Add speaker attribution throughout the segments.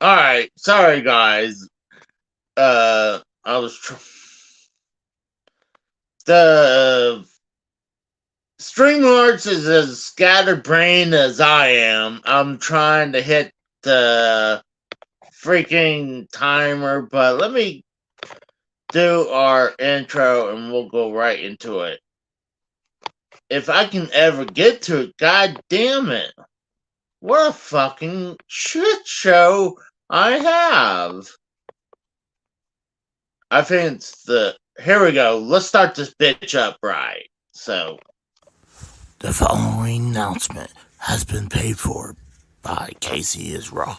Speaker 1: Alright, sorry guys. I was the Streamlords is as scatterbrained as I am. I'm trying to hit the freaking timer, but let me do our intro and we'll go right into it. If I can ever get to it, god damn it. What a fucking shit show I have. I think it's the... Here we go. Let's start this bitch up right. So...
Speaker 2: The following announcement has been paid for by Casey is Raw.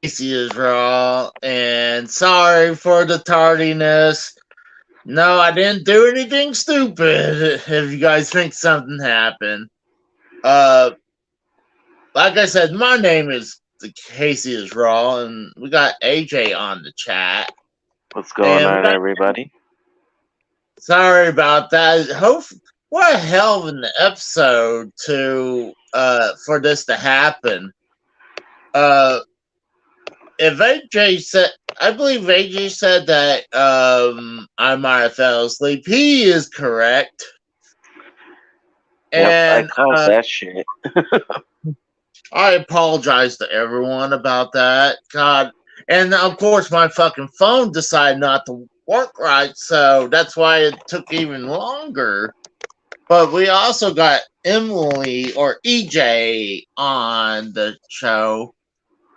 Speaker 1: Casey is Raw, and sorry for the tardiness. No, I didn't do anything stupid, if you guys think something happened. Like I said, my name is Casey is Raw, and we got AJ on the chat.
Speaker 3: What's going on, everybody?
Speaker 1: Sorry about that. What a hell of an episode to for this to happen. If AJ said, I believe AJ said that I might have fell asleep. He is correct.
Speaker 3: Yep,
Speaker 1: And
Speaker 3: I called that shit.
Speaker 1: I apologize to everyone about that. God. And of course, my fucking phone decided not to work right, so that's why it took even longer. But we also got Emily or EJ on the show.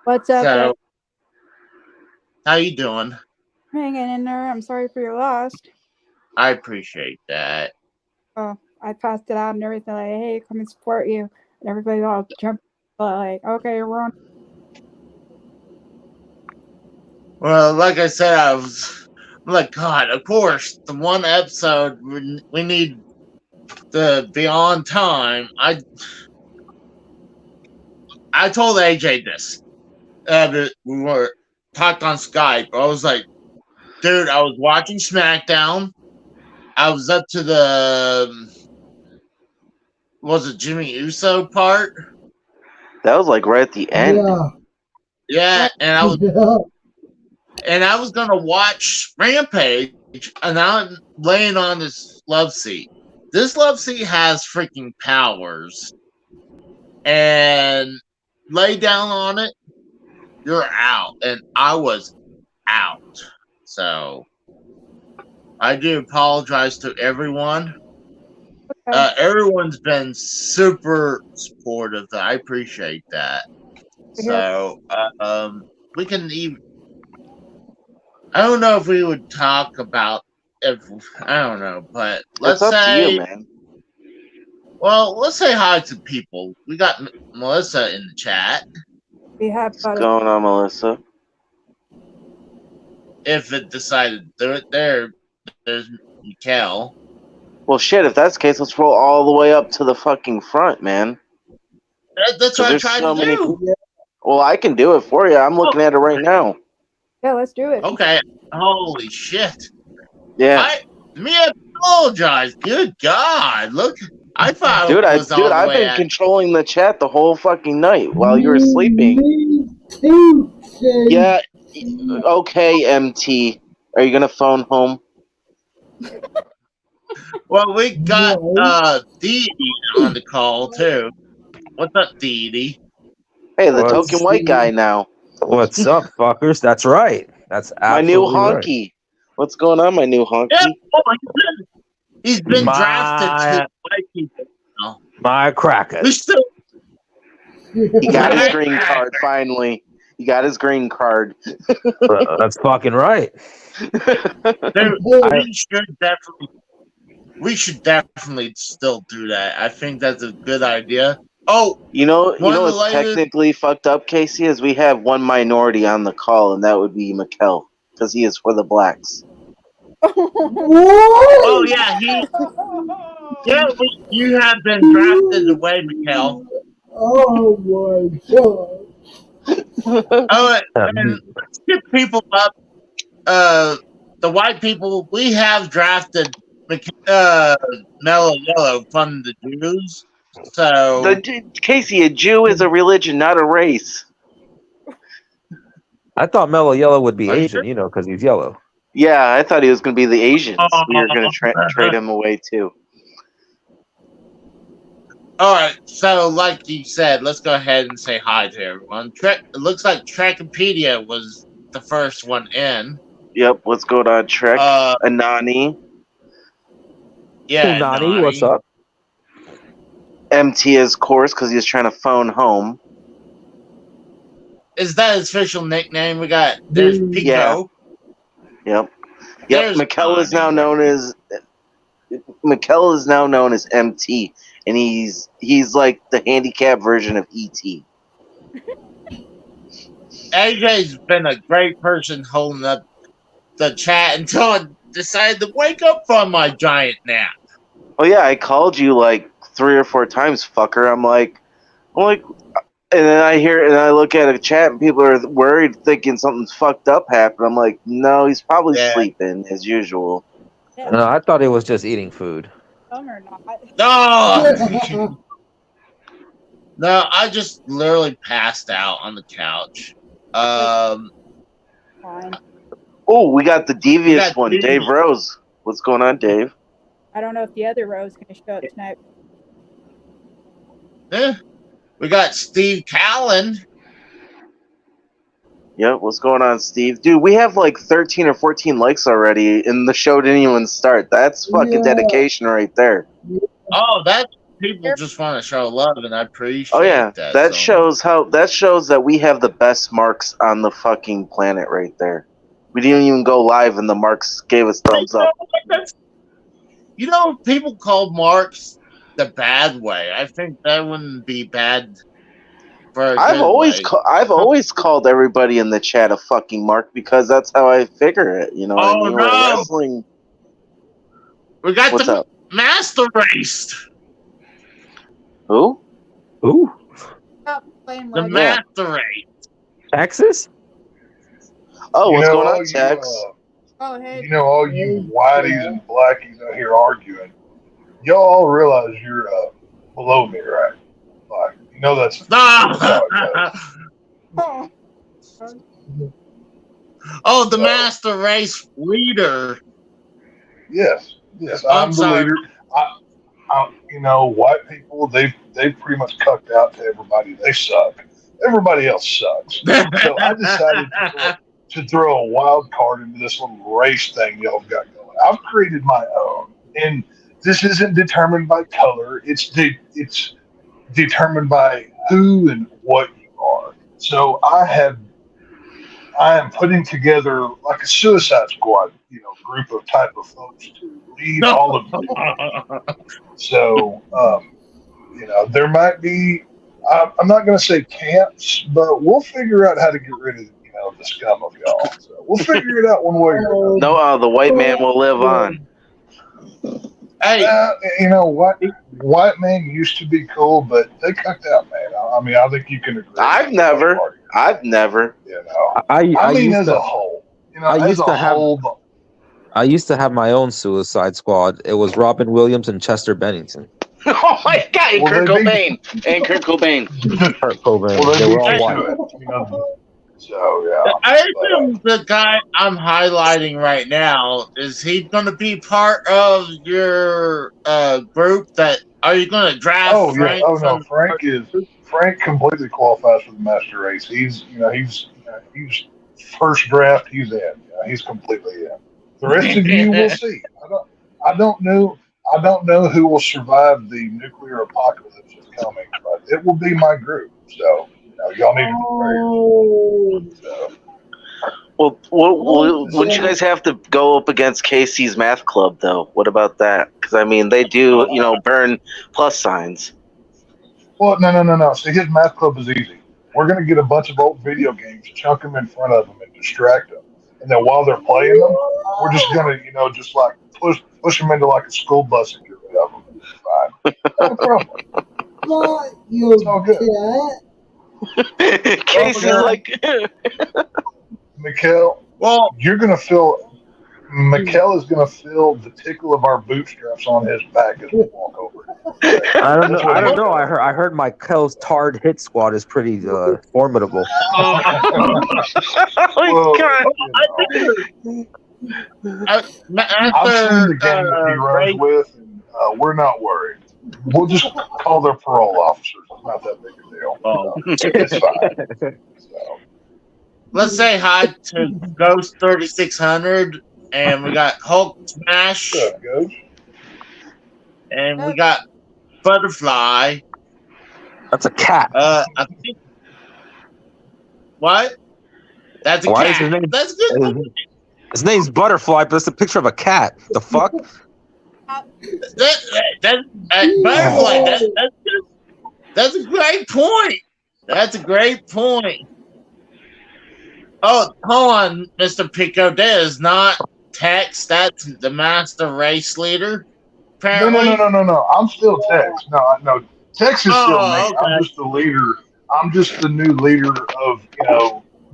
Speaker 4: What's up?
Speaker 1: So, how you doing?
Speaker 4: Hanging in there. I'm sorry for your loss.
Speaker 1: I appreciate that.
Speaker 4: Oh, I passed it out and everything. Like, hey, come and support you. And everybody all jumped. Like, okay, we're on.
Speaker 1: Well, like I said, I'm like, God, of course, the one episode we need to be on time. I told AJ this. We were talked on Skype. I was like, dude, I was watching SmackDown. I was up to the was it Jimmy Uso part?
Speaker 3: That was like right at the end.
Speaker 1: Yeah, and I was gonna watch Rampage, and I'm laying on this love seat. This love seat has freaking powers, and lay down on it, you're out, and I was out. So I do apologize to everyone. Everyone's been super supportive. I appreciate that. So we can even. I don't know if we would talk about if I don't know, but let's say.
Speaker 3: To you, man.
Speaker 1: Well, let's say hi to people. We got Melissa in the chat.
Speaker 4: We have
Speaker 3: What's going on, Melissa?
Speaker 1: If it decided to do it, there's Mikkel.
Speaker 3: Well, shit, if that's the case, let's roll all the way up to the fucking front, man.
Speaker 1: That's what I tried to do.
Speaker 3: Well, I can do it for you. I'm looking at it right now.
Speaker 4: Yeah, let's do it.
Speaker 1: Okay. Holy shit.
Speaker 3: Yeah.
Speaker 1: I apologize. Good God. Look. I thought
Speaker 3: Dude,
Speaker 1: it was
Speaker 3: I've been controlling the chat the whole fucking night while you were sleeping. Yeah. Okay, MT. Are you going to phone home?
Speaker 1: Well, we got Dee Dee on the call too. What's up, Dee Dee?
Speaker 3: Hey, the
Speaker 5: What's-
Speaker 3: token white guy now.
Speaker 5: What's up, fuckers? That's right. That's
Speaker 3: My new
Speaker 5: absolutely right.
Speaker 3: honky. What's going on, my new honky?
Speaker 1: Yeah, he's been drafted to white people.
Speaker 5: My cracker.
Speaker 1: We still.
Speaker 3: He got his green card finally. He got his green card.
Speaker 5: That's fucking right.
Speaker 1: We should definitely still do that. I think that's a good idea. Oh,
Speaker 3: You know what's
Speaker 1: latest-
Speaker 3: technically fucked up, Casey, is we have one minority on the call, and that would be Mikkel, because he is for the blacks.
Speaker 1: oh yeah, you have been drafted away, Mikkel.
Speaker 6: Oh my god.
Speaker 1: Oh, and let's get people up. The white people, we have drafted Mellow Yellow from the Jews. So
Speaker 3: Casey, a Jew is a religion, not a race.
Speaker 5: I thought Mellow Yellow would be
Speaker 1: Are you
Speaker 5: Asian,
Speaker 1: sure?
Speaker 5: because he's yellow.
Speaker 3: Yeah, I thought he was going to be the Asians. We were going to trade him away, too.
Speaker 1: all right, so like you said, let's go ahead and say hi to everyone. It looks like Trekopedia was the first one in.
Speaker 3: Yep, what's going on, Trek? Anani.
Speaker 1: Yeah,
Speaker 5: Hey, Nani,
Speaker 1: Nani.
Speaker 5: what's up?
Speaker 3: MT, of course, because he was trying to phone home.
Speaker 1: Is that his official nickname? We got there's Pico.
Speaker 3: Yeah. Yep.
Speaker 1: There's
Speaker 3: Mikkel is
Speaker 1: Nani.
Speaker 3: now known as MT, and he's like the handicap version of ET.
Speaker 1: AJ's been a great person holding up the chat until I decided to wake up from my giant nap.
Speaker 3: Oh yeah, I called you like 3 or 4 times, fucker. I'm like, and then I look at a chat and people are worried, thinking something's fucked up happened. I'm like, no, he's probably sleeping as usual.
Speaker 5: No, I thought it was just eating food.
Speaker 4: Some or not.
Speaker 1: No, no, I just literally passed out on the couch.
Speaker 4: Fine.
Speaker 3: Oh, we got the devious
Speaker 1: got
Speaker 3: one,
Speaker 1: Dave.
Speaker 3: Dave Rose. What's going on, Dave?
Speaker 4: I don't know if the other row's going to show up tonight.
Speaker 1: We got Steve Callan.
Speaker 3: Yep, what's going on, Steve? Dude, we have like 13 or 14 likes already, and the show didn't even start. That's fucking dedication right there.
Speaker 1: Oh, that's people just want to show love, and I appreciate
Speaker 3: Oh yeah,
Speaker 1: that.
Speaker 3: that
Speaker 1: so
Speaker 3: shows that we have the best marks on the fucking planet right there. We didn't even go live, and the marks gave us thumbs up.
Speaker 1: People call marks the bad way. I think that wouldn't be bad. For
Speaker 3: I've always called everybody in the chat a fucking mark because that's how I figure it. You know,
Speaker 1: Oh,
Speaker 3: when we're
Speaker 1: no.
Speaker 3: wrestling.
Speaker 1: We got
Speaker 3: What's
Speaker 1: the
Speaker 3: up?
Speaker 1: master race.
Speaker 3: Who?
Speaker 5: Ooh,
Speaker 4: Stop playing
Speaker 1: The
Speaker 4: like
Speaker 1: master race.
Speaker 5: Texas?
Speaker 3: Oh, what's going
Speaker 7: all
Speaker 3: on, Tex?
Speaker 4: Oh, hey.
Speaker 7: All you whiteys and blackies out here arguing, y'all all realize you're below me, right? Like, that's how it goes.
Speaker 4: Oh.
Speaker 1: The master race leader.
Speaker 7: Yes,
Speaker 1: I'm
Speaker 7: I'm the
Speaker 1: sorry.
Speaker 7: leader. White people, they've pretty much cucked out to everybody. They suck. Everybody else sucks. So I decided to throw a wild card into this little race thing y'all got going. I've created my own, and this isn't determined by color. It's determined by who and what you are. So I am putting together like a Suicide Squad, group of type of folks to lead all of you. So, there might be. I'm not going to say camps, but we'll figure out how to get rid of the scum of y'all. So we'll figure it out one way or another.
Speaker 3: No, the white man will live on.
Speaker 1: Hey,
Speaker 7: White man used to be cool, but they cucked out, man. I think you can agree.
Speaker 3: I've never.
Speaker 7: I mean,
Speaker 5: used
Speaker 7: as
Speaker 5: to-
Speaker 7: a whole,
Speaker 5: I
Speaker 7: as
Speaker 5: used
Speaker 7: a
Speaker 5: to have-
Speaker 7: whole.
Speaker 5: I used to have my own Suicide Squad. It was Robin Williams and Chester Bennington.
Speaker 3: Oh my God, and
Speaker 7: Well,
Speaker 3: Kurt
Speaker 7: they
Speaker 3: Cobain.
Speaker 5: Kurt Cobain.
Speaker 7: Well,
Speaker 5: they
Speaker 7: they
Speaker 5: were all
Speaker 7: beat
Speaker 5: white.
Speaker 7: you to it. So yeah.
Speaker 1: I assume the guy I'm highlighting right now, is he going to be part of your group? That are you going to draft
Speaker 7: Oh yeah.
Speaker 1: Frank
Speaker 7: Oh no.
Speaker 1: from?
Speaker 7: Frank completely qualifies for the master race. He's first draft. He's in. He's completely in. The rest of you will see. I don't know. I don't know who will survive the nuclear apocalypse that's coming, but it will be my group. So y'all need to be prepared. So,
Speaker 3: Well, wouldn't you guys have to go up against Casey's Math Club, though? What about that? Because, I mean, they do, burn plus signs.
Speaker 7: well, no. See, his math club is easy. We're going to get a bunch of old video games, chunk them in front of them, and distract them. And then while they're playing them, we're just going to, just like push them into like a school bus and get rid of them. It's fine. No problem.
Speaker 6: Not you,
Speaker 7: It's all good.
Speaker 6: cat.
Speaker 3: Casey's like,
Speaker 7: Mikkel,
Speaker 1: Well,
Speaker 7: you're going to feel. Mikkel is going to feel the tickle of our bootstraps on his back as we walk over.
Speaker 5: I don't know. I heard my Kel's Tard hit squad is pretty formidable.
Speaker 3: oh
Speaker 7: Well,
Speaker 3: God.
Speaker 7: I've seen the gang that he runs with, and we're not worried. We'll just call their parole officers. It's not that big a deal. It's fine. So,
Speaker 1: let's say hi to Ghost 3600, and we got Hulk Smash,
Speaker 7: what's up, Ghost?
Speaker 1: and we got Butterfly.
Speaker 5: That's a cat.
Speaker 1: I think. What? That's a
Speaker 5: Why is
Speaker 1: cat.
Speaker 5: his name?
Speaker 1: That's good.
Speaker 5: His name's Butterfly, but it's a picture of a cat. The fuck?
Speaker 1: Butterfly. That's good. That's a great point. That's a great point. Oh, hold on, Mr. Pico. That is not Tex. That's the master race leader. Apparently.
Speaker 7: No. I'm still Tex. No. Tex is still me.
Speaker 1: Okay.
Speaker 7: I'm just the leader. I'm just the new leader of,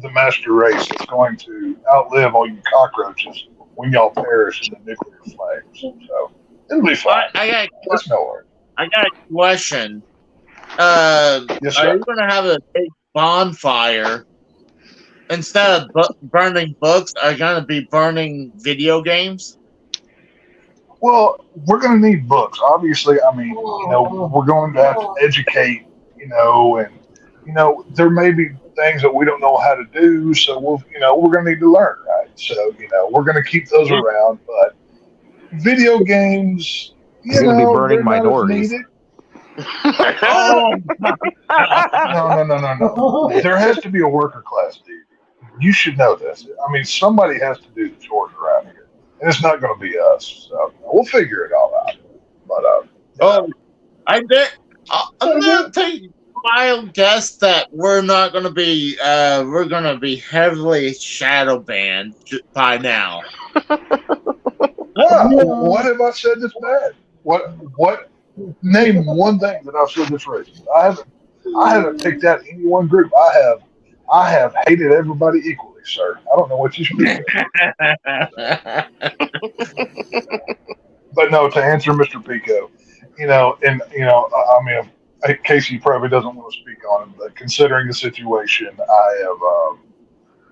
Speaker 7: the master race that's going to outlive all you cockroaches when y'all perish in the nuclear flames. So it'll be fine. It's no worry.
Speaker 1: I got a question.
Speaker 7: Yes,
Speaker 1: Are
Speaker 7: sir.
Speaker 1: you going to have a big bonfire? Instead of burning books, are you going to be burning video games?
Speaker 7: Well, we're going to need books. Obviously, I mean, we're going to have to educate, and, there may be things that we don't know how to do, so we're going to need to learn, right? So, we're going to keep those around, but video games,
Speaker 5: He's going to be burning
Speaker 7: they're not as
Speaker 5: minorities.
Speaker 7: needed.
Speaker 1: Oh,
Speaker 7: No. There has to be a worker class, dude. You should know this. I mean, somebody has to do the chores around here, and it's not going to be us. So we'll figure it all out. But
Speaker 1: I'm going to take a wild guess that we're not going to be. We're going to be heavily shadow banned by now.
Speaker 7: what have I said that's bad? What? Name one thing that I've said that's racist. I haven't picked out any one group. I have hated everybody equally, sir. I don't know what you speak of. But no, to answer Mr. Pico, I mean, Casey probably doesn't want to speak on it, but considering the situation, I have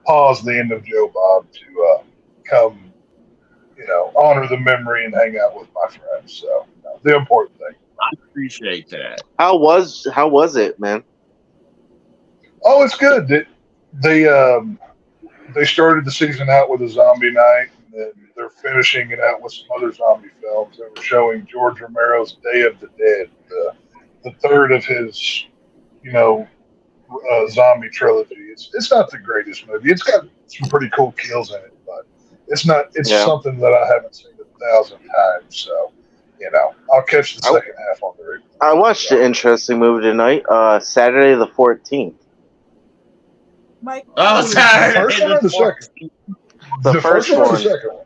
Speaker 7: paused the end of Joe Bob to come, honor the memory and hang out with my friends. So the important thing.
Speaker 1: I appreciate that.
Speaker 3: How was it, man?
Speaker 7: Oh, it's good. They started the season out with a zombie night, and then they're finishing it out with some other zombie films. They were showing George Romero's Day of the Dead, the third of his, zombie trilogy. It's not the greatest movie. It's got some pretty cool kills in it, but it's not. It's something that I haven't seen 1,000 times. So, I'll catch the second half on the regular.
Speaker 3: I watched an interesting movie tonight. Saturday the 14th.
Speaker 4: Mike.
Speaker 1: Oh,
Speaker 7: The first one or the second?
Speaker 3: The first
Speaker 7: one or the
Speaker 3: one.
Speaker 7: second one?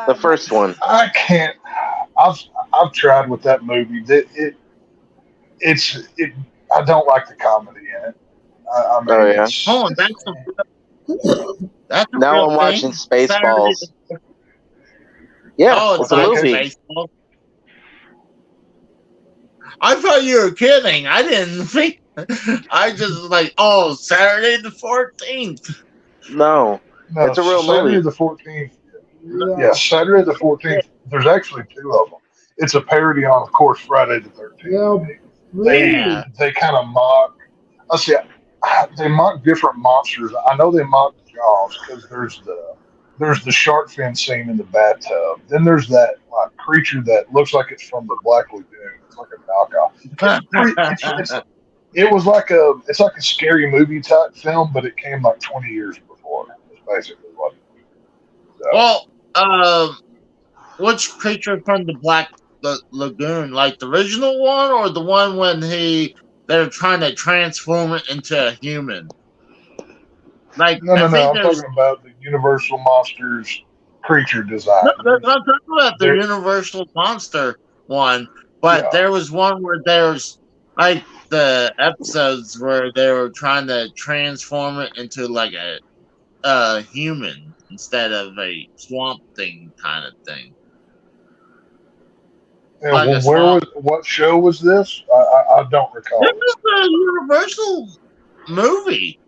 Speaker 3: The first one.
Speaker 7: I can't. I've tried with that movie. I don't like the comedy in it. I mean,
Speaker 3: Oh, yeah.
Speaker 1: Hold on, that's a
Speaker 3: Now
Speaker 1: real
Speaker 3: I'm watching
Speaker 1: thing?
Speaker 3: Spaceballs. Yeah,
Speaker 1: Oh,
Speaker 3: it's a
Speaker 1: like
Speaker 3: movie.
Speaker 1: Baseball. I thought you were kidding. I didn't think I just was like, oh, Saturday the 14th.
Speaker 3: No,
Speaker 7: No,
Speaker 3: it's a real
Speaker 7: Saturday
Speaker 3: movie.
Speaker 7: the 14th. Yeah, Saturday the 14th. There's actually two of them. It's a parody on, of course, Friday the 13th.
Speaker 1: Yeah.
Speaker 7: They kind of mock. I see. They mock different monsters. I know they mock Jaws because there's the shark fin scene in the bathtub. Then there's that creature that looks like it's from the Black Lagoon. It's like a knockoff. It's like a scary movie type film, but it came like 20 years before. It's basically what. So.
Speaker 1: Well, which creature from the Black Lagoon? Like the original one, or the one when they're trying to transform it into a human? Like
Speaker 7: No. I'm
Speaker 1: there's
Speaker 7: talking about the Universal Monsters creature design.
Speaker 1: no, I'm talking about the Universal Monster one, but there was one where there's like the episodes where they were trying to transform it into like a human instead of a swamp thing kind of thing.
Speaker 7: And
Speaker 1: Like
Speaker 7: what show was this? I don't recall.
Speaker 1: This is a Universal movie.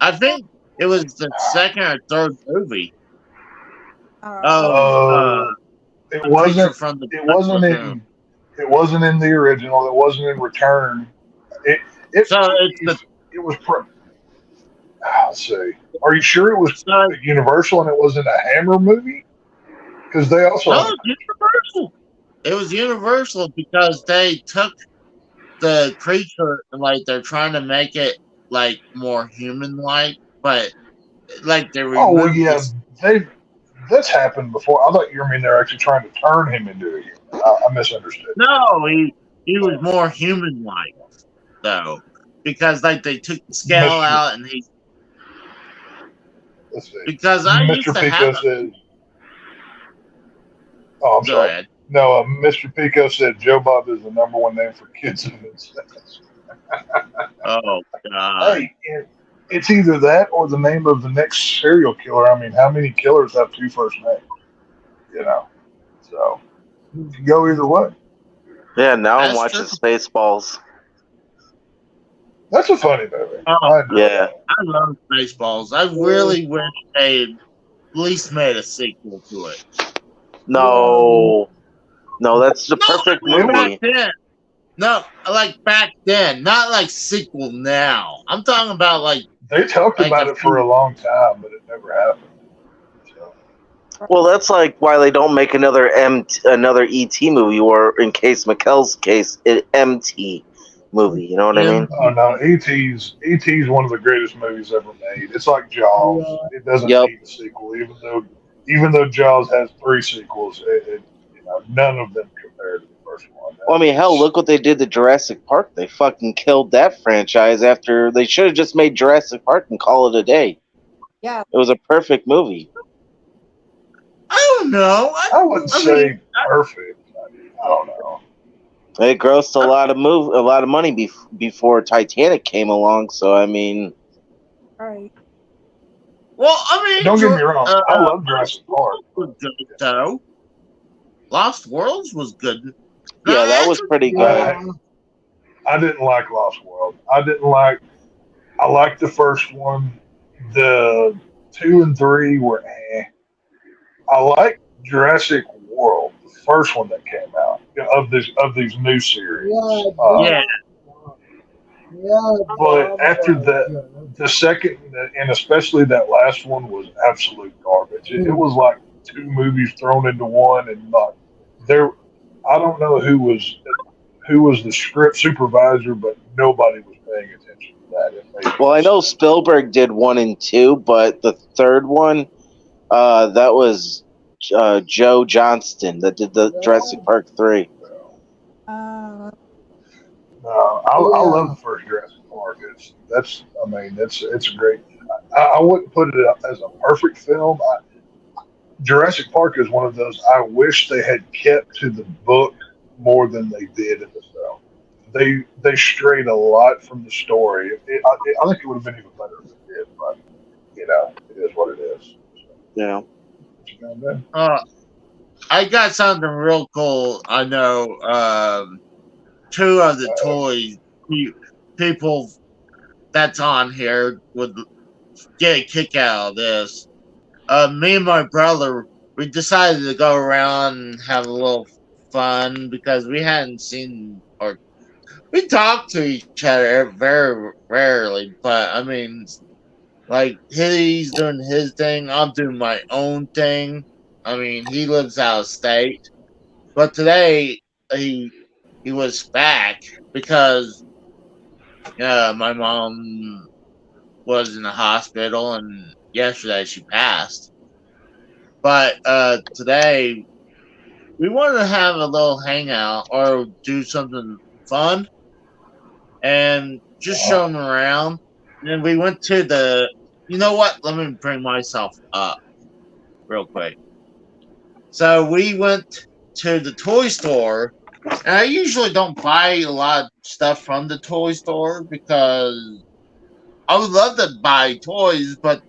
Speaker 1: I think it was the second or third movie.
Speaker 7: It wasn't.
Speaker 1: From the
Speaker 7: It wasn't in. It wasn't in the original. It wasn't in Return. It was. Let's see. Are you sure it was Universal and it wasn't a Hammer movie? Because they also.
Speaker 1: No, Universal. It was Universal because they took the creature and like they're trying to make it like more human-like, but like they removed.
Speaker 7: Oh well, yeah, that's happened before. I thought you mean they're actually trying to turn him into a human. I misunderstood.
Speaker 1: No, he was more human-like though, because like they took the scale out and he.
Speaker 7: Let's see.
Speaker 1: Because I
Speaker 7: Mr.
Speaker 1: used to
Speaker 7: Pico
Speaker 1: have.
Speaker 7: Said, "Oh, I'm
Speaker 1: Go
Speaker 7: sorry."
Speaker 1: ahead.
Speaker 7: No, Mr. Pico said Joe Bob is the #1 name for kids in incest.
Speaker 1: Oh God!
Speaker 7: Hey, it's either that or the name of the next serial killer. I mean, how many killers have two first names? You know, so you can go either way.
Speaker 3: Yeah, now I'm
Speaker 1: That's
Speaker 3: watching
Speaker 1: just-
Speaker 3: Spaceballs.
Speaker 7: That's a funny movie.
Speaker 1: Oh,
Speaker 3: Yeah.
Speaker 1: I love Spaceballs. I really wish they at least made a sequel to it.
Speaker 3: No, that's the perfect
Speaker 1: I mean,
Speaker 3: movie.
Speaker 1: Back then. No, like back then, not like sequel now. I'm talking about like
Speaker 7: They talked about it for a long time, but it never happened. So.
Speaker 3: Well, that's like why they don't make another ET movie, or in Case McKell's case, an MT movie. You know what I mean?
Speaker 7: Oh no, E.T.'s one of the greatest movies ever made. It's like Jaws. It doesn't need a sequel, even though Jaws has 3 sequels. None of them compare to the first one.
Speaker 3: Well, I mean, hell, look what they did to Jurassic Park. They fucking killed that franchise after they should have just made Jurassic Park and call it a day.
Speaker 4: Yeah.
Speaker 3: It was a perfect movie.
Speaker 1: I don't know.
Speaker 7: I wouldn't say perfect. I don't know.
Speaker 3: It grossed a lot of money before Titanic came along. So I mean,
Speaker 4: Right.
Speaker 1: Well, I mean,
Speaker 7: don't get me wrong. I love Jurassic Park.
Speaker 1: Was good though. Lost Worlds was good.
Speaker 3: Yeah, that was pretty good.
Speaker 7: I didn't like Lost World. I liked the first one. The 2 and 3 were eh. I like Jurassic World, the first one that came out of these new series.
Speaker 1: Yeah.
Speaker 7: But after the second and especially that last one was absolute garbage. It was like 2 movies thrown into one, and I don't know who was the script supervisor, but nobody was paying attention to that.
Speaker 3: Well, I know Spielberg did 1 and 2, but the third one, that was Joe Johnston that did the Jurassic Park 3.
Speaker 7: I love the first Jurassic Park. It's a great. I wouldn't put it up as a perfect film. Jurassic Park is one of those. I wish they had kept to the book more than they did in the film. They strayed a lot from the story. I think it would have been even better if they did, but it is what it is.
Speaker 3: Yeah.
Speaker 1: I got something real cool. I know 2 of the toys. people that's on here would get a kick out of this. Me and my brother, we decided to go around and have a little fun because we hadn't seen or we talk to each other very rarely, but I mean, like he's doing his thing, I'm doing my own thing. I mean, he lives out of state, but today he was back because my mom was in the hospital, and yesterday she passed. But today we wanted to have a little hangout or do something fun and just show them around. And we went to the. You know what? Let me bring myself up real quick. So we went to the toy store, and I usually don't buy a lot of stuff from the toy store because I would love to buy toys, but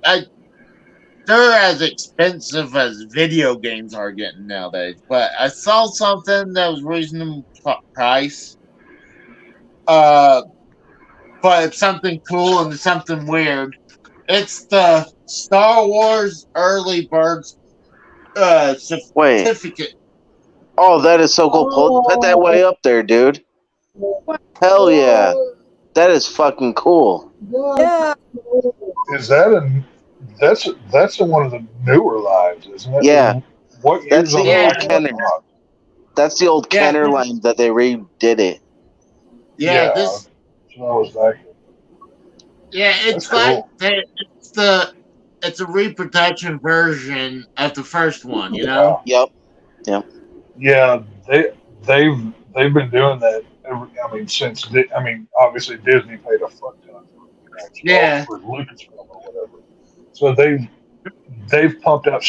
Speaker 1: they're as expensive as video games are getting nowadays. But I saw something that was reasonable price. But it's something cool and it's something weird. It's the Star Wars Early Birds certificate.
Speaker 3: Oh, that is so cool. Put that way up there, dude. Hell yeah. That is fucking cool.
Speaker 4: Yeah.
Speaker 7: Is that that's one of the newer lines, isn't it?
Speaker 3: Yeah.
Speaker 7: What
Speaker 3: That's
Speaker 7: year's
Speaker 3: the
Speaker 7: on
Speaker 3: old
Speaker 7: that
Speaker 3: Kenner.
Speaker 7: box?
Speaker 3: That's the old
Speaker 1: Yeah.
Speaker 3: Kenner line that they redid it.
Speaker 1: Yeah, this.
Speaker 7: So I was like,
Speaker 1: Yeah, it's
Speaker 7: That's
Speaker 1: like
Speaker 7: cool.
Speaker 1: it's a reproduction version of the first one. You know.
Speaker 3: Yep.
Speaker 7: Yeah, they've been doing that. Since obviously Disney paid a fuck ton
Speaker 1: Yeah.
Speaker 7: for Lucasfilm or whatever. So they've pumped out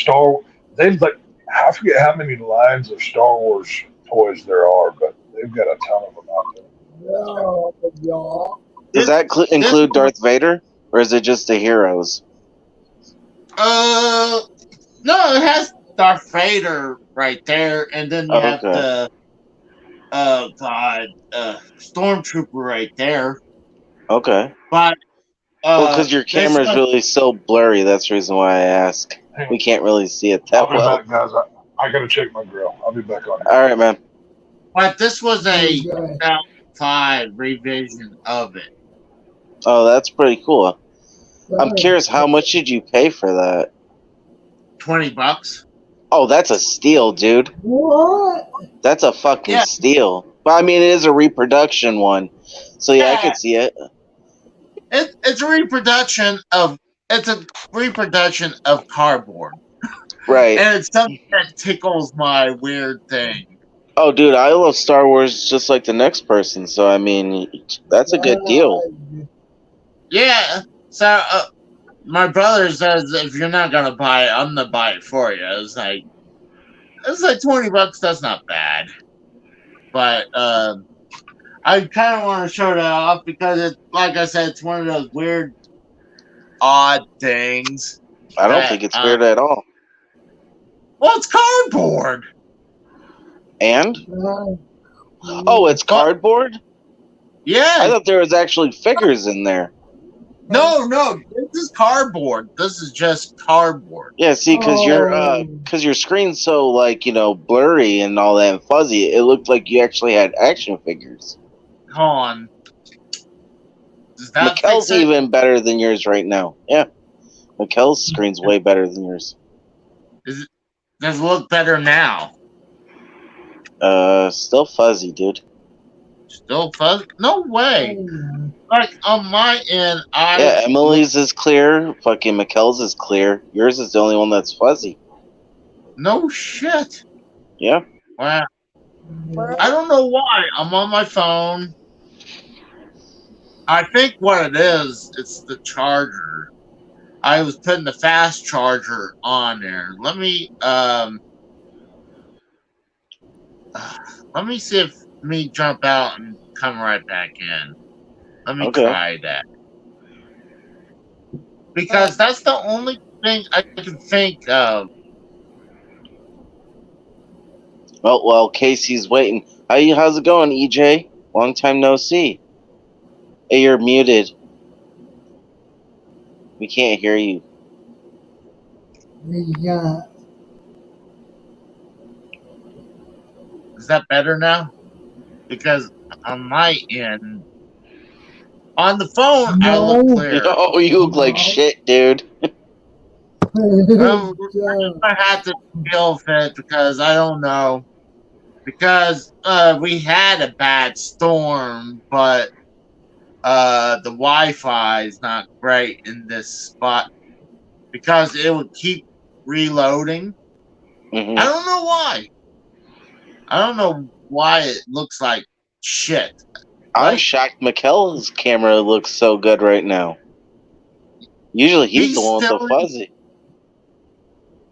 Speaker 7: I forget how many lines of Star Wars toys there are, but they've got a ton of them out there.
Speaker 3: Does that include Darth Vader, or is it just the heroes?
Speaker 1: No, it has Darth Vader right there, and then you have the Stormtrooper right there.
Speaker 3: Okay.
Speaker 1: But
Speaker 3: because your camera's really so blurry, that's the reason why I ask. We can't really see it that
Speaker 7: I'll be
Speaker 3: well.
Speaker 7: back, guys. I gotta check my grill. I'll be back on.
Speaker 3: All right, man.
Speaker 1: But this was a 2005 revision of it.
Speaker 3: Oh, that's pretty cool. I'm curious, how much did you pay for that?
Speaker 1: $20.
Speaker 3: Oh, that's a steal, dude.
Speaker 6: What?
Speaker 3: That's a fucking steal. But I mean, it is a reproduction one, so yeah, I could see it.
Speaker 1: It's a reproduction of cardboard.
Speaker 3: Right.
Speaker 1: And it's something that tickles my weird thing.
Speaker 3: Oh, dude, I love Star Wars just like the next person, so I mean, that's a good deal.
Speaker 1: Yeah. So my brother says if you're not gonna buy it, I'm gonna buy it for you. It's like $20. That's not bad. But I kind of want to show that off because like I said, it's one of those weird, odd things.
Speaker 3: I don't think it's weird at all.
Speaker 1: Well, it's cardboard.
Speaker 3: And? Oh, it's cardboard?
Speaker 1: Yeah.
Speaker 3: I thought there was actually figures in there.
Speaker 1: No, this is cardboard. This is just cardboard.
Speaker 3: Yeah, see, because your screen's so blurry and all that and fuzzy, it looked like you actually had action figures.
Speaker 1: Hold on.
Speaker 3: Mikkel's even better than yours right now. Yeah, Mikkel's screen's way better than yours.
Speaker 1: Does it look better now?
Speaker 3: Still fuzzy, dude.
Speaker 1: Still fuzzy? No way. Like on my end,
Speaker 3: yeah, Emily's is clear. Fucking Mikkel's is clear. Yours is the only one that's fuzzy.
Speaker 1: No shit.
Speaker 3: Yeah.
Speaker 1: Wow. I don't know why. I'm on my phone. I think what it is, it's the charger. I was putting the fast charger on there. Let me see if me jump out and come right back in. Let me try that. Because that's the only thing I can think of.
Speaker 3: Well, Casey's waiting. How's it going, EJ? Long time no see. Hey, you're muted. We can't hear you.
Speaker 6: We got
Speaker 1: Is that better now? Because on my end, on the phone, I look
Speaker 6: no.
Speaker 1: clear.
Speaker 3: Oh, you look like shit, dude.
Speaker 1: I have to deal with it because I don't know. Because we had a bad storm, but the Wi-Fi is not great in this spot because it would keep reloading.
Speaker 3: Mhm.
Speaker 1: I don't know why. I don't know why it looks like shit.
Speaker 3: I'm
Speaker 1: Like,
Speaker 3: shocked Mikkel's camera looks so good right now. Usually he's the one with the
Speaker 1: still-
Speaker 3: fuzzy.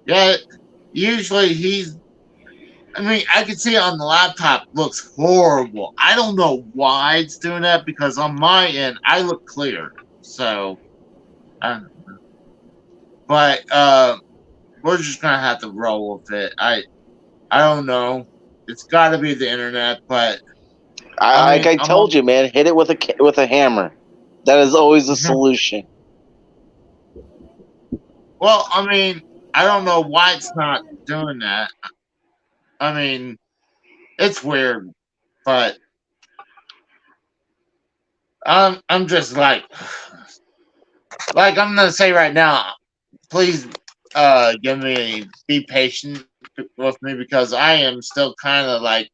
Speaker 1: Yeah, usually I mean, I can see it on the laptop looks horrible. I don't know why it's doing that because on my end, I look clear. So, I don't know. But we're just gonna have to roll with it. I don't know. It's got to be the internet, but
Speaker 3: Like I told you, man, hit it with a hammer. That is always a solution.
Speaker 1: Well, I mean, I don't know why it's not doing that. I mean, it's weird, but I'm just like I'm gonna say right now, please be patient with me because I am still kind of like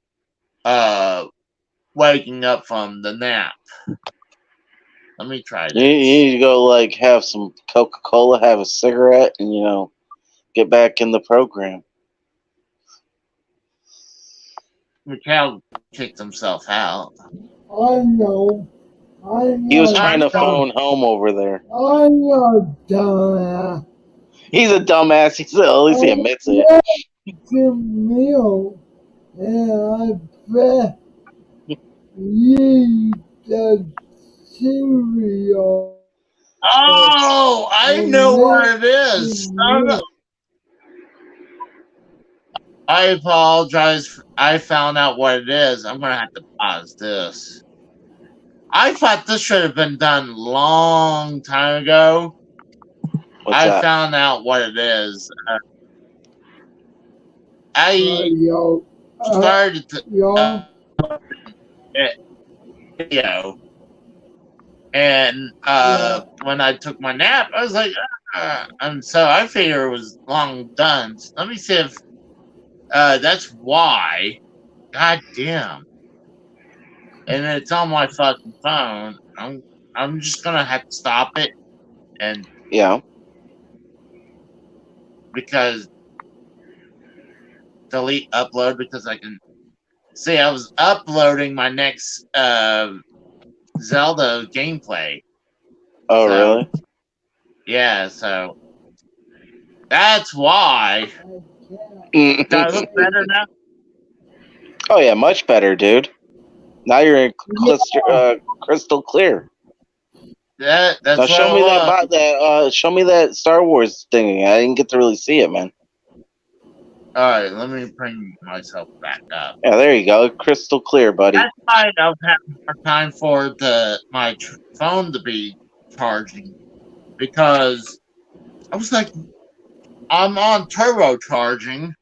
Speaker 1: waking up from the nap. Let me try this.
Speaker 3: You need to go like have some Coca-Cola, have a cigarette, and get back in the program.
Speaker 1: Mikhail kicked himself out.
Speaker 6: I know.
Speaker 3: He was trying to phone home over there.
Speaker 6: I'm a dumbass.
Speaker 3: He's a dumbass. At least he admits it.
Speaker 6: It's a meal. And I bet you the cereal.
Speaker 1: Oh, I know what it is. I apologize. I found out what it is. I'm gonna have to pause this. I thought this should have been done a long time ago.
Speaker 3: What's that?
Speaker 1: Found out what it is. I started to video, and when I took my nap, I was like, and so I figured it was long done. So let me see if that's why. God damn. And it's on my fucking phone. I'm just gonna have to stop it and because delete upload because I can see I was uploading my next Zelda gameplay.
Speaker 3: Oh, really?
Speaker 1: Yeah, so that's why. Do I look better now?
Speaker 3: Oh yeah, much better, dude. Now you're in crystal clear.
Speaker 1: That's
Speaker 3: now show me show me that Star Wars thing. I didn't get to really see it, man.
Speaker 1: All right, let me bring myself back up.
Speaker 3: Yeah, there you go, crystal clear, buddy.
Speaker 1: That's why I was having more time for my phone to be charging because I was like, I'm on turbocharging,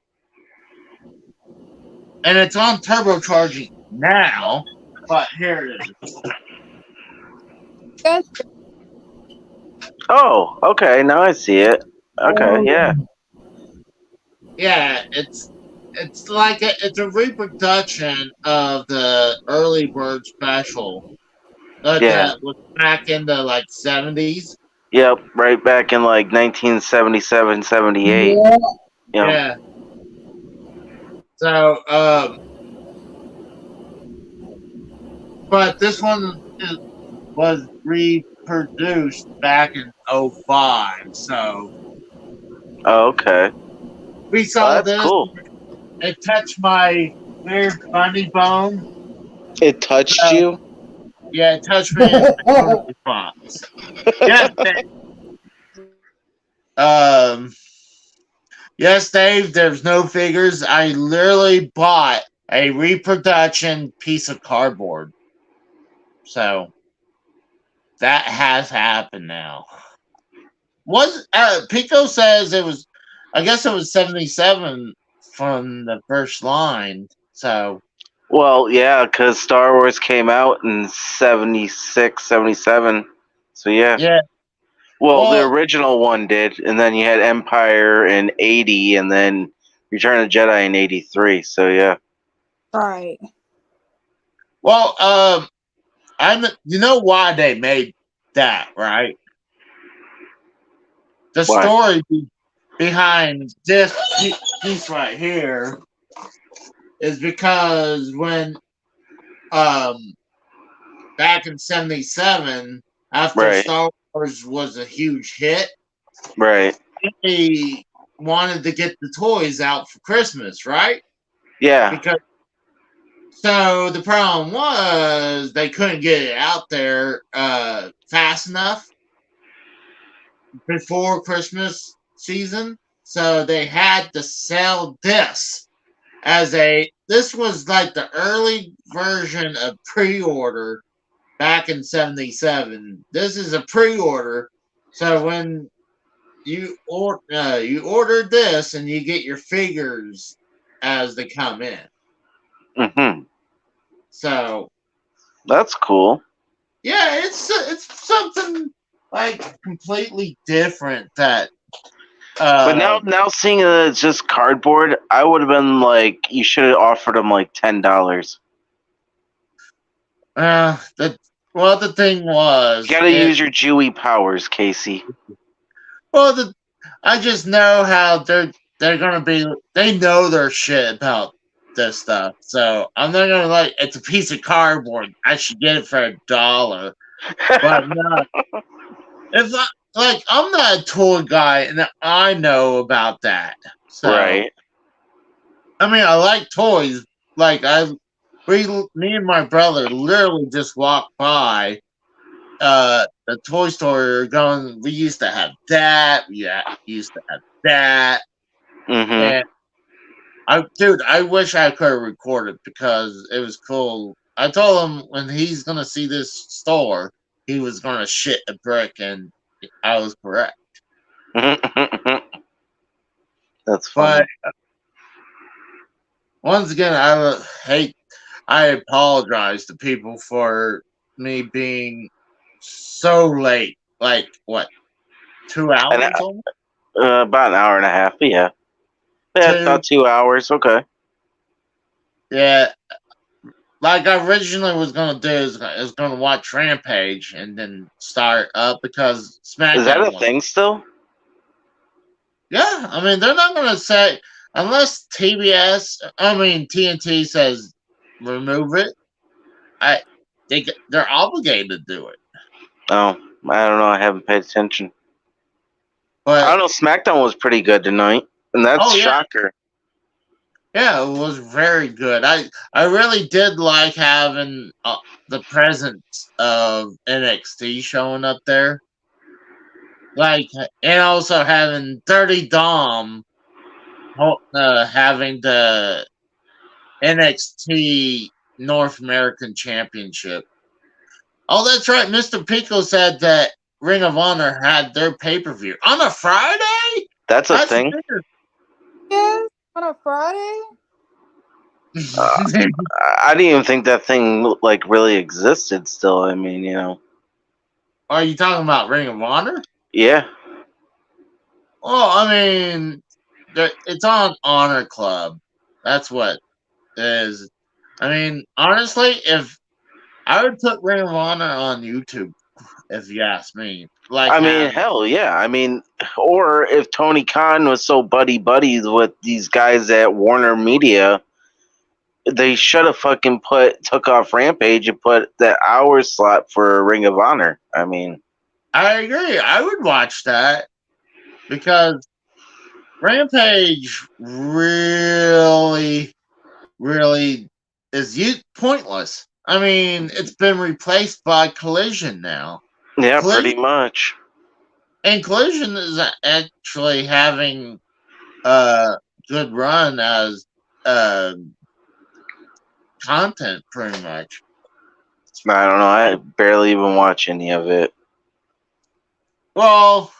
Speaker 1: and it's on turbocharging now. But here it is.
Speaker 4: Yes.
Speaker 3: Oh, okay. Now I see it. Okay, yeah.
Speaker 1: Yeah, it's like it's a reproduction of the early bird special. That was back in the like 70s.
Speaker 3: Yep, right back in like 1977, 78.
Speaker 1: Yeah. So, but this one was reproduced back in 2005. So.
Speaker 3: Oh, okay.
Speaker 1: We saw
Speaker 3: that's
Speaker 1: this.
Speaker 3: Cool.
Speaker 1: It touched my weird funny bone.
Speaker 3: It touched you?
Speaker 1: Yeah, it touched me in the spots. Yes, Dave, there's no figures. I literally bought a reproduction piece of cardboard. So that has happened now. Was Pico says it was? I guess it was 77 from the first line. So
Speaker 3: Well, yeah, because Star Wars came out in 76, 77. So yeah.
Speaker 1: yeah.
Speaker 3: Well, the
Speaker 1: Well,
Speaker 3: original one did, and then you had Empire in 80, and then Return of the Jedi in 83. So yeah.
Speaker 4: Right.
Speaker 1: well, you know why they made that, right? The
Speaker 3: Why?
Speaker 1: story behind this piece right here is because when back in 77, after
Speaker 3: Right.
Speaker 1: Star Wars was a huge hit,
Speaker 3: Right.
Speaker 1: they wanted to get the toys out for Christmas, right?
Speaker 3: Yeah.
Speaker 1: Because so the problem was they couldn't get it out there fast enough before Christmas season, so they had to sell this as this was like the early version of pre-order back in 77. This is a pre-order, so when you order this and you get your figures as they come in.
Speaker 3: Mm-hmm.
Speaker 1: So
Speaker 3: That's cool.
Speaker 1: yeah, it's something like completely different that
Speaker 3: But now seeing that it's just cardboard, I would have been like, you should have offered them like $10.
Speaker 1: the thing was,
Speaker 3: You gotta use your Jewy powers, Casey.
Speaker 1: well, I just know how they're gonna be. They know their shit about this stuff, so I'm not gonna like. It's a piece of cardboard. I should get it for $1, but no. If I'm not a toy guy, and I know about that. So,
Speaker 3: Right.
Speaker 1: I mean, I like toys. Like me and my brother literally just walked by the toy store going, we used to have that, used to have that.
Speaker 3: Mm-hmm.
Speaker 1: And I wish I could have recorded because it was cool. I told him when he's gonna see this store, he was gonna shit a brick, and I was correct.
Speaker 3: That's funny.
Speaker 1: But once again, I apologize to people for me being so late. Like what, 2 hours?
Speaker 3: About an hour and a half. Yeah. Yeah, about 2 hours. Okay.
Speaker 1: Yeah, like I originally was gonna do is gonna watch Rampage and then start up because SmackDown.
Speaker 3: Is that a thing still?
Speaker 1: Yeah, I mean they're not gonna say unless TNT says remove it. They're obligated to do it.
Speaker 3: Oh, I don't know. I haven't paid attention.
Speaker 1: But
Speaker 3: I don't know. SmackDown was pretty good tonight, and that's shocker.
Speaker 1: Yeah, it was very good. I really did like having the presence of NXT showing up there, like, and also having Dirty Dom having the NXT North American Championship. Oh, that's right. Mr. Pico said that Ring of Honor had their pay-per-view on a Friday.
Speaker 3: That's a thing.
Speaker 1: Weird.
Speaker 4: Yes, on a Friday.
Speaker 3: I didn't even think that thing like really existed. Still, I mean, you know.
Speaker 1: Are you talking about Ring of Honor?
Speaker 3: Yeah.
Speaker 1: Well, I mean, it's on Honor Club. That's what it is. I mean, honestly, if I would put Ring of Honor on YouTube, if you ask me. Like,
Speaker 3: I mean, hell yeah. I mean, or if Tony Khan was so buddies with these guys at Warner Media, they should have fucking took off Rampage and put that hour slot for Ring of Honor. I mean,
Speaker 1: I agree. I would watch that because Rampage really is pointless. I mean, it's been replaced by Collision now.
Speaker 3: Yeah, pretty much.
Speaker 1: And Collision is actually having a good run as content, pretty much.
Speaker 3: I don't know. I barely even watch any of it.
Speaker 1: Well,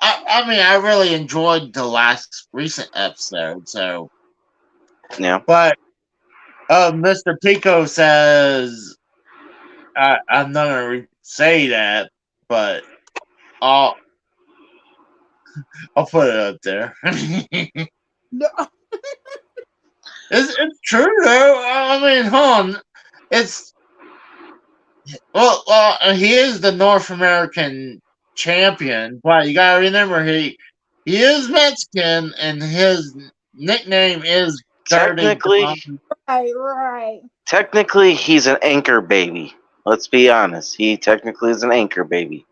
Speaker 1: I mean, I really enjoyed the last recent episode, so.
Speaker 3: Yeah.
Speaker 1: But Mr. Pico says, I'm not going to say that, but I'll put it up there.
Speaker 4: No.
Speaker 1: It's true, though. I mean, hold on. It's. Well, he is the North American champion, but you gotta remember he is Mexican, and his nickname is
Speaker 3: Technically,
Speaker 4: Right.
Speaker 3: technically, he's an anchor baby. Let's be honest. He technically is an anchor baby.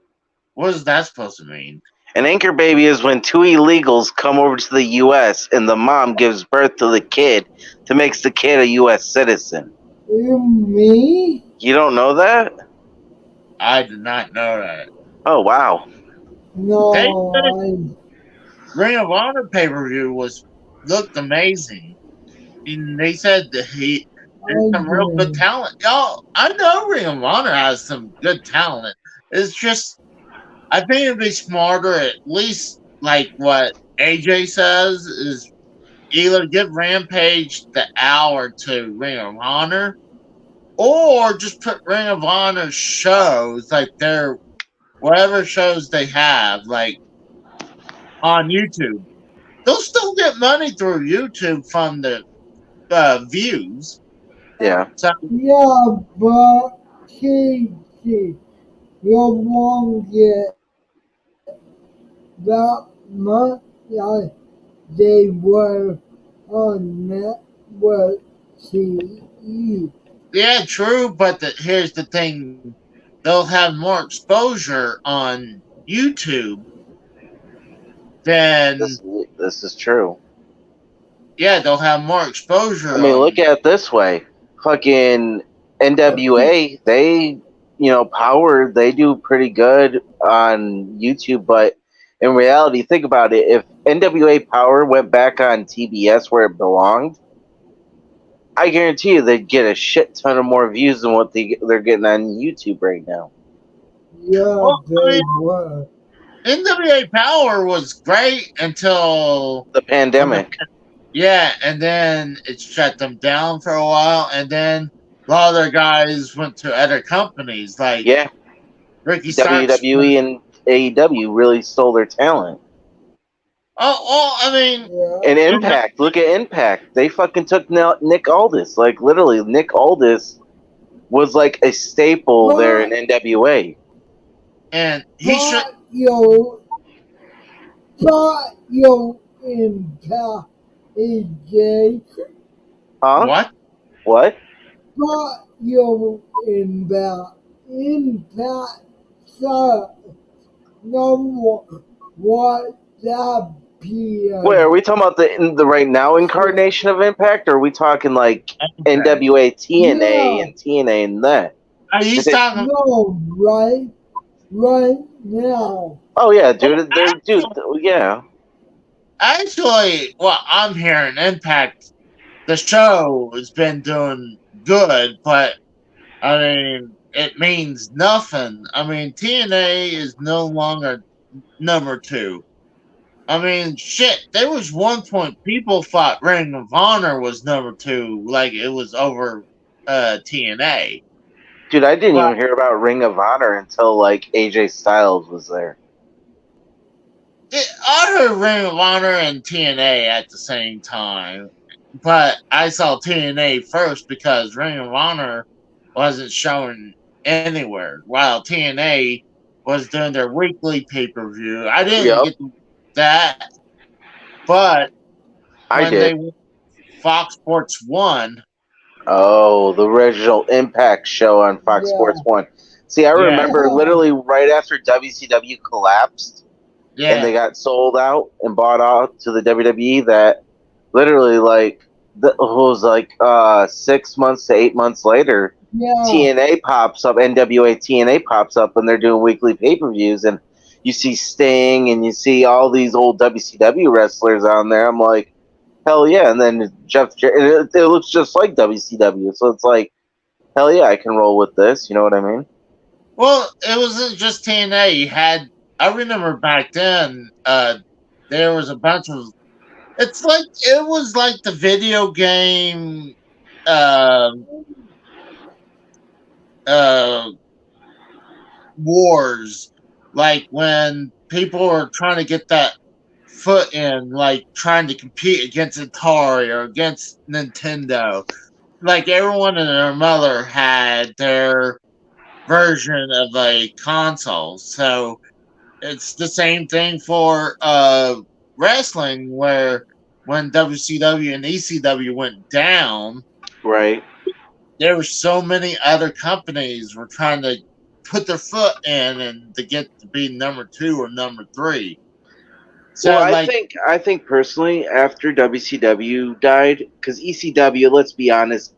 Speaker 1: What is that supposed to mean?
Speaker 3: An anchor baby is when two illegals come over to the U.S. and the mom gives birth to the kid to make the kid a U.S. citizen.
Speaker 6: Me?
Speaker 3: You don't know that?
Speaker 1: I did not know that.
Speaker 3: Oh, wow.
Speaker 6: No,
Speaker 1: Ring of Honor pay-per-view looked amazing. And they said that there's some real good talent. Y'all, I know Ring of Honor has some good talent. It's just, I think it'd be smarter, at least like what AJ says, is either give Rampage the hour to Ring of Honor, or just put Ring of Honor shows, like their whatever shows they have, like on YouTube. They'll still get money through YouTube from the views.
Speaker 3: Yeah.
Speaker 1: So,
Speaker 6: yeah, but Casey, you won't get that much like they were on network TV.
Speaker 1: yeah, true, but here's the thing. They'll have more exposure on YouTube than...
Speaker 3: This is true.
Speaker 1: Yeah, they'll have more exposure.
Speaker 3: I mean, look at it this way. Fucking NWA, they, Power, they do pretty good on YouTube, but in reality, think about it. If NWA Power went back on TBS where it belonged, I guarantee you they'd get a shit ton of more views than what they're getting on YouTube right now.
Speaker 6: Yeah,
Speaker 1: Well,
Speaker 6: they were.
Speaker 1: NWA Power was great until
Speaker 3: The pandemic.
Speaker 1: Yeah, and then it shut them down for a while, and then a lot of their guys went to other companies, like
Speaker 3: Yeah.
Speaker 1: Ricky Starks.
Speaker 3: WWE and AEW really stole their talent.
Speaker 1: Oh, well, I mean,
Speaker 6: Yeah.
Speaker 3: And Impact, look at Impact. They fucking took Nick Aldis. Like, literally, Nick Aldis was like a staple
Speaker 6: What?
Speaker 3: there in NWA.
Speaker 1: and he should.
Speaker 6: But your Impact AJ.
Speaker 3: Huh?
Speaker 1: What?
Speaker 3: What?
Speaker 6: But your Impact sucks. No what that be.
Speaker 3: Wait, are we talking about the right now incarnation of Impact, or are we talking like NWA TNA and TNA and that?
Speaker 1: He's talking.
Speaker 6: No, right now.
Speaker 3: Oh yeah, dude, yeah.
Speaker 1: Actually, what I'm hearing, Impact, the show has been doing good, but I mean, it means nothing. I mean, TNA is no longer number 2. I mean, shit, there was one point people thought Ring of Honor was number 2, like it was over TNA.
Speaker 3: Dude, I didn't even hear about Ring of Honor until like AJ Styles was there.
Speaker 1: I heard Ring of Honor and TNA at the same time, but I saw TNA first because Ring of Honor wasn't shown anywhere, while TNA was doing their weekly pay-per-view. I didn't get that, but
Speaker 3: I did.
Speaker 1: They went Fox Sports 1.
Speaker 3: Oh, the original Impact show on Fox Sports 1. See, I remember literally right after WCW collapsed and they got sold out and bought out to the WWE, that literally it was like 6 months to 8 months later, TNA pops up, NWA TNA pops up, and they're doing weekly pay-per-views, and you see Sting and you see all these old WCW wrestlers on there. I'm like, hell yeah. And then it looks just like WCW. So it's like, hell yeah, I can roll with this. You know what I mean?
Speaker 1: Well, it wasn't just TNA. You had, I remember back then, there was a bunch of, it was like the video game, uh, wars, like when people were trying to get that foot in, like trying to compete against Atari or against Nintendo. Like everyone and their mother had their version of a console. So it's the same thing for wrestling, where when WCW and ECW went down,
Speaker 3: Right.
Speaker 1: there were so many other companies were trying to put their foot in and to get to be number 2 or number 3. So
Speaker 3: Well, I think personally, after WCW died, because ECW, let's be honest,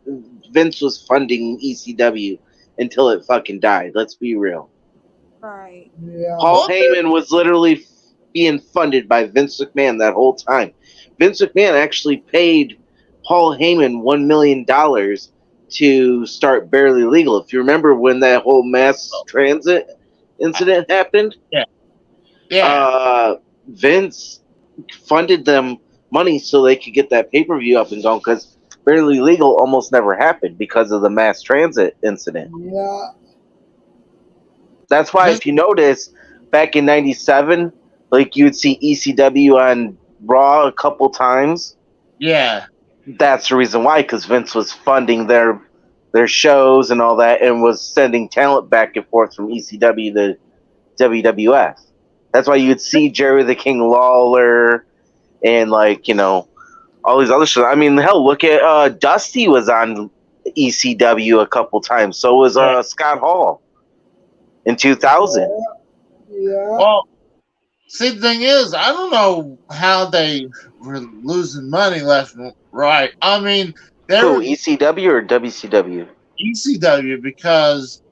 Speaker 3: Vince was funding ECW until it fucking died. Let's be real.
Speaker 4: Right.
Speaker 6: Yeah.
Speaker 3: Paul Heyman was literally being funded by Vince McMahon that whole time. Vince McMahon actually paid Paul Heyman $1 million to start Barely Legal. If you remember when that whole mass transit incident happened, Vince funded them money so they could get that pay-per-view up and going, because Barely Legal almost never happened because of the mass transit incident.
Speaker 6: Yeah.
Speaker 3: That's why, if you notice, back in '97, like you'd see ECW on Raw a couple times.
Speaker 1: Yeah.
Speaker 3: That's the reason why, because Vince was funding their shows and all that, and was sending talent back and forth from ECW to WWF. That's why you'd see Jerry the King Lawler and, like, you know, all these other shows. I mean, hell, look at Dusty was on ECW a couple times. So was Scott Hall in 2000.
Speaker 6: Yeah.
Speaker 1: Well, see, the thing is, I don't know how they were losing money left and right. I mean, they
Speaker 3: Who,
Speaker 1: were
Speaker 3: ECW or WCW?
Speaker 1: ECW, because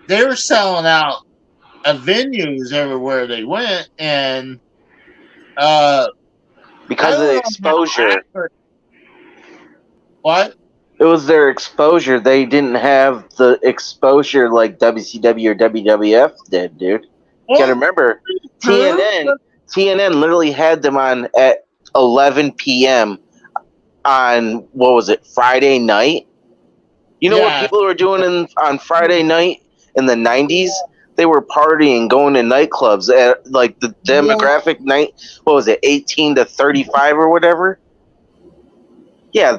Speaker 1: they were selling out venues everywhere they went, and
Speaker 3: because of the exposure.
Speaker 1: What?
Speaker 3: It was their exposure. They didn't have the exposure like WCW or WWF did, dude. You gotta remember, TNN literally had them on at 11 p.m. on, what was it, Friday night? You know what people were doing on Friday night in the 90s? They were partying, going to nightclubs at, like, the demographic night, what was it, 18 to 35 or whatever? Yeah,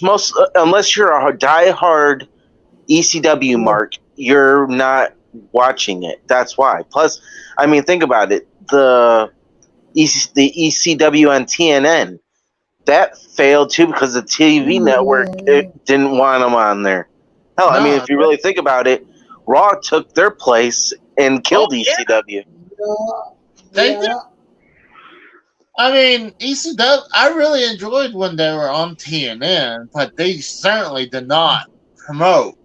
Speaker 3: most, unless you're a diehard ECW mark, you're not watching it. That's why. Plus, I mean, think about it. The ECW on TNN, that failed too because the TV network didn't want them on there. Hell, I mean, if you really think about it, Raw took their place and killed ECW.
Speaker 1: They did. I mean, ECW, I really enjoyed when they were on TNN, but they certainly did not promote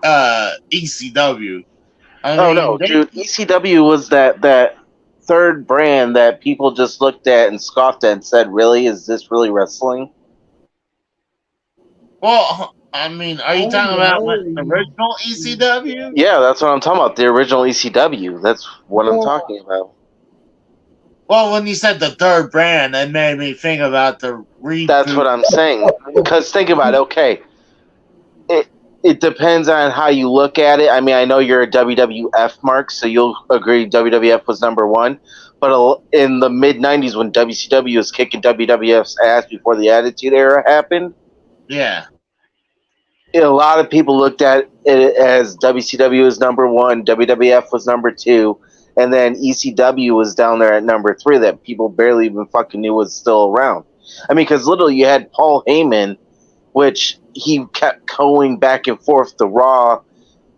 Speaker 1: ECW.
Speaker 3: No, dude, ECW was that third brand that people just looked at and scoffed at and said, really? Is this really wrestling?
Speaker 1: Well, I mean, are you talking about the original ECW?
Speaker 3: Yeah, that's what I'm talking about. The original ECW. That's what I'm talking about.
Speaker 1: Well, when you said the third brand, that made me think about the reboot.
Speaker 3: That's what I'm saying. Because think about it. Okay, it depends on how you look at it. I mean, I know you're a WWF mark, so you'll agree WWF was number one. But in the mid '90s, when WCW was kicking WWF's ass before the Attitude Era happened,
Speaker 1: yeah,
Speaker 3: a lot of people looked at it as WCW was number one, WWF was number two, and then ECW was down there at number three that people barely even fucking knew was still around. I mean, because literally you had Paul Heyman, which he kept going back and forth to Raw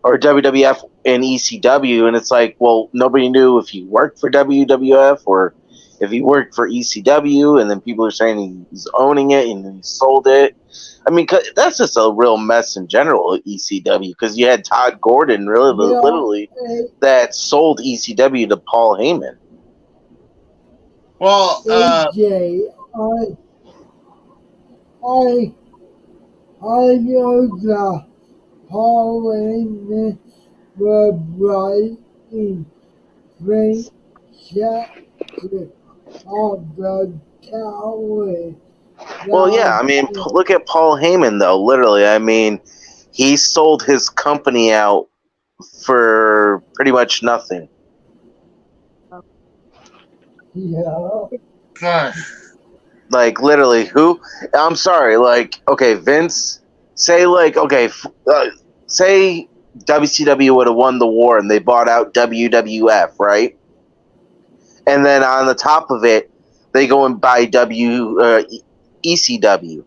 Speaker 3: or WWF and ECW, and it's like, well, nobody knew if he worked for WWF or if he worked for ECW, and then people are saying he's owning it and he sold it. I mean, that's just a real mess in general at ECW, because you had Todd Gordon literally that sold ECW to Paul Heyman.
Speaker 1: Well,
Speaker 6: AJ, I know the Paul Heyman was writing Frank chapter of the tower.
Speaker 3: Well, yeah, I mean, look at Paul Heyman, though. Literally, I mean, he sold his company out for pretty much nothing.
Speaker 6: Yeah.
Speaker 1: Gosh.
Speaker 3: Like, literally, who? I'm sorry, like, okay, Vince, say, like, okay, say WCW would have won the war and they bought out WWF, right? And then on the top of it, they go and buy ECW.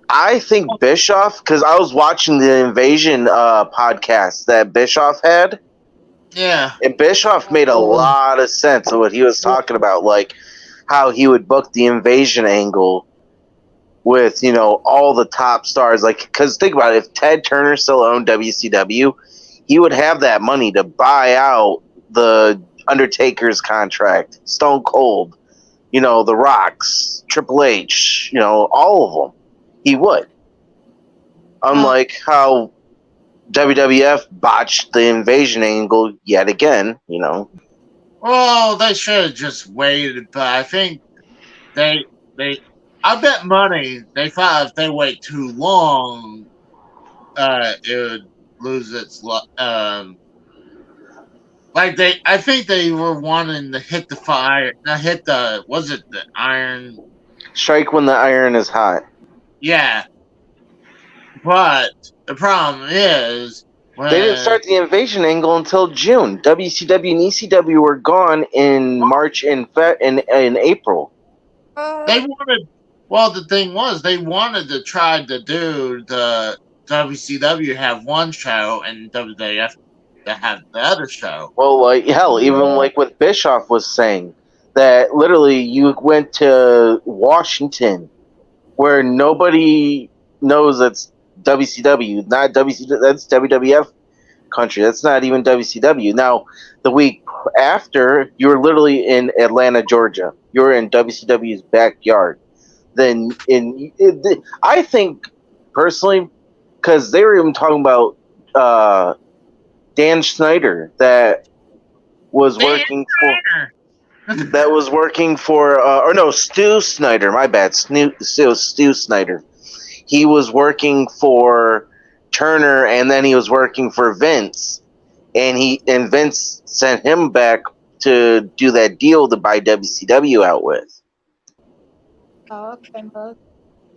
Speaker 3: I think Bischoff, because I was watching the Invasion podcast that Bischoff had,
Speaker 1: Yeah.
Speaker 3: and Bischoff made a lot of sense of what he was talking about, like how he would book the Invasion angle with, you know, all the top stars. Like, because think about it, if Ted Turner still owned WCW, he would have that money to buy out the Undertaker's contract, Stone Cold, you know, The Rock's, Triple H, you know, all of them. He would. Unlike how WWF botched the Invasion angle yet again, you know.
Speaker 1: Well, they should have just waited, but I think I bet money they thought if they wait too long, it would lose its I think they were wanting to hit the fire, was it the iron?
Speaker 3: Strike when the iron is hot.
Speaker 1: Yeah. But the problem is,
Speaker 3: they didn't start the Invasion angle until June. WCW and ECW were gone in March and in April.
Speaker 1: They wanted. Well, the thing was, they wanted to try to do the WCW have one show and WWF to have the other show.
Speaker 3: Well, like hell, even like what Bischoff was saying, that literally you went to Washington, where nobody knows that's WCW, not WCW. That's WWF country. That's not even WCW. Now, the week after, you were literally in Atlanta, Georgia. You were in WCW's backyard. Then, I think personally, because they were even talking about Dan Snyder that was working for. Or no, Stu Snyder. My bad, Stu Snyder. He was working for Turner, and then he was working for Vince, and Vince sent him back to do that deal to buy WCW out with.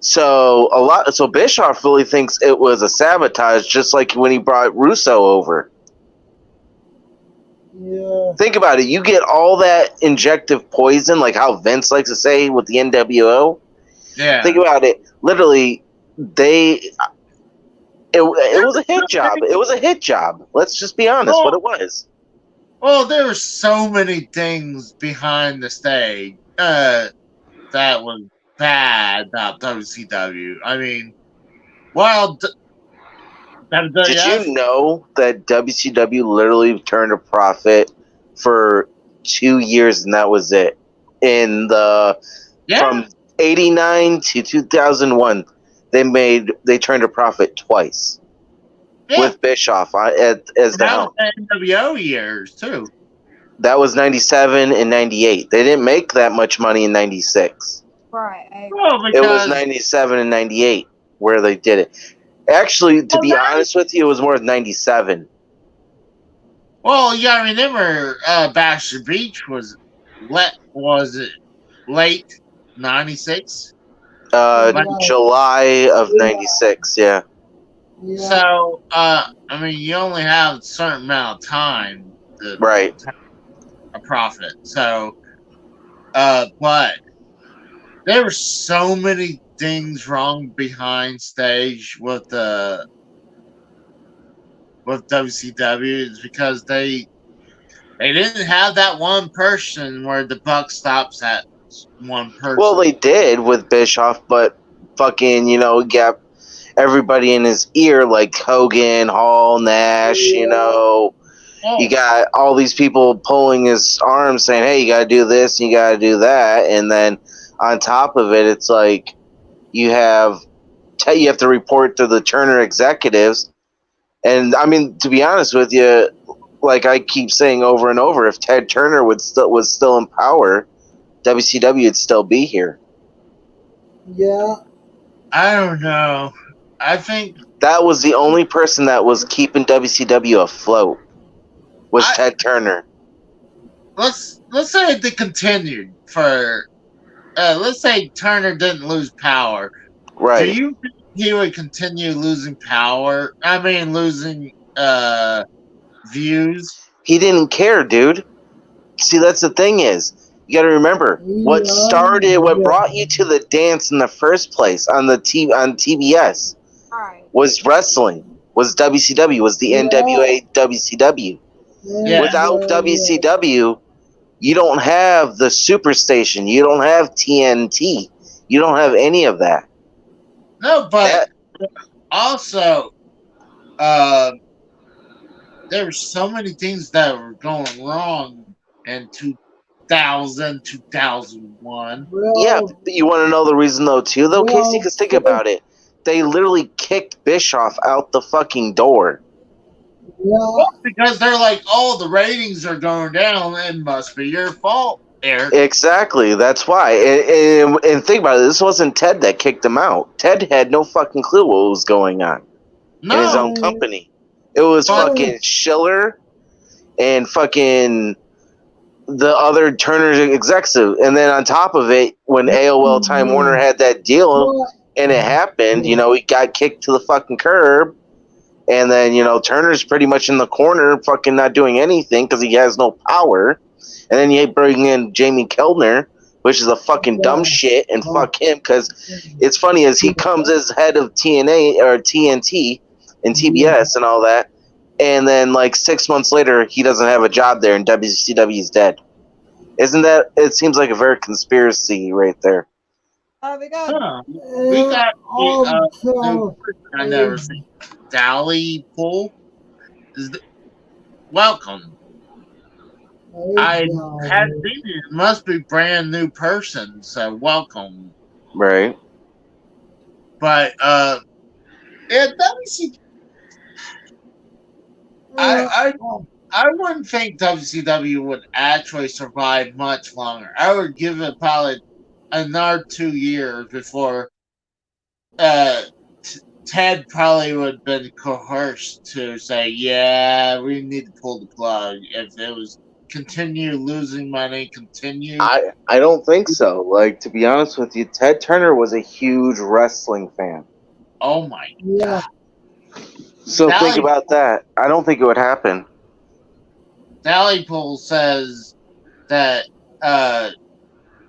Speaker 3: So Bischoff really thinks it was a sabotage, just like when he brought Russo over.
Speaker 6: Yeah.
Speaker 3: Think about it. You get all that injective poison, like how Vince likes to say with the NWO.
Speaker 1: Yeah.
Speaker 3: Think about it. Literally, it was a hit job. It was a hit job. Let's just be honest, what it was.
Speaker 1: Well, there were so many things behind the stage that was bad about WCW. I mean, while
Speaker 3: did you know that WCW literally turned a profit for 2 years and that was it? From 89 to 2001, they turned a profit twice with Bischoff as the helm.
Speaker 1: That was the NWO years too.
Speaker 3: That was 97 and 98. They didn't make that much money in 96.
Speaker 4: Right.
Speaker 3: It was 97 and 98 where they did it. Actually, to be honest with you, it was more than 97.
Speaker 1: Well, you gotta remember, Baxter Beach was it late 96?
Speaker 3: July of 96, yeah.
Speaker 1: So, I mean, you only have a certain amount of time to have a profit. So, but there were so many things wrong behind stage with WCW is because they didn't have that one person where the buck stops at one person.
Speaker 3: Well, they did with Bischoff, but fucking, got everybody in his ear like Hogan, Hall, Nash, You got all these people pulling his arm saying, hey, you got to do this, and you got to do that. And then on top of it, it's like you have you have to report to the Turner executives. And I mean, to be honest with you, like I keep saying over and over, if Ted Turner was still in power, WCW would still be here.
Speaker 6: Yeah.
Speaker 1: I don't know. I think
Speaker 3: That was the only person that was keeping WCW afloat. Was Ted Turner.
Speaker 1: let's say they continued for. Let's say Turner didn't lose power.
Speaker 3: Right.
Speaker 1: Do you think he would continue losing power? I mean, losing views.
Speaker 3: He didn't care, dude. See, that's the thing is, you got to remember what brought you to the dance in the first place on the on TBS was wrestling, was WCW, was the NWA WCW.
Speaker 1: Yeah.
Speaker 3: Without WCW, you don't have the Superstation, you don't have TNT, you don't have any of that.
Speaker 1: No, but also, there were so many things that were going wrong in 2000, 2001.
Speaker 3: Yeah, you want to know the reason though too, though, Casey? Because think about it. They literally kicked Bischoff out the fucking door.
Speaker 1: Well, because they're like, oh, the ratings are going down. It must be your fault, Eric.
Speaker 3: Exactly. That's why. And think about it. This wasn't Ted that kicked him out. Ted had no fucking clue what was going on in his own company. It was fucking Schiller and fucking the other Turner executive. And then on top of it, when AOL Time Warner had that deal and it happened, you know, he got kicked to the fucking curb. And then, you know, Turner's pretty much in the corner fucking not doing anything because he has no power. And then you bring in Jamie Kellner, which is a fucking dumb shit, and fuck him because it's funny as he comes as head of TNA or TNT and TBS and all that. And then like 6 months later, he doesn't have a job there and WCW's dead. Isn't that, it seems like a very conspiracy right there.
Speaker 1: We got new person I never seen. Dally Pool. Welcome. I hadn't seen it. It must be brand new person, so welcome.
Speaker 3: Right.
Speaker 1: But WCW. I wouldn't think WCW would actually survive much longer. I would give it probably another 2 years before Ted probably would have been coerced to say, yeah, we need to pull the plug. If it was continue losing money, I
Speaker 3: don't think so. Like, to be honest with you, Ted Turner was a huge wrestling fan.
Speaker 1: Oh my God.
Speaker 3: So think about that. I don't think it would happen.
Speaker 1: Dallypool says that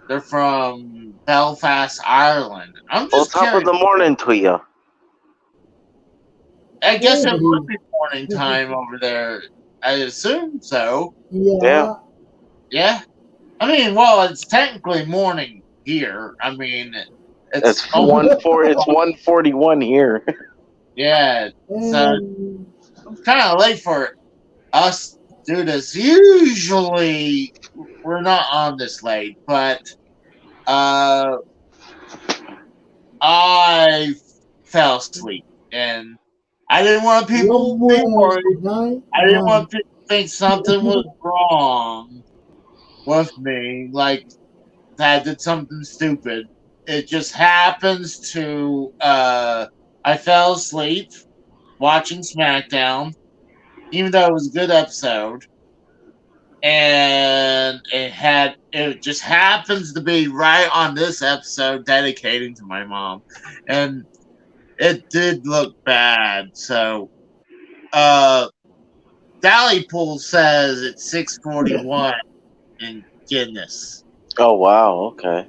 Speaker 1: they're from Belfast, Ireland. I'm just
Speaker 3: top of the morning to you.
Speaker 1: I guess it would be morning time over there. I assume so.
Speaker 3: Yeah.
Speaker 1: Yeah. I mean, well, it's technically morning here. I mean, it's
Speaker 3: 1:41 here.
Speaker 1: Yeah. So it's kind of late for us to do this. Usually, we're not on this late, but I fell asleep and I didn't want people to be worried. I didn't want people to think something was wrong with me, like that I did something stupid. It just happens to, I fell asleep watching SmackDown, even though it was a good episode. And it just happens to be right on this episode dedicating to my mom. And it did look bad. So, Dallypool says it's 6:41 in Guinness.
Speaker 3: Oh, wow. Okay.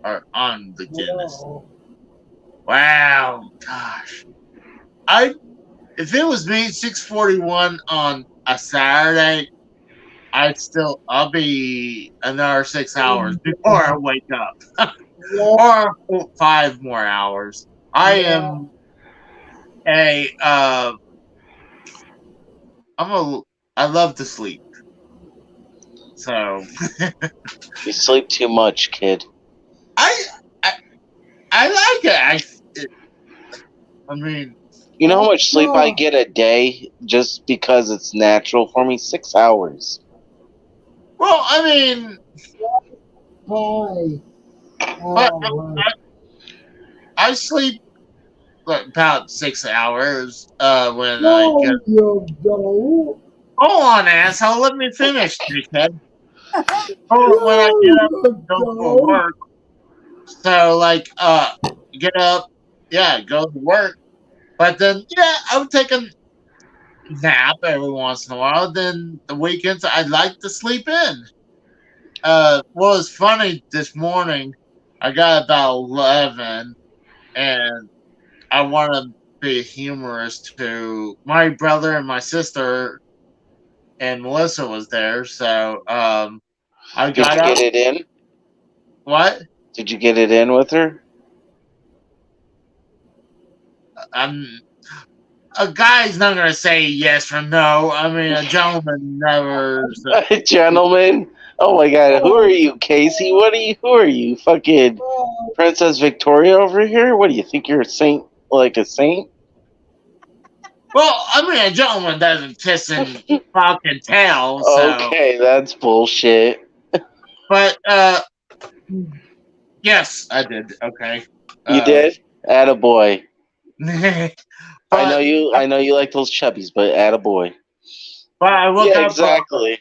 Speaker 1: Or on the Guinness. Wow. Gosh. If it was me, 6:41 on a Saturday, I'll be another 6 hours before I wake up. Or 5 more hours. I am I love to sleep. So
Speaker 3: you sleep too much, kid.
Speaker 1: I like it. I mean,
Speaker 3: You know how much sleep I get a day just because it's natural for me? 6 hours.
Speaker 1: well, I mean,
Speaker 6: Hi.
Speaker 1: but I sleep about 6 hours when I get.
Speaker 6: No, you don't.
Speaker 1: Hold on, asshole. Let me finish, dickhead. When I
Speaker 6: No,
Speaker 1: get up
Speaker 6: you
Speaker 1: and go for
Speaker 6: don't.
Speaker 1: work. So, like, get up, yeah, go to work. But then, yeah, I would take a nap every once in a while. Then the weekends, I'd like to sleep in. Well, it's funny this morning. I got about 11, and I want to be humorous to my brother and my sister, and Melissa was there. So, I
Speaker 3: Did
Speaker 1: got
Speaker 3: you
Speaker 1: up.
Speaker 3: get it in?
Speaker 1: What?
Speaker 3: Did you get it in with her?
Speaker 1: A guy's not gonna say yes or no. I mean, a gentleman never.
Speaker 3: Gentlemen? Oh my god, who are you, Casey? Who are you? Fucking Princess Victoria over here? What do you think you're a saint? Like a saint?
Speaker 1: Well, I mean, a gentleman doesn't kiss and fucking tell. So,
Speaker 3: Okay, that's bullshit.
Speaker 1: but yes, I did. Okay,
Speaker 3: You did? Attaboy.
Speaker 1: but,
Speaker 3: I know you like those chubbies, but attaboy.
Speaker 1: but I look
Speaker 3: Yeah,
Speaker 1: up.
Speaker 3: exactly.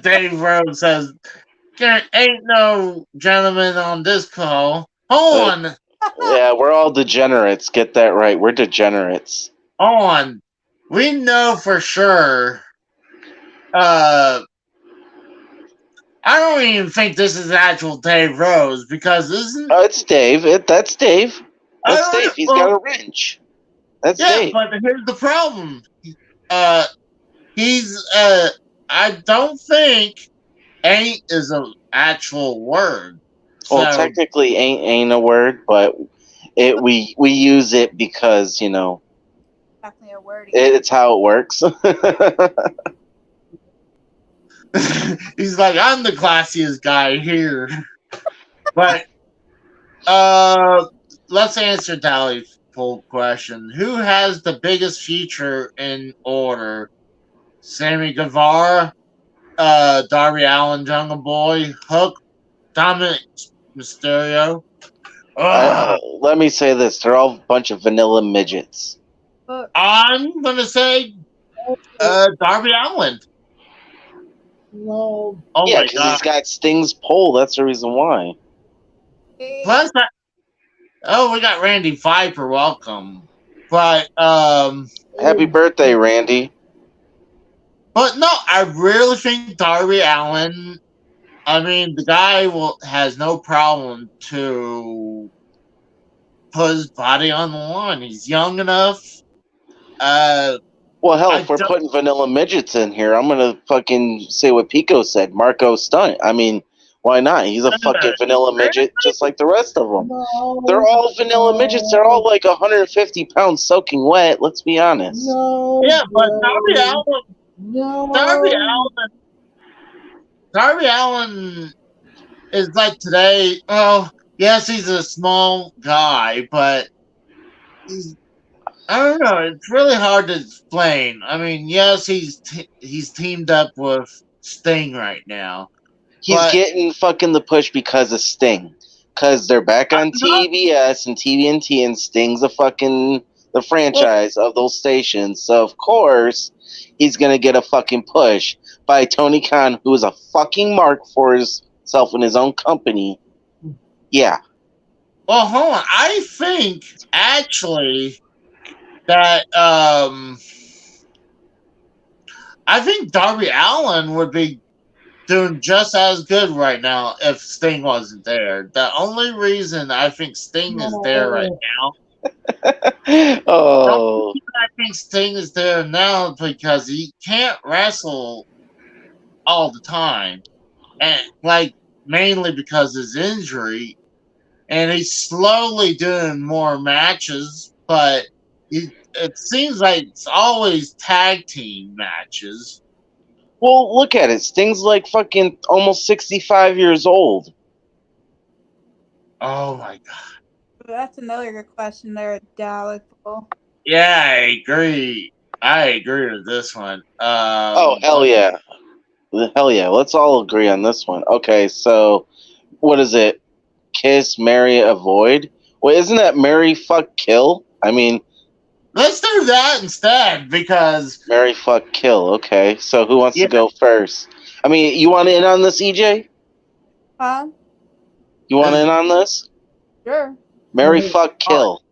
Speaker 1: Dave Rose says, "There ain't no gentleman on this call." Hold on.
Speaker 3: Yeah, we're all degenerates. Get that right. We're degenerates.
Speaker 1: On. We know for sure. I don't even think this is actual Dave Rose because isn't.
Speaker 3: It's Dave. That's Dave. That's
Speaker 1: I don't
Speaker 3: Dave. He's
Speaker 1: know.
Speaker 3: got a wrench. That's
Speaker 1: Yeah,
Speaker 3: Dave.
Speaker 1: but here's the problem. He's. I don't think "ain't" is an actual word.
Speaker 3: Well,
Speaker 1: So
Speaker 3: technically, ain't a word, but we use it because
Speaker 4: Definitely a word.
Speaker 3: it's how it works.
Speaker 1: he's like, I'm the classiest guy here. But let's answer Dolly's full question. Who has the biggest future in order? Sammy Guevara, Darby Allin, Jungle Boy, Hook, Dominic Mysterio.
Speaker 3: Let me say this: they're all a bunch of vanilla midgets.
Speaker 1: I'm gonna say Darby Allin.
Speaker 6: No.
Speaker 1: Oh
Speaker 3: Yeah,
Speaker 1: my
Speaker 3: because
Speaker 1: god!
Speaker 3: he's got Sting's pole. That's the reason why.
Speaker 1: Plus, we got Randy Viper. Welcome, but
Speaker 3: Happy birthday, Randy.
Speaker 1: But no, I really think Darby Allin. I mean, the guy has no problem to put his body on the line. He's young enough.
Speaker 3: Well, hell, if we're putting vanilla midgets in here, I'm gonna fucking say what Pico said. Marco Stunt. I mean, why not? He's a fucking vanilla midget, just like the rest of them.
Speaker 6: No.
Speaker 3: They're all vanilla midgets. They're all like 150 pounds soaking wet. Let's be honest.
Speaker 6: No.
Speaker 1: Yeah, but Darby Allin.
Speaker 6: No.
Speaker 1: Darby Allin is like today. Oh, yes, he's a small guy, but I don't know. It's really hard to explain. I mean, yes, he's teamed up with Sting right now.
Speaker 3: He's getting fucking the push because of Sting. Because they're back on TBS and TVNT, and Sting's the franchise of those stations. So, of course, he's going to get a fucking push by Tony Khan, who is a fucking mark for himself in his own company. Yeah.
Speaker 1: Well, hold on. I think, actually, that I think Darby Allin would be doing just as good right now if Sting wasn't there. The only reason I think Sting is there right now.
Speaker 3: Oh.
Speaker 1: I think Sting is there now because he can't wrestle all the time, and mainly because of his injury, and he's slowly doing more matches, but it seems like it's always tag team matches.
Speaker 3: Well, look at it. Sting's like fucking almost 65 years old.
Speaker 1: Oh my god.
Speaker 4: That's another good question there, Dallas.
Speaker 1: Yeah, I agree. I agree with this one.
Speaker 3: Oh, hell yeah. Hell yeah. Let's all agree on this one. Okay, so what is it? Kiss, marry, avoid? Wait, isn't that marry, fuck, kill? I mean,
Speaker 1: let's do that instead because
Speaker 3: marry, fuck, kill. Okay, so who wants
Speaker 1: Yeah.
Speaker 3: to go first? I mean, you want in on this, EJ?
Speaker 4: Huh?
Speaker 3: You want in on this?
Speaker 4: Sure.
Speaker 3: Marry, fuck, kill.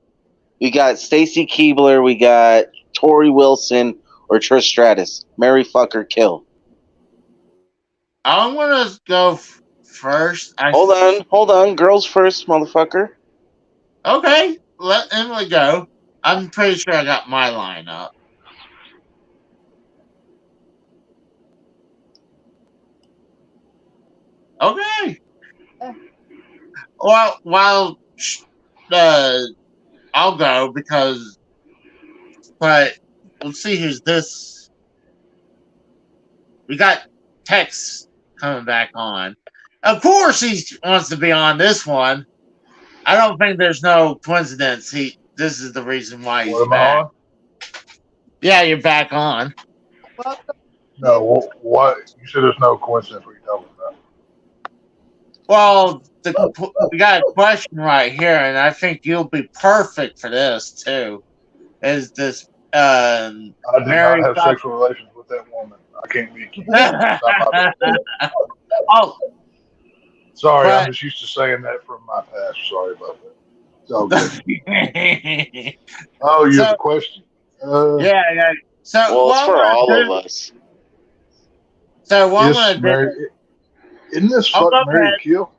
Speaker 3: We got Stacy Keebler, we got Tori Wilson, or Trish Stratus. Marry, fuck, or kill.
Speaker 1: I'm gonna go first.
Speaker 3: Hold on. Girls first, motherfucker.
Speaker 1: Okay, let Emily go. I'm pretty sure I got my line up. Okay. Well, I'll go because, but let's see who's this. We got Tex coming back on. Of course, he wants to be on this one. I don't think there's no coincidence. This is the reason why he's back.
Speaker 7: On?
Speaker 1: Yeah, you're back on.
Speaker 4: Welcome.
Speaker 7: No, what? You said there's no coincidence what you're talking about.
Speaker 1: Well, we got a question right here, and I think you'll be perfect for this too. Is this
Speaker 7: I did
Speaker 1: Mary
Speaker 7: not have sexual relations with that woman. I can't be accused.
Speaker 1: Oh,
Speaker 7: Sorry,
Speaker 1: but-
Speaker 7: I'm just used to saying that from my past. Sorry about that. It's all good. Oh, you have a question?
Speaker 1: yeah. So,
Speaker 3: Well, it's for all of us.
Speaker 1: So, what I'm
Speaker 7: yes,
Speaker 1: gonna
Speaker 7: Mary,
Speaker 1: do?
Speaker 7: isn't this
Speaker 1: Oh,
Speaker 7: fuck
Speaker 1: go
Speaker 7: Mary
Speaker 1: ahead.
Speaker 7: Kill?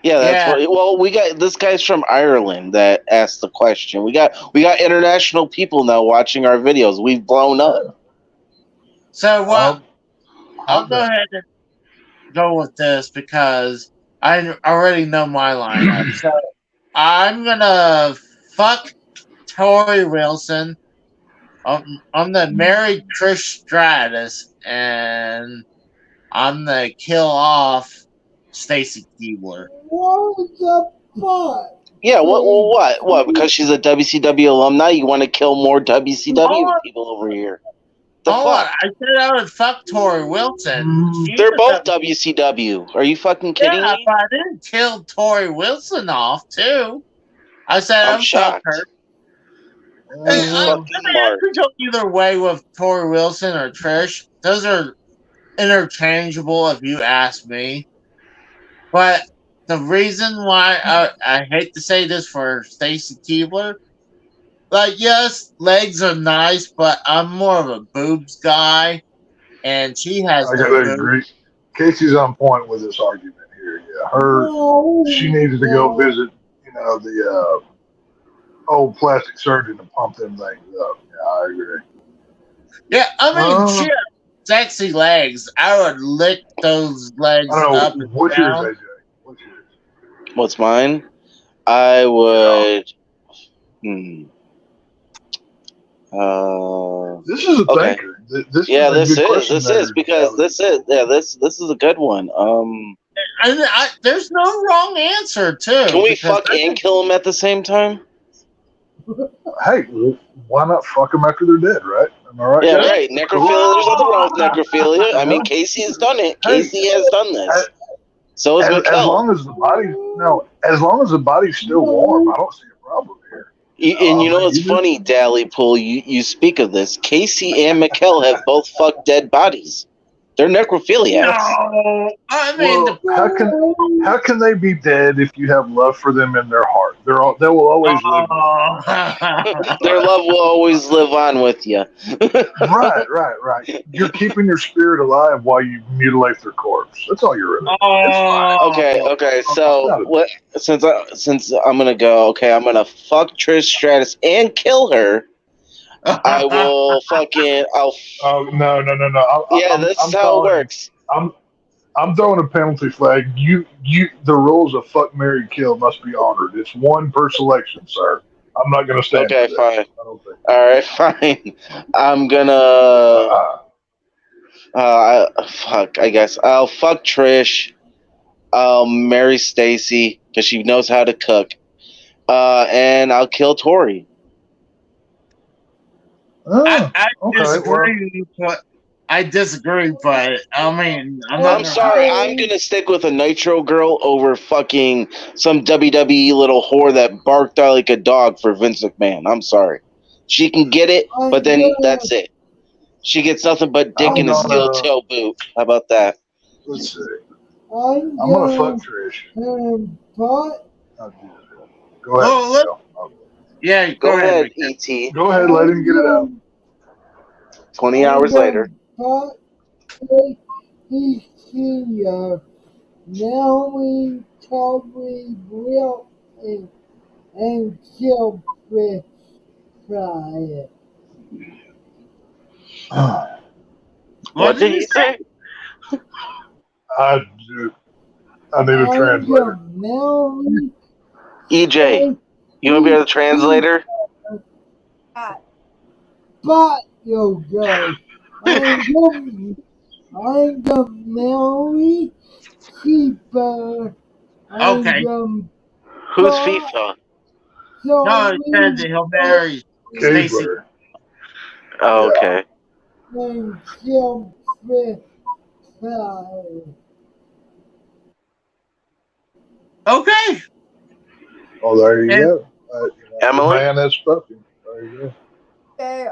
Speaker 3: Yeah, that's
Speaker 1: Yeah.
Speaker 3: what. Well, we got this guy's from Ireland that asked the question. We got international people now watching our videos. We've blown up.
Speaker 1: So, what? I'll
Speaker 7: Okay.
Speaker 1: go ahead and go with this because I already know my lineup. So, I'm gonna fuck Tori Wilson. I'm the married Trish Stratus, and I'm the kill off Stacy Keebler.
Speaker 6: What the fuck?
Speaker 3: Yeah. What? Because she's a WCW alumni, you want to kill more WCW people over here? The fuck?
Speaker 1: I said I would fuck Tori Wilson. She's
Speaker 3: They're
Speaker 1: a
Speaker 3: both WCW. Are you fucking kidding
Speaker 1: Yeah,
Speaker 3: me?
Speaker 1: but I didn't kill Tori Wilson off too. I said
Speaker 3: I'm
Speaker 1: I'd fuck
Speaker 3: shocked.
Speaker 1: her.
Speaker 3: Fucking
Speaker 1: I could go either way with Tori Wilson or Trish. Those are interchangeable if you ask me. But the reason why I hate to say this for Stacy Keebler, like, yes, legs are nice, but I'm more of a boobs guy, and she has
Speaker 7: I
Speaker 1: no
Speaker 7: gotta
Speaker 1: boobs.
Speaker 7: agree. Casey's on point with this argument here. Yeah,
Speaker 6: No,
Speaker 7: she needed to go
Speaker 6: no.
Speaker 7: visit, the old plastic surgeon to pump them things up. Yeah, I agree.
Speaker 1: Yeah, I mean,
Speaker 7: Uh,
Speaker 1: she has sexy legs. I would lick those legs
Speaker 7: I
Speaker 1: up
Speaker 7: don't know.
Speaker 1: and
Speaker 7: What's yours,
Speaker 1: down.
Speaker 7: AJ? What's yours?
Speaker 3: What's mine? I would.
Speaker 7: This is a
Speaker 3: Okay.
Speaker 7: thinker. This
Speaker 3: Yeah,
Speaker 7: is a good question
Speaker 3: this
Speaker 7: there,
Speaker 3: is because
Speaker 7: Kelly.
Speaker 3: this is a good one.
Speaker 1: There's no wrong answer, too.
Speaker 3: Can we
Speaker 1: because
Speaker 3: fuck and kill them at the same time?
Speaker 7: Hey, why not fuck them after they're dead, right? Am I right?
Speaker 3: Yeah,
Speaker 7: guys?
Speaker 3: right. Necrophilia. There's nothing wrong with necrophilia. I mean, Casey has done it.
Speaker 7: Hey.
Speaker 3: Casey has done this. So is
Speaker 7: As
Speaker 3: Mikkel.
Speaker 7: long as the body's still warm, I don't see a problem here.
Speaker 3: And you know what's funny, Dally Pool? You speak of this. Casey and Mikkel have both fucked dead bodies. They're necrophiliacs.
Speaker 1: No, I mean,
Speaker 7: Well, how can they be dead if you have love for them in their heart? They will always live.
Speaker 3: Their love will always live on with you.
Speaker 7: Right. You're keeping your spirit alive while you mutilate their corpse. That's all you're really. It's fine.
Speaker 3: Okay. So what? Since I'm gonna go. Okay, I'm gonna fuck Trish Stratus and kill her. I will fucking.
Speaker 7: Oh no!
Speaker 3: This is how it works.
Speaker 7: I'm throwing a penalty flag. The rules of fuck, marry, kill must be honored. It's one per selection, sir. I'm not going to stand.
Speaker 3: Okay,
Speaker 7: for
Speaker 3: fine.
Speaker 7: that. I don't think.
Speaker 3: All right, fine. I'm gonna. Fuck. I guess I'll fuck Trish. I'll marry Stacy because she knows how to cook, and I'll kill Tori.
Speaker 7: Oh,
Speaker 1: I
Speaker 7: okay,
Speaker 1: disagree. I disagree, but I mean, I'm
Speaker 3: I'm
Speaker 1: not.
Speaker 3: sorry, I'm gonna stick with a Nitro girl over fucking some WWE little whore that barked out like a dog for Vince McMahon. I'm sorry. She can get it, but then that's it. She gets nothing but dick
Speaker 7: I'm
Speaker 3: and a steel
Speaker 7: gonna-
Speaker 3: toe boot. How about that?
Speaker 7: Let's see.
Speaker 6: I'm
Speaker 7: I'm gonna fuck Trish.
Speaker 6: But
Speaker 7: I'll do that. Go ahead.
Speaker 1: Oh, look.
Speaker 7: Michelle.
Speaker 1: Yeah,
Speaker 3: Go ahead,
Speaker 1: Mick.
Speaker 3: ET.
Speaker 7: Go ahead. Let him get it out.
Speaker 3: 20 hours later.
Speaker 6: But he now we totally will and kill fish fry it.
Speaker 3: What did you say?
Speaker 7: I need a translator.
Speaker 6: Now we
Speaker 3: EJ, you want to be the translator?
Speaker 6: but you go. I'm the Mary keeper.
Speaker 1: Okay.
Speaker 3: Who's FIFA?
Speaker 1: No, it says that he'll marry Stacy.
Speaker 7: Cabler.
Speaker 3: Oh, okay.
Speaker 6: And kill fish fry.
Speaker 1: Okay.
Speaker 7: Oh, there you
Speaker 1: And-
Speaker 7: go.
Speaker 3: Emily?
Speaker 7: Man, that's spoken. There you go.
Speaker 4: Okay,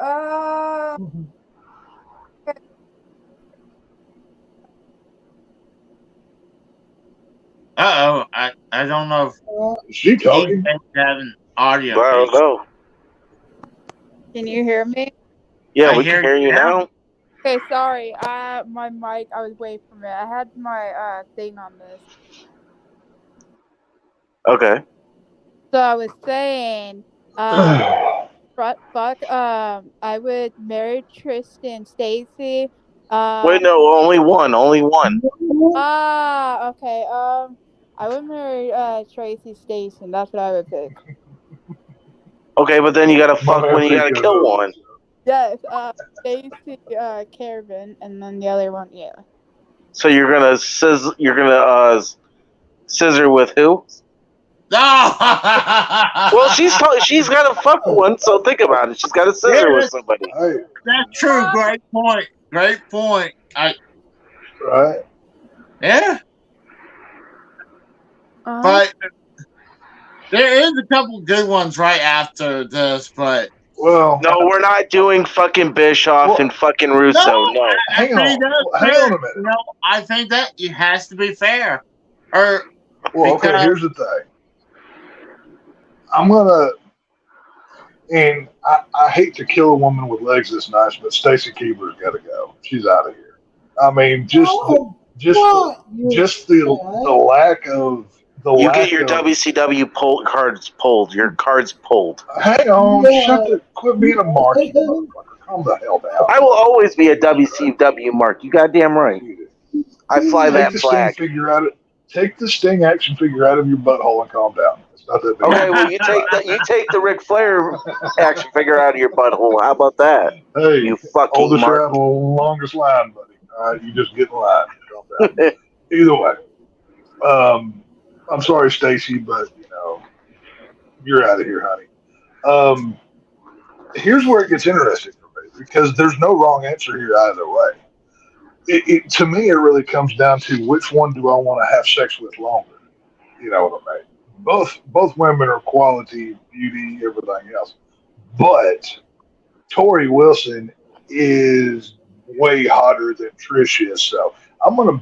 Speaker 1: Uh-oh. I don't know if
Speaker 7: Is she talking?
Speaker 1: he's having audio.
Speaker 3: I don't know.
Speaker 4: can you hear me?
Speaker 3: Yeah,
Speaker 1: I
Speaker 3: we can
Speaker 1: hear
Speaker 3: hear
Speaker 1: you
Speaker 3: you
Speaker 1: now.
Speaker 3: now.
Speaker 4: Okay, sorry. My mic, I was away from it. I had my thing on this.
Speaker 3: Okay.
Speaker 4: So I was saying, fuck, I would marry Tristan Stacy.
Speaker 3: Wait, no, only one. Only one.
Speaker 4: Okay. I would marry Tracy Station. That's what I would pick.
Speaker 3: Okay, but then you gotta fuck when you gotta kill one.
Speaker 4: Yes, Stacy, Caravan, and then the other one, yeah.
Speaker 3: So you're gonna scissor with who?
Speaker 1: No!
Speaker 3: Well, she's got to fuck one, so think about it. She's got to scissor with somebody.
Speaker 7: Hey,
Speaker 1: That's true. Great point. Great point.
Speaker 7: right?
Speaker 1: Yeah. But there is a couple good ones right after this, but
Speaker 7: Well,
Speaker 3: No, we're not doing fucking Bischoff and fucking Russo. No.
Speaker 7: hang on.
Speaker 1: think that's
Speaker 7: Hang
Speaker 1: fair.
Speaker 7: on a minute.
Speaker 1: You know, I think that it has to be fair. Or
Speaker 7: Well, okay,
Speaker 1: because-
Speaker 7: here's the thing. I'm gonna, and I hate to kill a woman with legs this nice, but Stacy Keebler's got to go. She's out of here. I mean, just the lack of the.
Speaker 3: You
Speaker 7: lack
Speaker 3: get your
Speaker 7: of,
Speaker 3: WCW cards pulled. Your cards pulled.
Speaker 7: Hang on,
Speaker 6: Yeah.
Speaker 7: quit being a mark, you motherfucker. Calm the hell down.
Speaker 3: I will always be a WCW mark. You goddamn right. I fly that flag.
Speaker 7: Take the Sting action figure out of your butthole and calm down. It's not that big.
Speaker 3: Okay, well you take the Ric Flair action figure out of your butthole. How about that?
Speaker 7: Hey,
Speaker 3: You fucking
Speaker 7: oldest
Speaker 3: mark.
Speaker 7: hair, the longest line, buddy. All right, you just get in line. Calm down. Either way, I'm sorry, Stacy, but you're out of here, honey. Here's where it gets interesting for me because there's no wrong answer here either way. To me, it really comes down to which one do I want to have sex with longer. You know what I mean? Both women are quality, beauty, everything else, but Tori Wilson is way hotter than Trish is. So I'm gonna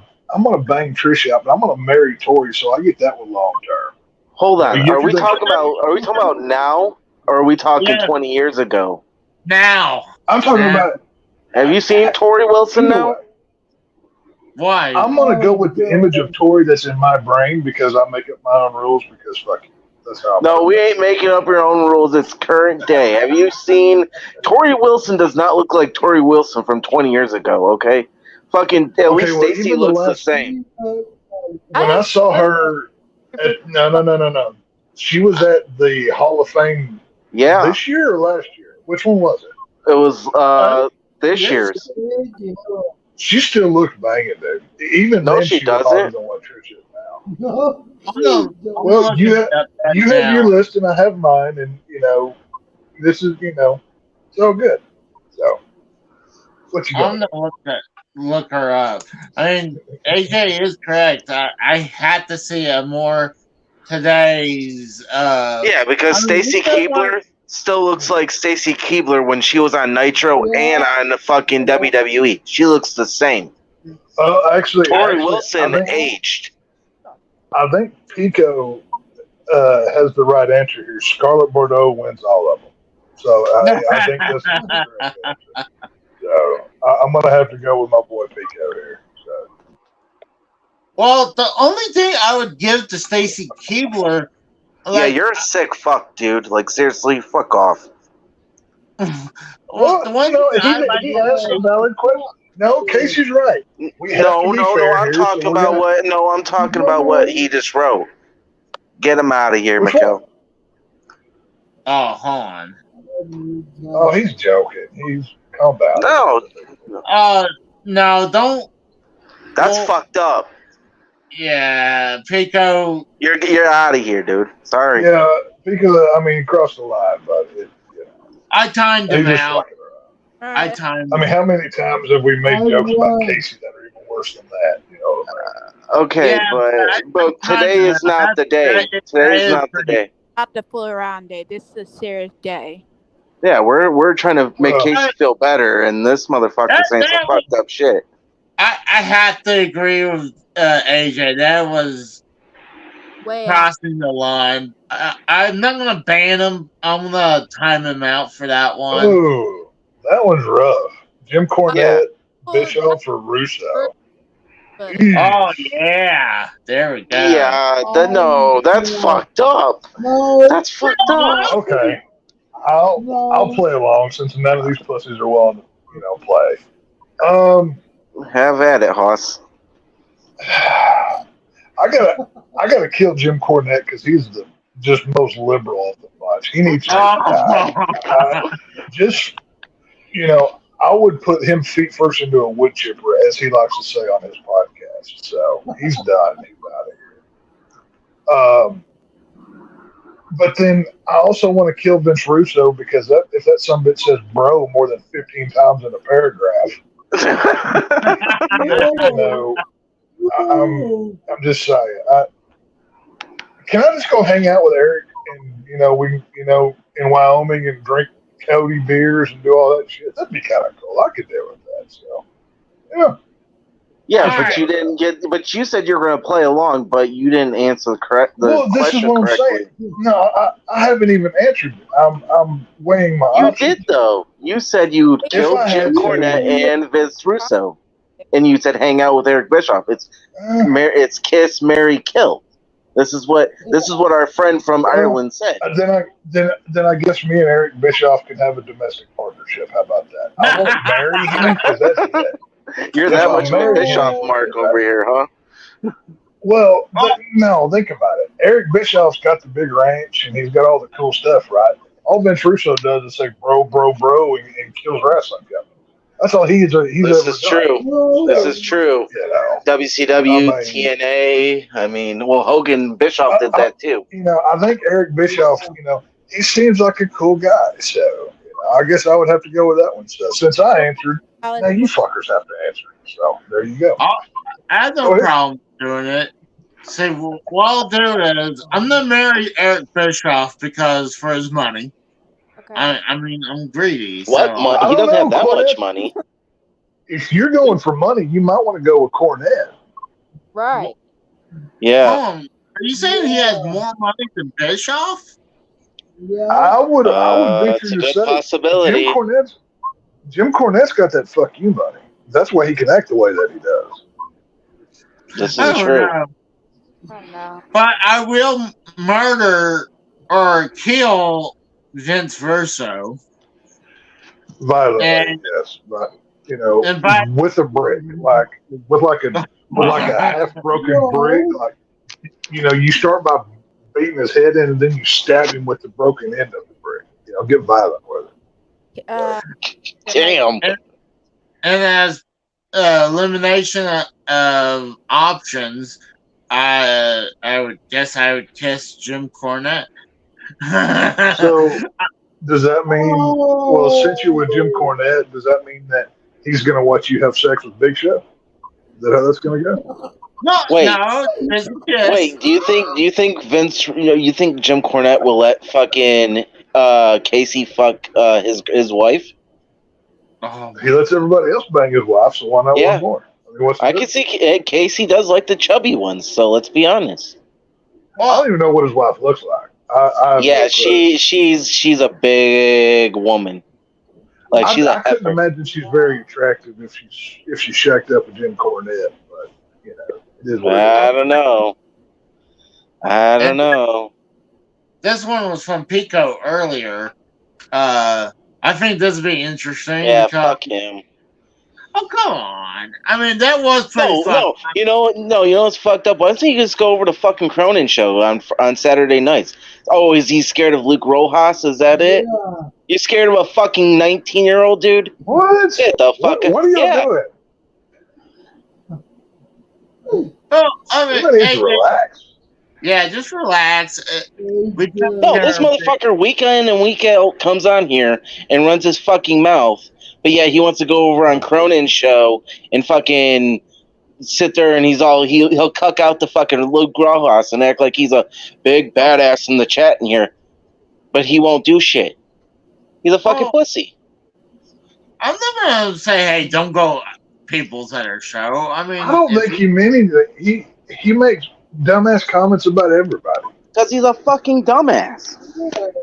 Speaker 7: bang Trish out, but I'm gonna marry Tori, so I get that one long term.
Speaker 3: Hold on.
Speaker 7: You get
Speaker 3: Are we
Speaker 7: the-
Speaker 3: talking about now, or are we talking
Speaker 1: Yeah.
Speaker 3: 20 years ago?
Speaker 1: now,
Speaker 7: I'm talking about.
Speaker 3: Have you seen Tori Wilson
Speaker 7: Either
Speaker 3: now?
Speaker 7: way,
Speaker 1: why?
Speaker 7: I'm gonna go with the image of Tori that's in my brain because I make up my own rules because fuck it. That's how.
Speaker 3: No, we ain't making up your own rules. It's current day. Have you seen Tori Wilson? Does not look like Tori Wilson from 20 years ago. Okay, fucking at least
Speaker 7: well,
Speaker 3: Stacy
Speaker 7: even the
Speaker 3: looks the
Speaker 7: last-
Speaker 3: same.
Speaker 7: When I saw her, no. She was at the Hall of Fame
Speaker 3: Yeah,
Speaker 7: this year or last year. Which one was it?
Speaker 3: it was this
Speaker 7: Yes.
Speaker 3: year's.
Speaker 7: She still looks banging, dude. Even
Speaker 3: No,
Speaker 7: then,
Speaker 3: she
Speaker 7: was hotter
Speaker 3: doesn't.
Speaker 7: than what Trish is now. Well, you have your list, and I have mine, and this is it's all good. So, what you
Speaker 1: I'm
Speaker 7: got?
Speaker 1: gonna look her up. I mean, AJ is correct. I had to see a more today's.
Speaker 3: Yeah, because Stacy Keibler still looks like Stacy Keibler when she was on Nitro and on the fucking WWE. She looks the same.
Speaker 7: Actually,
Speaker 3: Tori Wilson aged.
Speaker 7: I think Pico has the right answer here. Scarlett Bordeaux wins all of them. So I think this is the correct answer. So I'm going to have to go with my boy Pico here. So.
Speaker 1: Well, the only thing I would give to Stacy Keibler.
Speaker 3: Yeah, you're a sick fuck, dude. Like, seriously, fuck off.
Speaker 1: Well, the one
Speaker 7: he asked a valid question. No, Casey's right.
Speaker 3: No, I'm talking about what he just wrote. Get him out of here, Mikel.
Speaker 1: Oh, hold on.
Speaker 7: Oh, he's joking. He's calm down.
Speaker 1: No, don't.
Speaker 3: That's fucked up.
Speaker 1: Yeah, Pico.
Speaker 3: You're out of here, dude. Sorry.
Speaker 7: Yeah, Pico. I mean, he crossed the line, but
Speaker 1: I timed him out.
Speaker 4: I
Speaker 7: mean, how many times have we made jokes about Casey that are even worse than that?
Speaker 3: Okay,
Speaker 1: yeah,
Speaker 3: but today is not the day. Today is not the day.
Speaker 4: Not the full around day. This is a serious day.
Speaker 3: Yeah, we're trying to make Casey feel better, and this motherfucker's saying some fucked up shit.
Speaker 1: I have to agree with AJ. That was crossing the line. I'm not gonna ban him. I'm gonna time him out for that one.
Speaker 7: Ooh, that one's rough. Jim Cornette, Bischoff, or Russo.
Speaker 1: Oh yeah, there we go.
Speaker 3: Yeah, that's fucked up.
Speaker 6: No.
Speaker 3: That's fucked up.
Speaker 7: Okay, I'll play along since none of these pussies are willing to play.
Speaker 3: Have at it, Hoss.
Speaker 7: I gotta kill Jim Cornette because he's the just most liberal of the bunch. He needs to just I would put him feet first into a wood chipper, as he likes to say on his podcast. So he's done. He's out of here. But then I also want to kill Vince Russo because if that sumbitch says bro more than 15 times in a paragraph, I'm just saying. Can I just go hang out with Eric and we in Wyoming and drink Cody beers and do all that shit? That'd be kind of cool. I could deal with that. So yeah.
Speaker 3: Yeah, but you didn't get. But you said you were going to play along, but you didn't answer the question
Speaker 7: this is what I'm saying. No, I haven't even answered it. I'm weighing my options.
Speaker 3: You did though. You said you killed Jim Cornette and Vince Russo, and you said hang out with Eric Bischoff. It's kiss, marry, kill. This is what our friend from Ireland said.
Speaker 7: Then I guess me and Eric Bischoff can have a domestic partnership. How about that? I won't marry him because that's it.
Speaker 3: You're that much of a Bischoff mark over here, huh?
Speaker 7: Well, no, think about it. Eric Bischoff's got the big ranch and he's got all the cool stuff, right? All Vince Russo does is say bro, and kills wrestling companies. That's all he's
Speaker 3: This is true. This is true. WCW, TNA. I mean, Hogan Bischoff did that too.
Speaker 7: I think Eric Bischoff, he seems like a cool guy. So, I guess I would have to go with that one. So, since I answered, now you fuckers have to answer. So, there you go.
Speaker 1: I have no problem doing it. See, what I'll do is, I'm going to marry Eric Bischoff because for his money. Okay. I mean, I'm greedy.
Speaker 3: What money? He doesn't have that much money.
Speaker 7: If you're going for money, you might want to go with Cornette.
Speaker 4: Right.
Speaker 3: Yeah.
Speaker 1: Are you saying he has more money than Bischoff?
Speaker 6: Yeah.
Speaker 7: I would venture to say
Speaker 3: possibility.
Speaker 7: Jim Cornette's got that fuck you money. That's why he can act the way that he does.
Speaker 3: This is true.
Speaker 1: But I will murder or kill Vince Russo.
Speaker 7: Violently, yes. But, with a brick. With a half broken brick. Like, you start by beating his head in and then you stab him with the broken end of the brick. Get violent with it.
Speaker 3: Damn.
Speaker 1: And as elimination of options, I would guess I would kiss Jim Cornette.
Speaker 7: So does that mean? Well, since you're with Jim Cornette, does that mean that he's going to watch you have sex with Big Show? Is that how that's going to go?
Speaker 1: No,
Speaker 3: Wait.
Speaker 1: no, just a kiss.
Speaker 3: Wait, do you think Vince? You think Jim Cornette will let fucking Casey fuck his wife?
Speaker 1: Oh,
Speaker 7: He lets everybody else bang his wife, so why not
Speaker 3: Yeah.
Speaker 7: one more? I mean, what's the
Speaker 3: I can see Casey does like the chubby ones, so let's be honest.
Speaker 7: I don't even know what his wife looks like. I have
Speaker 3: Yeah,
Speaker 7: no clue.
Speaker 3: she's a big woman. Like she's
Speaker 7: I
Speaker 3: a
Speaker 7: couldn't
Speaker 3: heifer.
Speaker 7: imagine she's very attractive if she shacked up with Jim Cornette, but you know, it is what it
Speaker 3: I
Speaker 7: is.
Speaker 3: don't know. I don't know.
Speaker 1: this one was from Pico earlier. I think this would be interesting.
Speaker 3: Yeah,
Speaker 1: because,
Speaker 3: fuck him.
Speaker 1: Oh, come on. I mean, that was pretty
Speaker 3: No,
Speaker 1: fun.
Speaker 3: no. You know what's fucked up? Why don't you just go over to fucking Cronin show on Saturday nights? Oh, is he scared of Luke Rojas? Is that it?
Speaker 6: Yeah.
Speaker 3: You scared of a fucking 19-year-old dude?
Speaker 7: What?
Speaker 3: Get the fuck
Speaker 7: What are y'all
Speaker 3: yeah.
Speaker 7: doing?
Speaker 1: Oh, I mean,
Speaker 7: Everybody needs
Speaker 1: hey,
Speaker 7: to relax.
Speaker 1: yeah, just relax. We took
Speaker 3: No,
Speaker 1: care
Speaker 3: this
Speaker 1: of it.
Speaker 3: motherfucker week in and week out comes on here and runs his fucking mouth. But yeah, he wants to go over on Cronin's show and fucking sit there and he'll cuck out the fucking Luke Rojas and act like he's a big badass in the chat in here. But he won't do shit. He's a fucking pussy.
Speaker 1: I'm not gonna say, hey, don't go people's at our show. I mean,
Speaker 7: I don't think he meant anything. He makes dumbass comments about everybody.
Speaker 3: Because he's a fucking dumbass.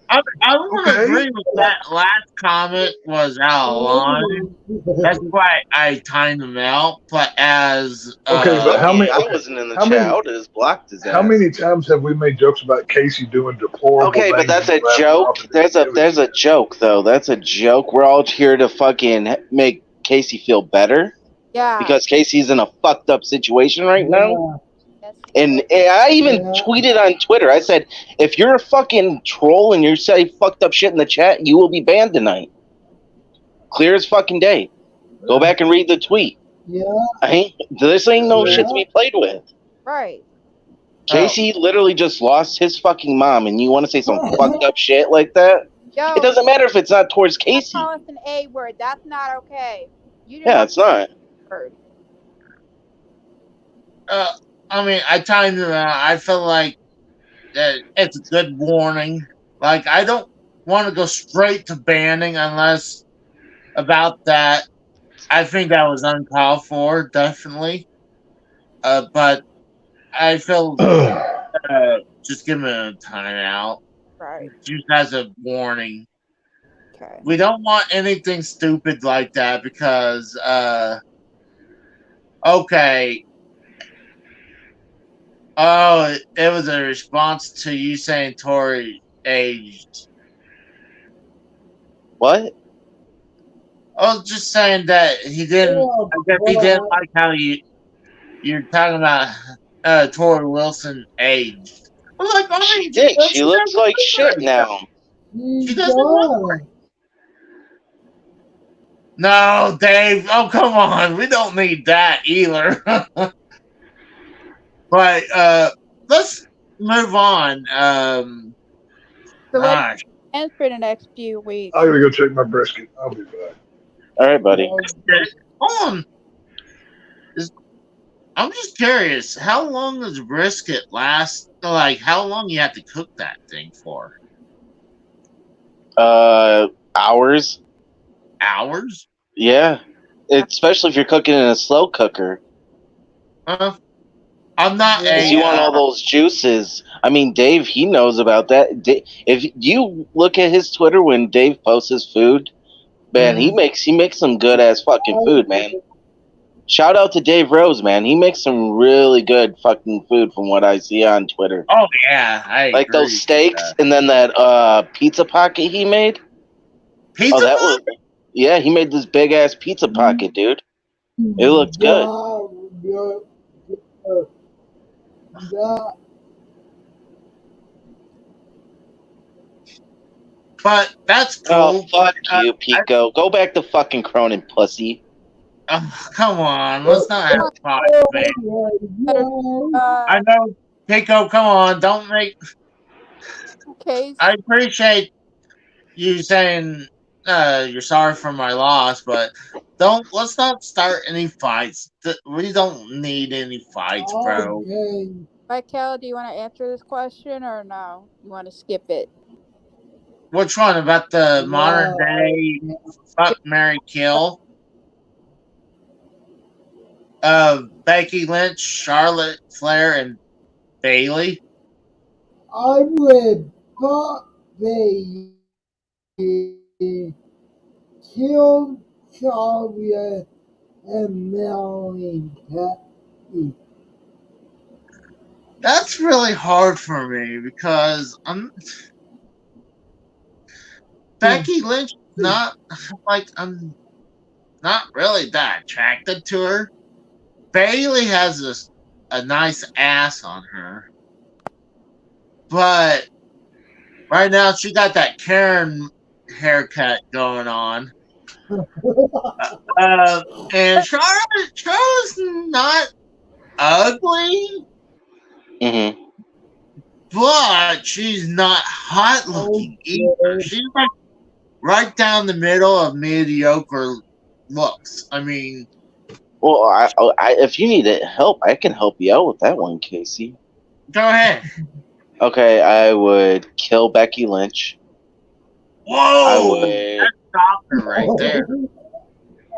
Speaker 1: I'm gonna
Speaker 7: Okay.
Speaker 1: agree with that. Last comment was out of line. That's why I timed him out. But as
Speaker 7: Okay, but how many?
Speaker 3: I
Speaker 7: Okay,
Speaker 3: wasn't in the
Speaker 7: how
Speaker 3: chat.
Speaker 7: many-
Speaker 3: I would have just blocked his ass.
Speaker 7: how many times have we made jokes about Casey doing deplorable?
Speaker 3: Okay, but
Speaker 7: things
Speaker 3: that's a
Speaker 7: and laughing
Speaker 3: joke.
Speaker 7: off at
Speaker 3: There's a joke though. That's a joke. We're all here to fucking make Casey feel better
Speaker 4: Yeah.
Speaker 3: because Casey's in a fucked up situation right now.
Speaker 4: Yes.
Speaker 3: And I even tweeted on Twitter. I said, if you're a fucking troll and you say fucked up shit in the chat, you will be banned tonight. Clear as fucking day. Go back and read the tweet.
Speaker 6: Yeah.
Speaker 3: This ain't no shit to be played with.
Speaker 4: Right.
Speaker 3: Casey literally just lost his fucking mom, and you want to say some fucked up shit like that?
Speaker 4: Yo,
Speaker 3: It doesn't matter if it's not towards Casey.
Speaker 4: call us an A word. That's not okay. You didn't
Speaker 3: Yeah,
Speaker 4: have
Speaker 3: it's not.
Speaker 4: to use the word.
Speaker 1: I mean, I timed him out. I feel like that it's a good warning. Like, I don't want to go straight to banning unless about that. I think that was uncalled for, definitely. But I feel just give him a timeout.
Speaker 4: Right.
Speaker 1: Just as a warning.
Speaker 4: Okay.
Speaker 1: We don't want anything stupid like that because, okay. Oh, it was a response to you saying Tori aged.
Speaker 3: What?
Speaker 1: I was just saying that he didn't.
Speaker 6: Oh,
Speaker 1: I guess he didn't like how you're talking about Tori Wilson aged. I was like, oh,
Speaker 3: She did. She looks like shit now.
Speaker 1: She doesn't look like. No, Dave. Oh, come on. We don't need that either. But let's move on.
Speaker 4: So what
Speaker 1: Gosh.
Speaker 4: plans for the next few weeks?
Speaker 7: I gotta go check my brisket. I'll be back.
Speaker 3: All right, buddy.
Speaker 1: Hold on. I'm just curious. How long does brisket last? Like, how long you have to cook that thing for?
Speaker 3: Hours.
Speaker 1: Hours?
Speaker 3: Yeah. Especially if you're cooking in a slow cooker.
Speaker 1: I'm not a.
Speaker 3: You want all those juices. I mean, Dave, he knows about that. If you look at his Twitter when Dave posts his food, man, he makes some good ass fucking food, man. Shout out to Dave Rose, man. He makes some really good fucking food from what I see on Twitter.
Speaker 1: Oh yeah, I
Speaker 3: like
Speaker 1: agree
Speaker 3: those
Speaker 1: with
Speaker 3: steaks
Speaker 1: that.
Speaker 3: and then that pizza pocket he made.
Speaker 1: Pizza
Speaker 3: that
Speaker 1: pocket?
Speaker 3: was yeah. He made this big ass pizza pocket, dude. It looked good.
Speaker 1: But that's cool.
Speaker 3: Oh fuck you, Pico. Go back to fucking Cronin, pussy.
Speaker 1: Come on, let's not have fight, man. I know, Pico. Come on, don't make.
Speaker 4: Case.
Speaker 1: I appreciate you saying you're sorry for my loss, but let's not start any fights. We don't need any fights, bro.
Speaker 6: Okay.
Speaker 4: Michael, do you want to answer this question or no? You want to skip it?
Speaker 1: Which one about the modern day fuck, marry, kill? Becky Lynch, Charlotte Flair, and Bailey.
Speaker 6: I would fuck Bailey, kill Charlotte, and marry Becky.
Speaker 1: That's really hard for me because Becky Lynch. Not like I'm not really that attracted to her. Bailey has a nice ass on her, but right now she got that Karen haircut going on. And Charlotte's not ugly,
Speaker 3: Mm-hmm.
Speaker 1: but she's not hot looking either. She's like right down the middle of mediocre looks. I mean,
Speaker 3: Well, I if you need help, I can help you out with that one, Casey.
Speaker 1: go ahead.
Speaker 3: Okay, I would kill Becky Lynch.
Speaker 1: Whoa,
Speaker 3: would-
Speaker 1: that's soccer right there.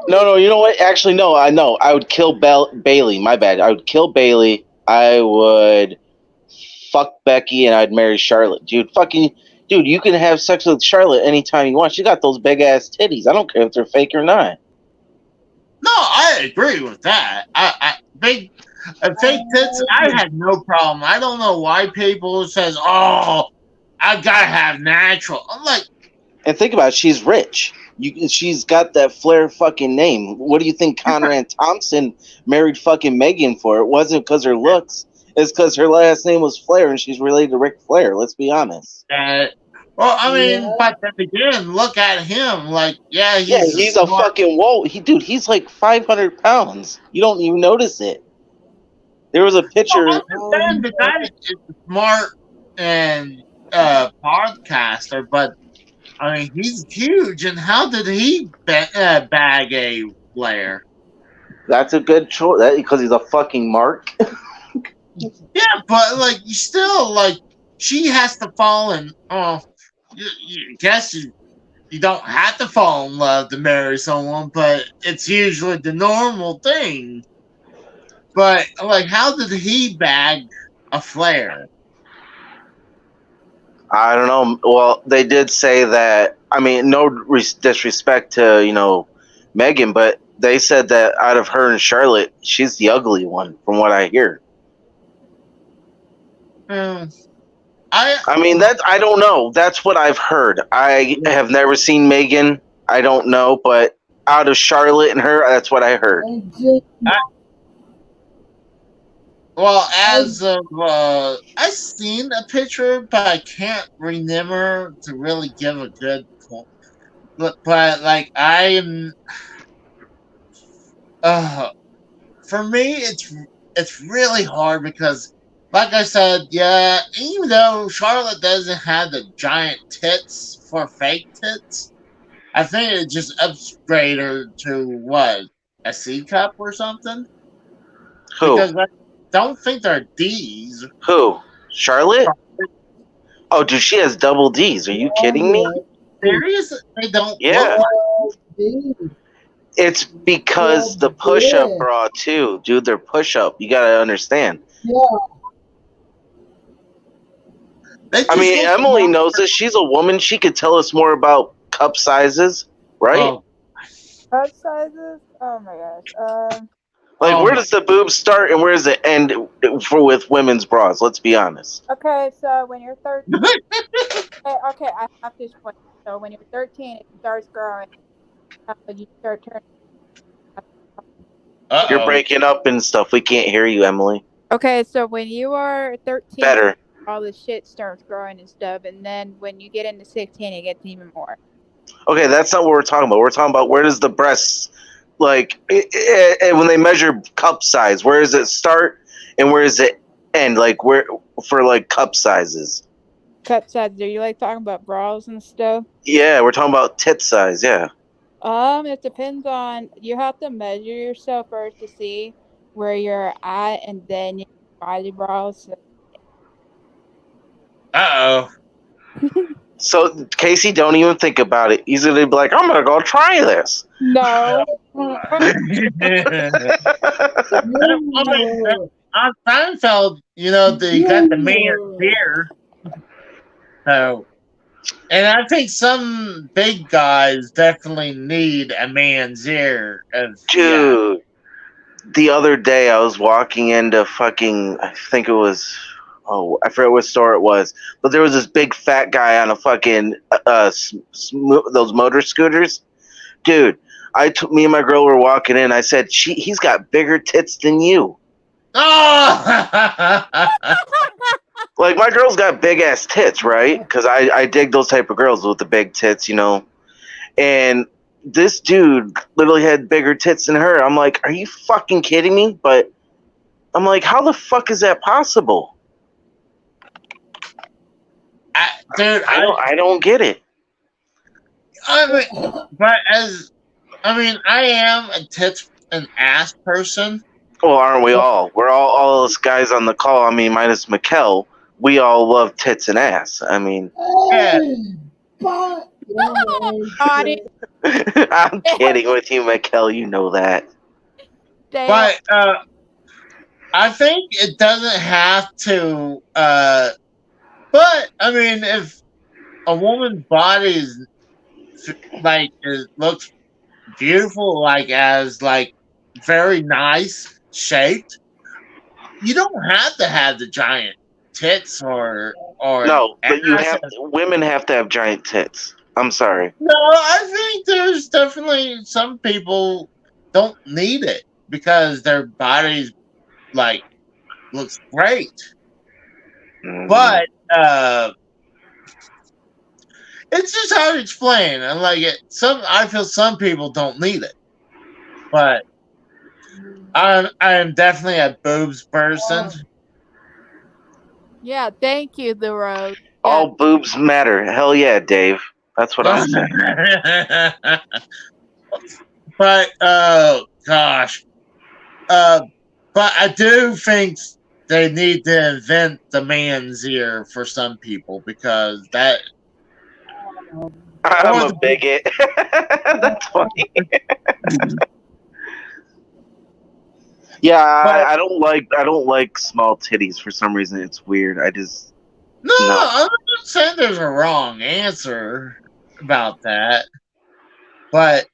Speaker 3: No, you know what? Actually, no, I know. I would kill Bailey. My bad. I would kill Bailey. I would fuck Becky, and I'd marry Charlotte. Dude, you can have sex with Charlotte anytime you want. She got those big ass titties. I don't care if they're fake or not.
Speaker 1: No, I agree with that. Fake tits. I had no problem. I don't know why people says, "Oh, I gotta have natural." I'm like,
Speaker 3: And think about it, she's rich. She's got that Flair fucking name. What do you think Conrad Thompson married fucking Megan for? It wasn't because her looks. It's because her last name was Flair and she's related to Ric Flair. Let's be honest.
Speaker 1: well, I mean, but then again, look at him. Like,
Speaker 3: He's a fucking whoa. He's like 500 pounds. You don't even notice it. There was a picture.
Speaker 1: I understand the guy is smart and podcaster, but I mean, he's huge. And how did he bag a Flair?
Speaker 3: That's a good choice. Because he's a fucking mark.
Speaker 1: Yeah, but like, you still like, she has to fall in. Oh, you guess you don't have to fall in love to marry someone, but it's usually the normal thing. But like, how did he bag a Flair?
Speaker 3: I don't know. Well, they did say that. I mean, no disrespect to Megan, but they said that out of her and Charlotte, she's the ugly one, from what I hear. I mean, I don't know. That's what I've heard. I have never seen Megan. I don't know, but out of Charlotte and her, that's what I heard.
Speaker 1: Well, as of I've seen a picture, but I can't remember to really give a good point. But like, I am. For me, it's really hard because, like I said, even though Charlotte doesn't have the giant tits for fake tits, I think it just upgraded her to what, a C cup or something.
Speaker 3: Who?
Speaker 1: Because I don't think they're D's.
Speaker 3: Who? Charlotte? Oh, dude, she has double D's. Are you kidding me?
Speaker 1: Serious? They don't.
Speaker 3: Yeah.
Speaker 1: Look like.
Speaker 3: It's because the push-up bra too, dude. They're push-up. You gotta understand.
Speaker 6: Yeah.
Speaker 3: I mean, Emily knows this. She's a woman. She could tell us more about cup sizes, right?
Speaker 1: Oh.
Speaker 4: Cup sizes? Oh my gosh.
Speaker 3: Where does the boob start and where does it end with women's bras? Let's be honest.
Speaker 4: Okay, so when you're 13, okay, I have to explain. So when you're 13, it starts growing. You start turning.
Speaker 3: You're breaking up and stuff. We can't hear you, Emily.
Speaker 4: Okay, so when you are 13,
Speaker 3: Better.
Speaker 4: all the shit starts growing and stuff, and then when you get into 16, it gets even more.
Speaker 3: Okay, that's not what we're talking about. We're talking about where does the breasts, like when they measure cup size, where does it start and where does it end? Like where for like cup sizes?
Speaker 4: Cup size. Do you like talking about bras and stuff?
Speaker 3: Yeah, we're talking about tit size. Yeah.
Speaker 4: It depends on. You have to measure yourself first to see where you're at, and then you buy the bras.
Speaker 1: Uh-oh.
Speaker 3: So Casey, don't even think about it. He's gonna be like, I'm gonna go try this.
Speaker 4: No.
Speaker 1: On Seinfeld, you got the man's beer. So, and I think some big guys definitely need a man's ear.
Speaker 3: Dude, the other day I was walking into fucking, I think it was, I forget what store it was, but there was this big fat guy on a fucking, those motor scooters. Dude, me and my girl were walking in. I said, he's got bigger tits than you.
Speaker 1: Oh!
Speaker 3: Like, my girl's got big ass tits, right? Because I dig those type of girls with the big tits, And this dude literally had bigger tits than her. I'm like, are you fucking kidding me? But I'm like, how the fuck is that possible? I don't get it.
Speaker 1: I am a tits and ass person.
Speaker 3: Well, aren't we all? We're all us guys on the call. I mean, minus Mikkel. We all love tits and ass. I mean, I'm kidding with you, Mikkel. You know that.
Speaker 1: But I think it doesn't have to. But I mean, if a woman's body is it looks beautiful, very nice shaped, you don't have to have the giant tits or
Speaker 3: no, but women have to have giant tits. I'm sorry.
Speaker 1: No, I think there's definitely some people don't need it because their bodies looks great. Mm-hmm. But it's just hard to explain. And I feel some people don't need it. But I am definitely a boobs person.
Speaker 4: Yeah, thank you, The Road. Yeah.
Speaker 3: All boobs matter. Hell yeah, Dave. That's what I'm saying.
Speaker 1: But gosh. But I do think they need to invent the man's ear for some people because that.
Speaker 3: I'm a bigot. That's funny. Yeah, I don't like small titties for some reason. It's weird.
Speaker 1: No, I'm not saying there's a wrong answer about that, but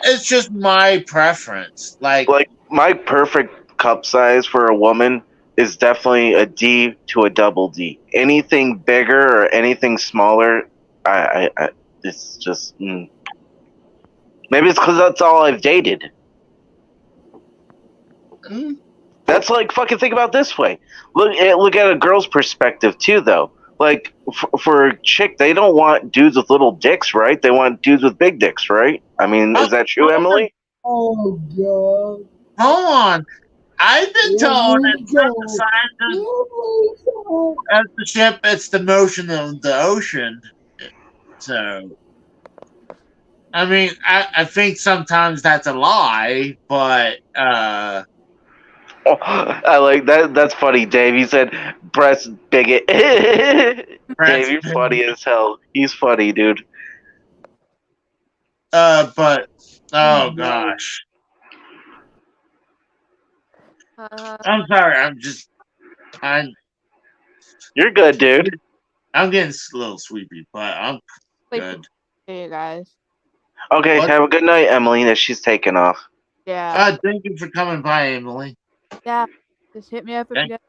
Speaker 1: it's just my preference. Like
Speaker 3: my perfect cup size for a woman is definitely a D to a double D. Anything bigger or anything smaller, it's just maybe it's because that's all I've dated. That's like fucking think about it this way. Look at a girl's perspective too, though. Like for a chick, they don't want dudes with little dicks, right? They want dudes with big dicks, right? I mean, is that true, Emily?
Speaker 6: Oh God!
Speaker 1: Hold on, I've been told it's not the size of the ship; it's the motion of the ocean. So, I mean, I think sometimes that's a lie, but.
Speaker 3: I like that. That's funny, Dave. You said breast bigot. Dave, you're funny as hell. He's funny, dude.
Speaker 1: But oh gosh. I'm sorry.
Speaker 3: You're good, dude.
Speaker 1: I'm getting a little sleepy, but I'm good.
Speaker 4: Hey, you guys.
Speaker 3: Okay, have a good night, Emily. That she's taking off.
Speaker 4: Yeah.
Speaker 1: Thank you for coming by, Emily.
Speaker 4: Yeah, just hit me up if you guys.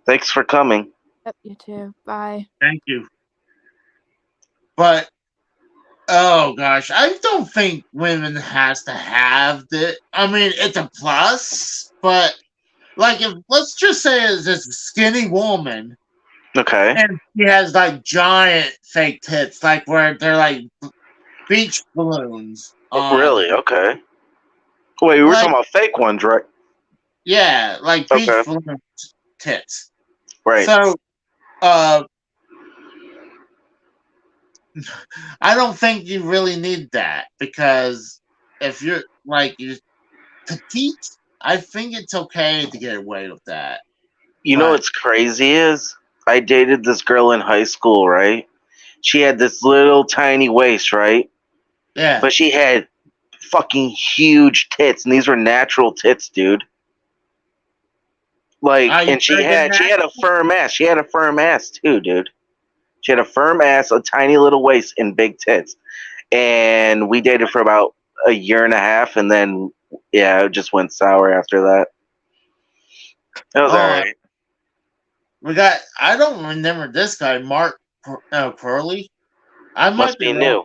Speaker 3: Thanks for coming.
Speaker 4: Yep, you too. Bye.
Speaker 1: Thank you. But oh gosh, I don't think women has to have the. I mean, it's a plus, but if let's just say it's this skinny woman,
Speaker 3: okay,
Speaker 1: and she has giant fake tits, where they're beach balloons.
Speaker 3: Really? Okay. Wait, we were talking about fake ones, right?
Speaker 1: Yeah, like beach balloon tits.
Speaker 3: Right.
Speaker 1: So, I don't think you really need that because if you're petite, I think it's okay to get away with that.
Speaker 3: You know what's crazy is I dated this girl in high school, right? She had this little tiny waist, right?
Speaker 1: Yeah.
Speaker 3: But she had fucking huge tits, and these were natural tits, dude. And she had a firm ass. She had a firm ass too, dude. She had a firm ass, a tiny little waist, and big tits. And we dated for about a year and a half, and then it just went sour after that. It was alright.
Speaker 1: I don't remember this guy, Mark Curley. I
Speaker 3: must be new.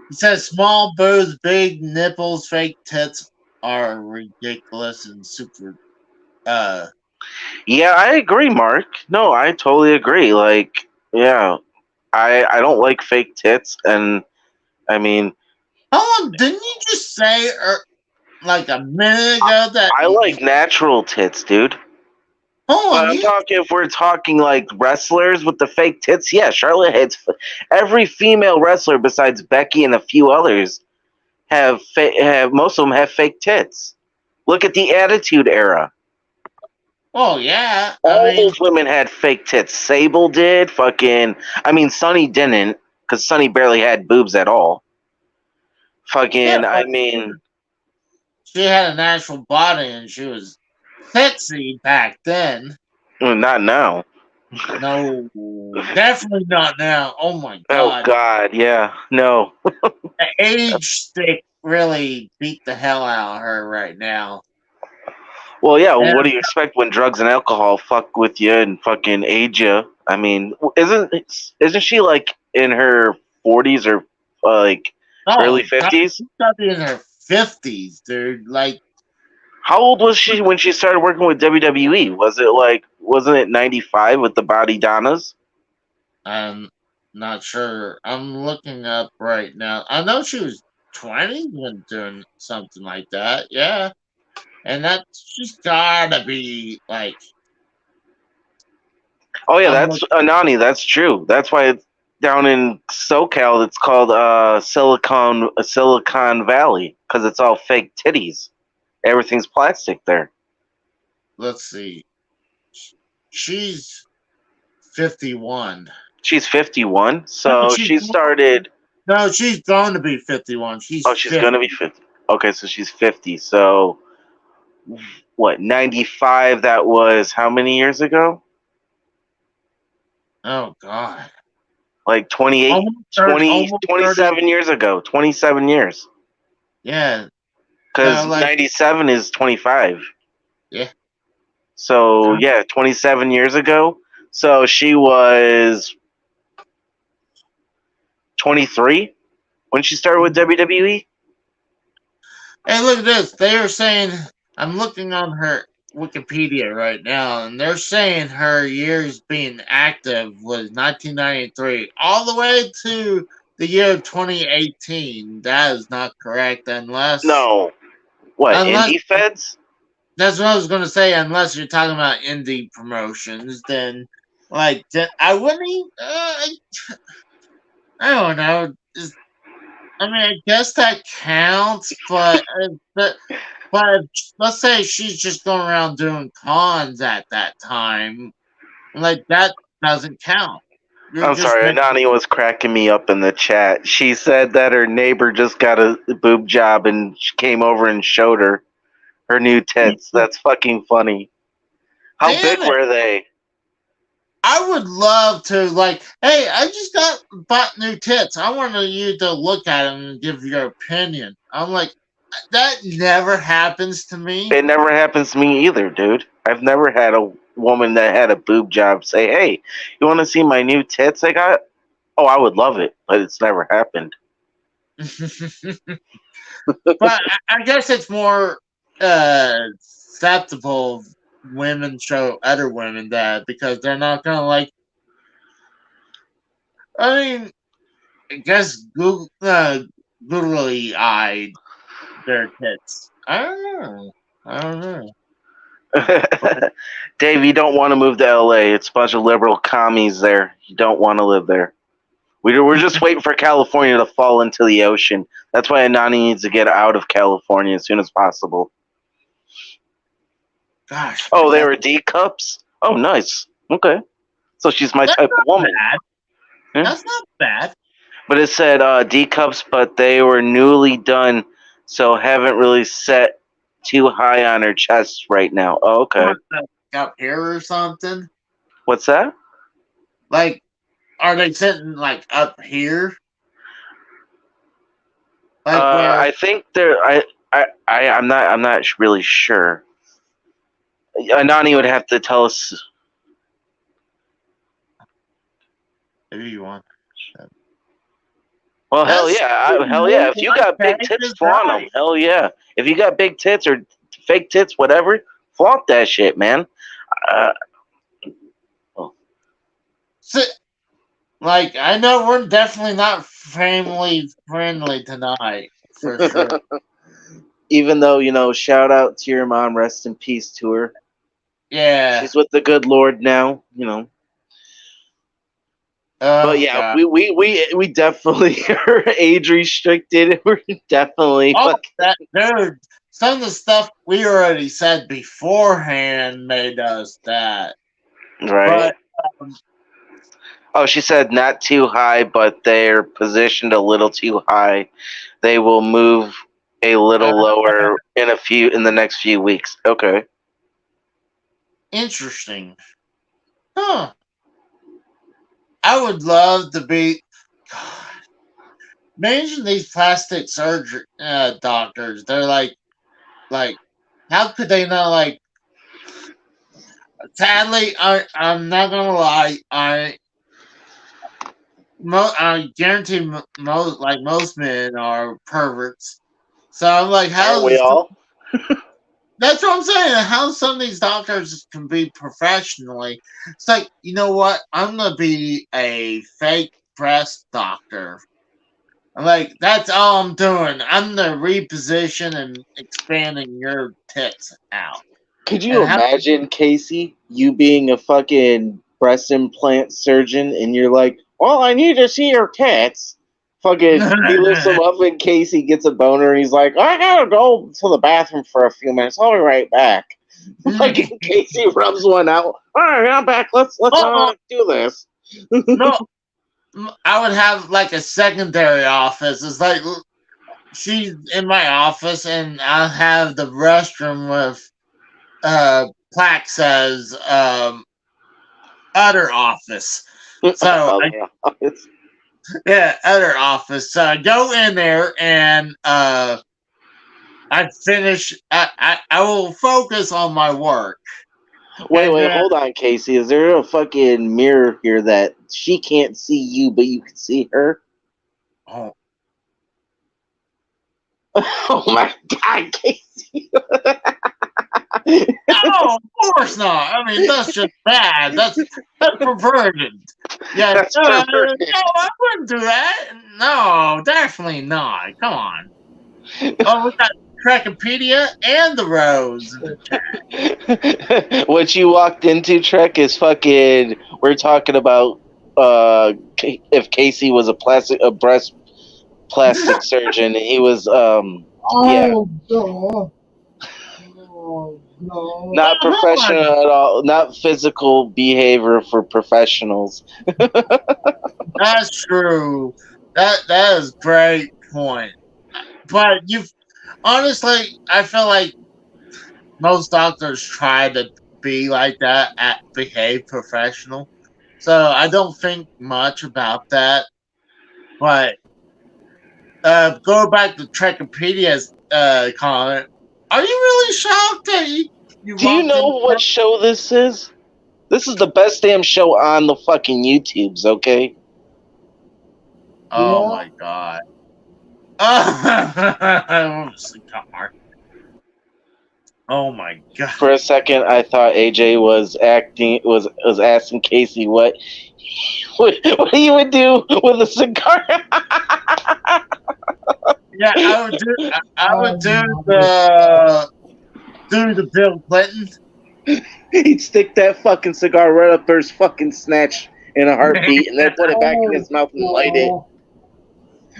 Speaker 1: He says small boobs, big nipples, fake tits are ridiculous and super.
Speaker 3: Yeah, I agree, Mark. No, I totally agree. Like, yeah, I don't like fake tits, and I mean,
Speaker 1: how long didn't you just say like a minute ago that
Speaker 3: I like natural tits, dude? But if we're talking like wrestlers with the fake tits, yeah, Charlotte hates every female wrestler besides Becky and a few others have most of them have fake tits. Look at the Attitude Era.
Speaker 1: Oh yeah,
Speaker 3: all those women had fake tits. Sable did. Sunny didn't, because Sunny barely had boobs at all. She had
Speaker 1: a natural body and she was sexy back then.
Speaker 3: Not now.
Speaker 1: No, definitely not now. Oh my god.
Speaker 3: Oh god, yeah, no.
Speaker 1: The age stick really beat the hell out of her right now.
Speaker 3: Well, yeah. What do you expect when drugs and alcohol fuck with you and fucking age you? I mean, isn't she like in her 40s or early 50s?
Speaker 1: She's got to be in her 50s, dude. Like,
Speaker 3: how old was she when she started working with WWE? Wasn't it 95 with the Body Donnas?
Speaker 1: I'm not sure. I'm looking up right now. I know she was 20 when doing something like that. Yeah. And she's gotta be like.
Speaker 3: Oh yeah, that's Anani. That's true. That's why it's down in SoCal. It's called Silicon Valley, because it's all fake titties. Everything's plastic there.
Speaker 1: Let's see. She's 51.
Speaker 3: She's 51. So she started.
Speaker 1: No, she's going to be 51. She's
Speaker 3: going to be 50. Okay, so she's 50. So. What, 95? That was how many years ago?
Speaker 1: Oh god,
Speaker 3: like 28 27 years ago. 27 years.
Speaker 1: Yeah,
Speaker 3: because 97 is 25.
Speaker 1: Yeah,
Speaker 3: so 27 years ago. So she was 23 when she started with WWE.
Speaker 1: Hey, look at this. They are saying, I'm looking on her Wikipedia right now, and they're saying her years being active was 1993 all the way to the year 2018. That is not correct unless...
Speaker 3: No. What, indie feds?
Speaker 1: That's what I was going to say. Unless you're talking about indie promotions, then, I wouldn't even... I don't know. I guess that counts, but let's say she's just going around doing cons at that time. That doesn't count.
Speaker 3: I'm sorry, Anani was cracking me up in the chat. She said that her neighbor just got a boob job and she came over and showed her new tits. That's fucking funny. How big were they?
Speaker 1: I would love to, hey, I just bought new tits. I want you to look at them and give your opinion. I'm like, that never happens to me.
Speaker 3: It never happens to me either, dude. I've never had a woman that had a boob job say, hey, you want to see my new tits I got? Oh, I would love it, but it's never happened.
Speaker 1: But I guess it's more acceptable women show other women that because they're not gonna guess googly eyed their tits. I don't know. I don't know.
Speaker 3: Dave, you don't want to move to LA. It's a bunch of liberal commies there. You don't want to live there. We're just waiting for California to fall into the ocean. That's why Anani needs to get out of California as soon as possible.
Speaker 1: Gosh.
Speaker 3: Oh, they were D cups? Oh, nice. Okay. So she's my type of woman.
Speaker 1: Bad. That's not bad.
Speaker 3: But it said D cups, but they were newly done, so haven't really set too high on her chest right now. Oh, okay.
Speaker 1: Up here or something?
Speaker 3: What's that?
Speaker 1: Like, are they sitting like up here? Like
Speaker 3: I think they're. I'm not really sure. Anani would have to tell us.
Speaker 1: Maybe you want.
Speaker 3: Well, hell yeah! If you got big tits, flaunt them. Hell yeah! If you got big tits or fake tits, whatever, flaunt that shit, man.
Speaker 1: Like, I know we're definitely not family friendly tonight, for sure.
Speaker 3: Even though, shout out to your mom, rest in peace to her.
Speaker 1: Yeah.
Speaker 3: She's with the good Lord now, But yeah,
Speaker 1: God.
Speaker 3: we definitely are age restricted. We're definitely
Speaker 1: dude, some of the stuff we already said beforehand made us that.
Speaker 3: Right. But, she said not too high, but they're positioned a little too high. They will move a little lower in the next few weeks. Okay.
Speaker 1: Interesting. Huh. I would love to be. God. Imagine these plastic surgery doctors. They're like, how could they not Sadly, I'm not gonna lie. I guarantee most men are perverts. So I'm like, how
Speaker 3: we all?
Speaker 1: That's what I'm saying. How some of these doctors can be professionally. It's like, you know what? I'm gonna be a fake breast doctor. I'm like, that's all I'm doing. I'm gonna reposition and expanding your tits out.
Speaker 3: Could you imagine, Casey, you being a fucking breast implant surgeon and you're like, well, I need to see your tits. Fucking, he lifts them up and Casey gets a boner and he's like, I gotta go to the bathroom for a few minutes. I'll be right back. Fucking Casey rubs one out. All right, I'm back. Let's do this.
Speaker 1: No, I would have like a secondary office. It's like she's in my office and I'll have the restroom with plaque says other office. So other office. So I go in there and I finish. I will focus on my work.
Speaker 3: Wait, hold on, Casey. Is there a fucking mirror here that she can't see you, but you can see her?
Speaker 1: Oh.
Speaker 3: Oh my God, Casey.
Speaker 1: No, of course not. I mean, that's just bad. That's perverted. Yeah,
Speaker 3: that's perverted.
Speaker 1: No, I wouldn't do that. No, definitely not. Come on. Oh, we got Trekopedia and the Rose in the chat.
Speaker 3: What you walked into, Trek, is fucking. We're talking about if Casey was a breast plastic surgeon. He was
Speaker 6: No.
Speaker 3: Not professional at all. Not physical behavior for professionals.
Speaker 1: That's true. That is a great point. But honestly, I feel like most doctors try to be like that, behave professional. So I don't think much about that. But go back to Trekopedia's comment. Are you really shocked that you
Speaker 3: Do you know what show this is? This is the best damn show on the fucking YouTubes, okay?
Speaker 1: Oh my God. Oh my god.
Speaker 3: For a second, I thought AJ was asking Casey what he would do with a cigar.
Speaker 1: Yeah, I would do the Bill Clinton.
Speaker 3: He'd stick that fucking cigar right up there's fucking snatch in a heartbeat, and then put it back in his mouth and light it.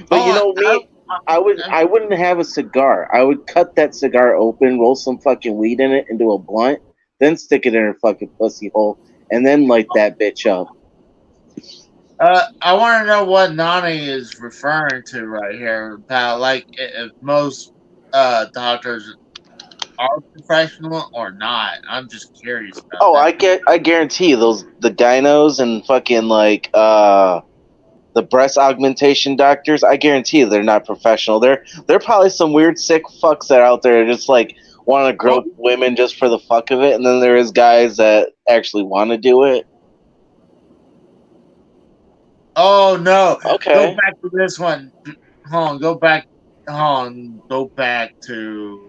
Speaker 3: But you know me, I wouldn't have a cigar. I would cut that cigar open, roll some fucking weed in it into a blunt, then stick it in her fucking pussy hole, and then light that bitch up.
Speaker 1: I want to know what Nani is referring to right here about, like, if most doctors are professional or not. I'm just curious about that.
Speaker 3: I guarantee you the gynos and fucking like the breast augmentation doctors, I guarantee you they're not professional. They're probably some weird sick fucks that are out there just like want to grope women just for the fuck of it, and then there is guys that actually want to do it.
Speaker 1: Oh no.
Speaker 3: Okay.
Speaker 1: Go back to this one. Go back to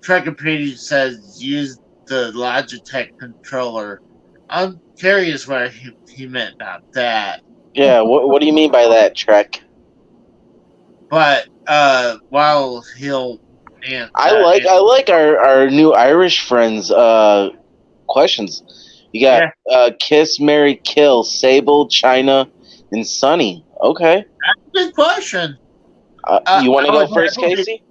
Speaker 1: Trekipedia says use the Logitech controller. I'm curious what he meant about that.
Speaker 3: Yeah, what do you mean by that, Trek?
Speaker 1: But while he'll answer,
Speaker 3: I like our new Irish friends questions. You got Kiss, Marry, Kill, Sable, China, and Sunny. Okay.
Speaker 1: That's a good question.
Speaker 3: You want to go first, Casey?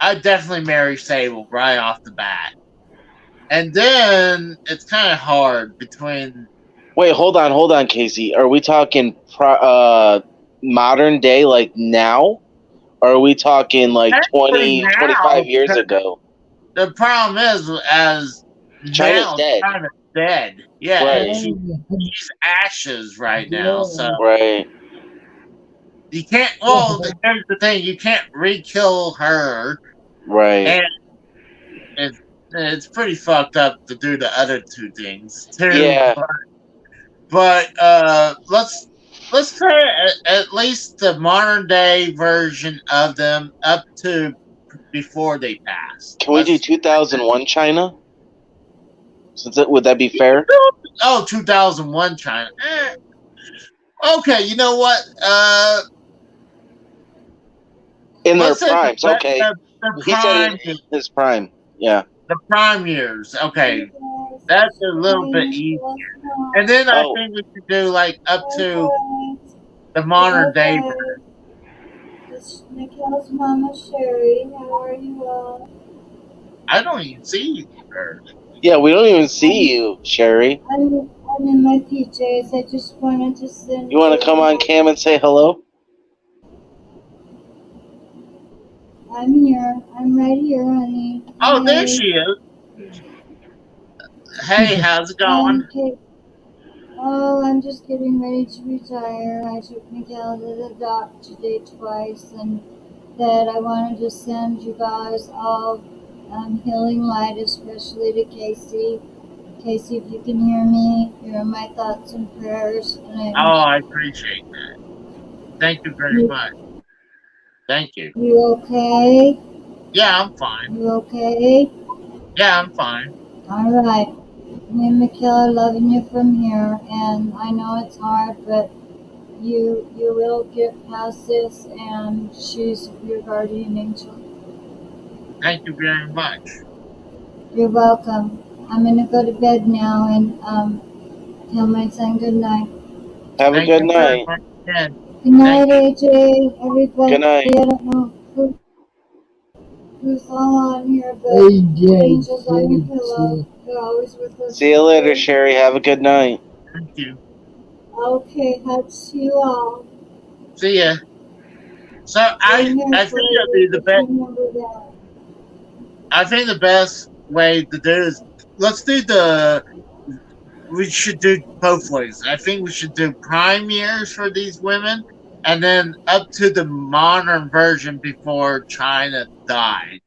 Speaker 1: I'd definitely marry Sable right off the bat. And then it's kind of hard between...
Speaker 3: Wait, hold on, Casey. Are we talking modern day, like now? Or are we talking like 20, 25 years ago?
Speaker 1: The problem is, as
Speaker 3: China's dead.
Speaker 1: China's dead. Yeah,
Speaker 3: right.
Speaker 1: She's ashes right now. So
Speaker 3: right.
Speaker 1: You can't. Well, here's the thing: you can't re-kill her.
Speaker 3: Right.
Speaker 1: And it's pretty fucked up to do the other two things too.
Speaker 3: Yeah.
Speaker 1: But let's try at least the modern day version of them up to before they pass.
Speaker 3: Can we do 2001 China? Would that be fair?
Speaker 1: Oh, 2001 China. Okay, you know what?
Speaker 3: In their primes, okay.
Speaker 1: He said
Speaker 3: in his prime, yeah.
Speaker 1: The prime years, okay. That's a little bit easier. And then I think we could do like up to the modern day version.
Speaker 8: It's Mikhail's mama, Sherry. How are you all?
Speaker 1: I don't even see you, Sherry.
Speaker 3: Yeah, we don't even see you, Sherry.
Speaker 8: I'm in my PJs. I just wanted to send.
Speaker 3: You want to come on cam and say hello?
Speaker 8: I'm here. I'm right here, honey.
Speaker 1: Oh, there she is. Hey, how's it going?
Speaker 8: Okay. Oh, I'm just getting ready to retire. I took Mikhail to the doc today twice, and that I wanted to send you guys all healing light, especially to Casey. Casey, if you can hear me, you're in my thoughts and prayers. And
Speaker 1: I appreciate that. Thank you very much. Thank you.
Speaker 8: You okay?
Speaker 1: Yeah, I'm fine.
Speaker 8: You okay?
Speaker 1: Yeah, I'm fine.
Speaker 8: All right. Me and Mikhail are loving you from here, and I know it's hard, but you will get past this, and she's your guardian angel.
Speaker 1: Thank you very much.
Speaker 8: You're welcome. I'm gonna go to bed now and tell my son good night.
Speaker 3: Have a good night.
Speaker 8: Good night, AJ. Everybody.
Speaker 3: Good night.
Speaker 8: I don't know who's all on here, but angels on your pillow. They're always with us.
Speaker 3: See you later, Sherry. Have a good night.
Speaker 1: Thank you.
Speaker 8: Okay, hugs to you all.
Speaker 1: See ya. So I think it'll be the best. I think the best way to do is we should do both ways. I think we should do prime years for these women, and then up to the modern version before China died.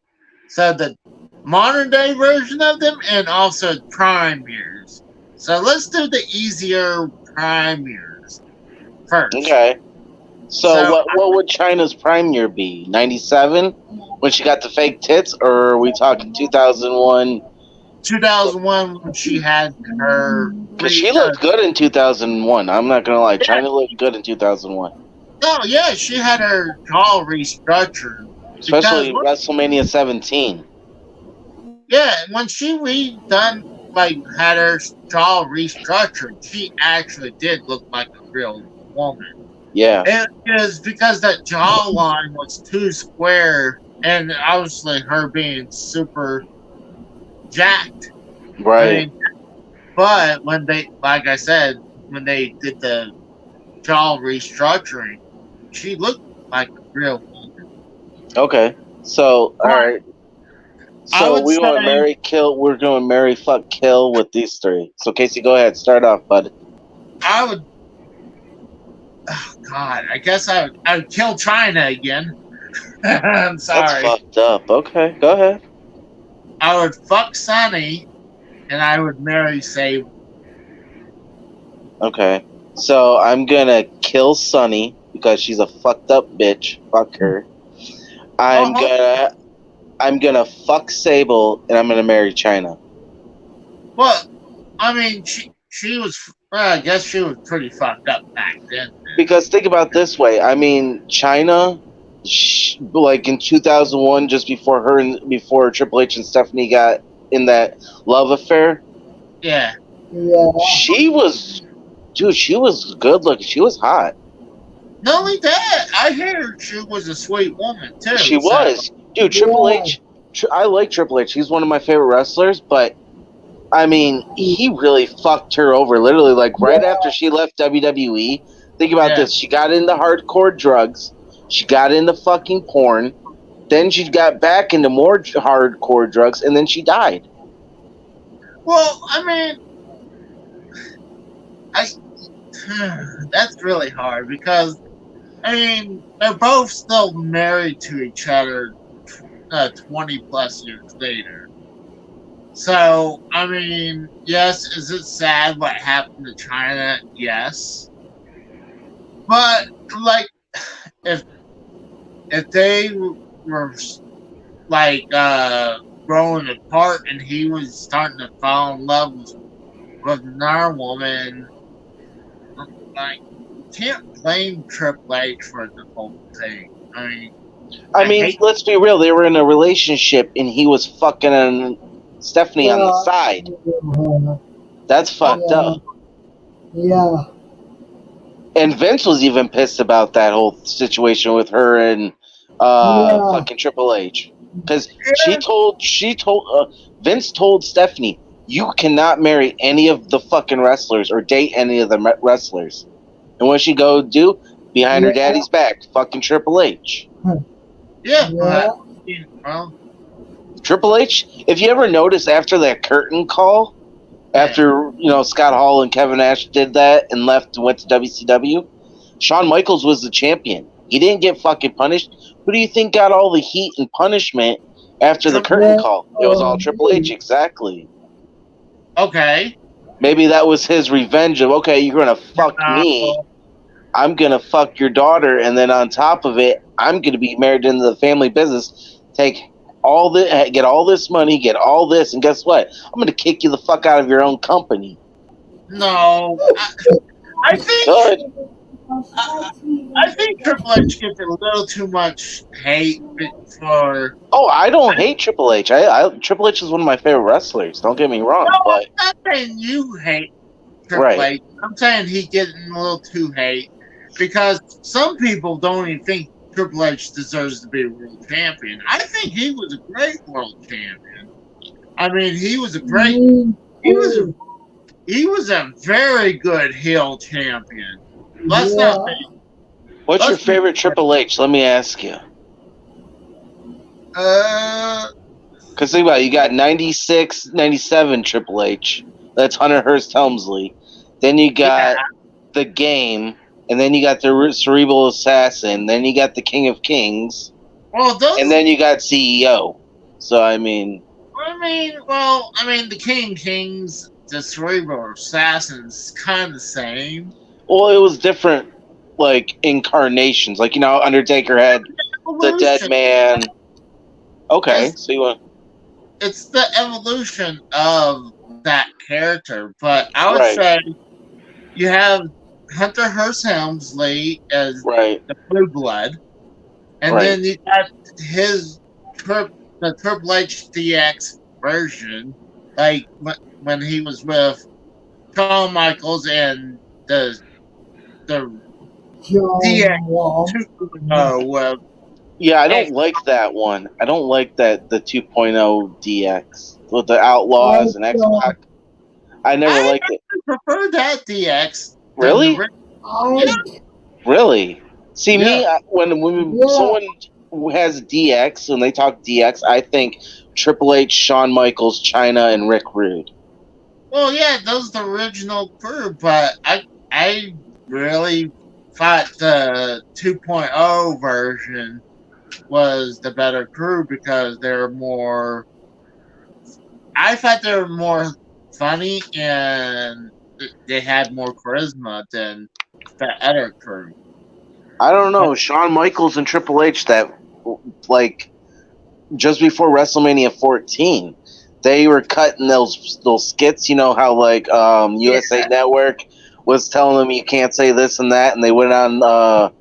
Speaker 1: So the modern day version of them, and also prime years. So let's do the easier prime years first.
Speaker 3: Okay. So what would China's prime year be? 97? When she got the fake tits, or are we talking 2001?
Speaker 1: 2001 when she had her.
Speaker 3: Because she looked good in 2001. I'm not gonna lie, China looked good in 2001.
Speaker 1: No, yeah, she had her jaw restructured.
Speaker 3: Especially WrestleMania 17.
Speaker 1: Yeah, when she had her jaw restructured, she actually did look like a real woman.
Speaker 3: Yeah.
Speaker 1: It is because that jawline was too square, and obviously her being super jacked.
Speaker 3: Right.
Speaker 1: But when they, like I said, when they did the jaw restructuring, she looked like a real woman.
Speaker 3: Okay. So, all right. So we're going to marry, kill. We're going to marry, fuck, kill with these three. So Casey, go ahead. Start off, bud.
Speaker 1: I would. Oh God! I guess I would kill China again. I'm sorry.
Speaker 3: That's fucked up. Okay, go ahead.
Speaker 1: I would fuck Sunny, and I would marry Sable.
Speaker 3: Okay, so I'm gonna kill Sunny because she's a fucked up bitch. Fuck her. I'm gonna fuck Sable, and I'm gonna marry China.
Speaker 1: Well, I mean, she was. Well, I guess she was pretty fucked up back then.
Speaker 3: Because think about it this way. I mean, China, like in 2001, just before Triple H and Stephanie got in that love affair.
Speaker 1: Yeah.
Speaker 6: Yeah.
Speaker 3: She was good looking. She was hot.
Speaker 1: Not only that, I hear she was a sweet woman too.
Speaker 3: She was. Dude, Triple H. I like Triple H. He's one of my favorite wrestlers, but I mean, he really fucked her over. Literally, like right after she left WWE. Think about this. She got into hardcore drugs. She got into fucking porn. Then she got back into more hardcore drugs, and then she died.
Speaker 1: Well, I mean, that's really hard because, I mean, they're both still married to each other 20 plus years later. So, I mean, yes, is it sad what happened to China? Yes. But, like, if they were, like, growing apart and he was starting to fall in love with another woman, like, you can't blame Triple H for the whole thing. I mean,
Speaker 3: let's be real. They were in a relationship, and he was fucking Stephanie on the side. That's fucked up.
Speaker 6: Yeah.
Speaker 3: And Vince was even pissed about that whole situation with her and fucking Triple H, because Vince told Stephanie, you cannot marry any of the fucking wrestlers or date any of the wrestlers. And what she go do behind her daddy's back? Fucking Triple H.
Speaker 1: Well,
Speaker 3: Triple H, if you ever notice after that curtain call, after Scott Hall and Kevin Nash did that and left and went to WCW, Shawn Michaels was the champion. He didn't get fucking punished. Who do you think got all the heat and punishment after the curtain call? It was all Triple H, exactly.
Speaker 1: Okay.
Speaker 3: Maybe that was his revenge of, okay, you're gonna fuck me, I'm gonna fuck your daughter, and then on top of it, I'm gonna be married into the family business, get all this money, get all this, and guess what? I'm gonna kick you the fuck out of your own company.
Speaker 1: No, I think I think Triple H gets a little too much hate for.
Speaker 3: Oh, I don't hate Triple H. Triple H is one of my favorite wrestlers. Don't get me wrong.
Speaker 1: No,
Speaker 3: but
Speaker 1: I'm not saying you hate Triple H. I'm saying he's getting a little too hate because some people don't even think Triple H deserves to be a world champion. I think he was a great world champion. I mean, he was a great. He was a very good heel champion. Let's not be.
Speaker 3: What's your favorite Triple H? Let me ask you. Because think about it, you got 96, 97 Triple H. That's Hunter Hearst Helmsley. Then you got the Game, and then you got the Cerebral Assassin. Then you got the King of Kings.
Speaker 1: Well,
Speaker 3: and then you got CEO. So I mean,
Speaker 1: the King of Kings, the Cerebral Assassin's kind of the same.
Speaker 3: Well, it was different, like, incarnations. Like, Undertaker had the Dead Man. Okay, so you want?
Speaker 1: It's the evolution of that character, but I would
Speaker 3: Right.
Speaker 1: say you have Hunter Hearst Helmsley as
Speaker 3: Right.
Speaker 1: the Blue Blood, and
Speaker 3: Right.
Speaker 1: then you got the Triple H DX version, like when he was with Shawn Michaels and the DX
Speaker 6: John
Speaker 1: 2.0 with
Speaker 3: Yeah, I don't like that one. I don't like that the 2.0 DX with the Outlaws and X Pac. I never liked it.
Speaker 1: prefer that DX.
Speaker 3: Really?
Speaker 6: I
Speaker 3: Really? See, me,
Speaker 1: Yeah.
Speaker 3: when someone has DX, when they talk DX, I think Triple H, Shawn Michaels, Chyna, and Rick Rude.
Speaker 1: Well, yeah, those are the original crew, but I really thought the 2.0 version was the better crew because they're more. I thought they were more funny and they had more charisma than the other crew.
Speaker 3: I don't know. Shawn Michaels and Triple H, that, like, just before WrestleMania 14, they were cutting those skits. You know how, like, USA Network was telling them you can't say this and that, and they went on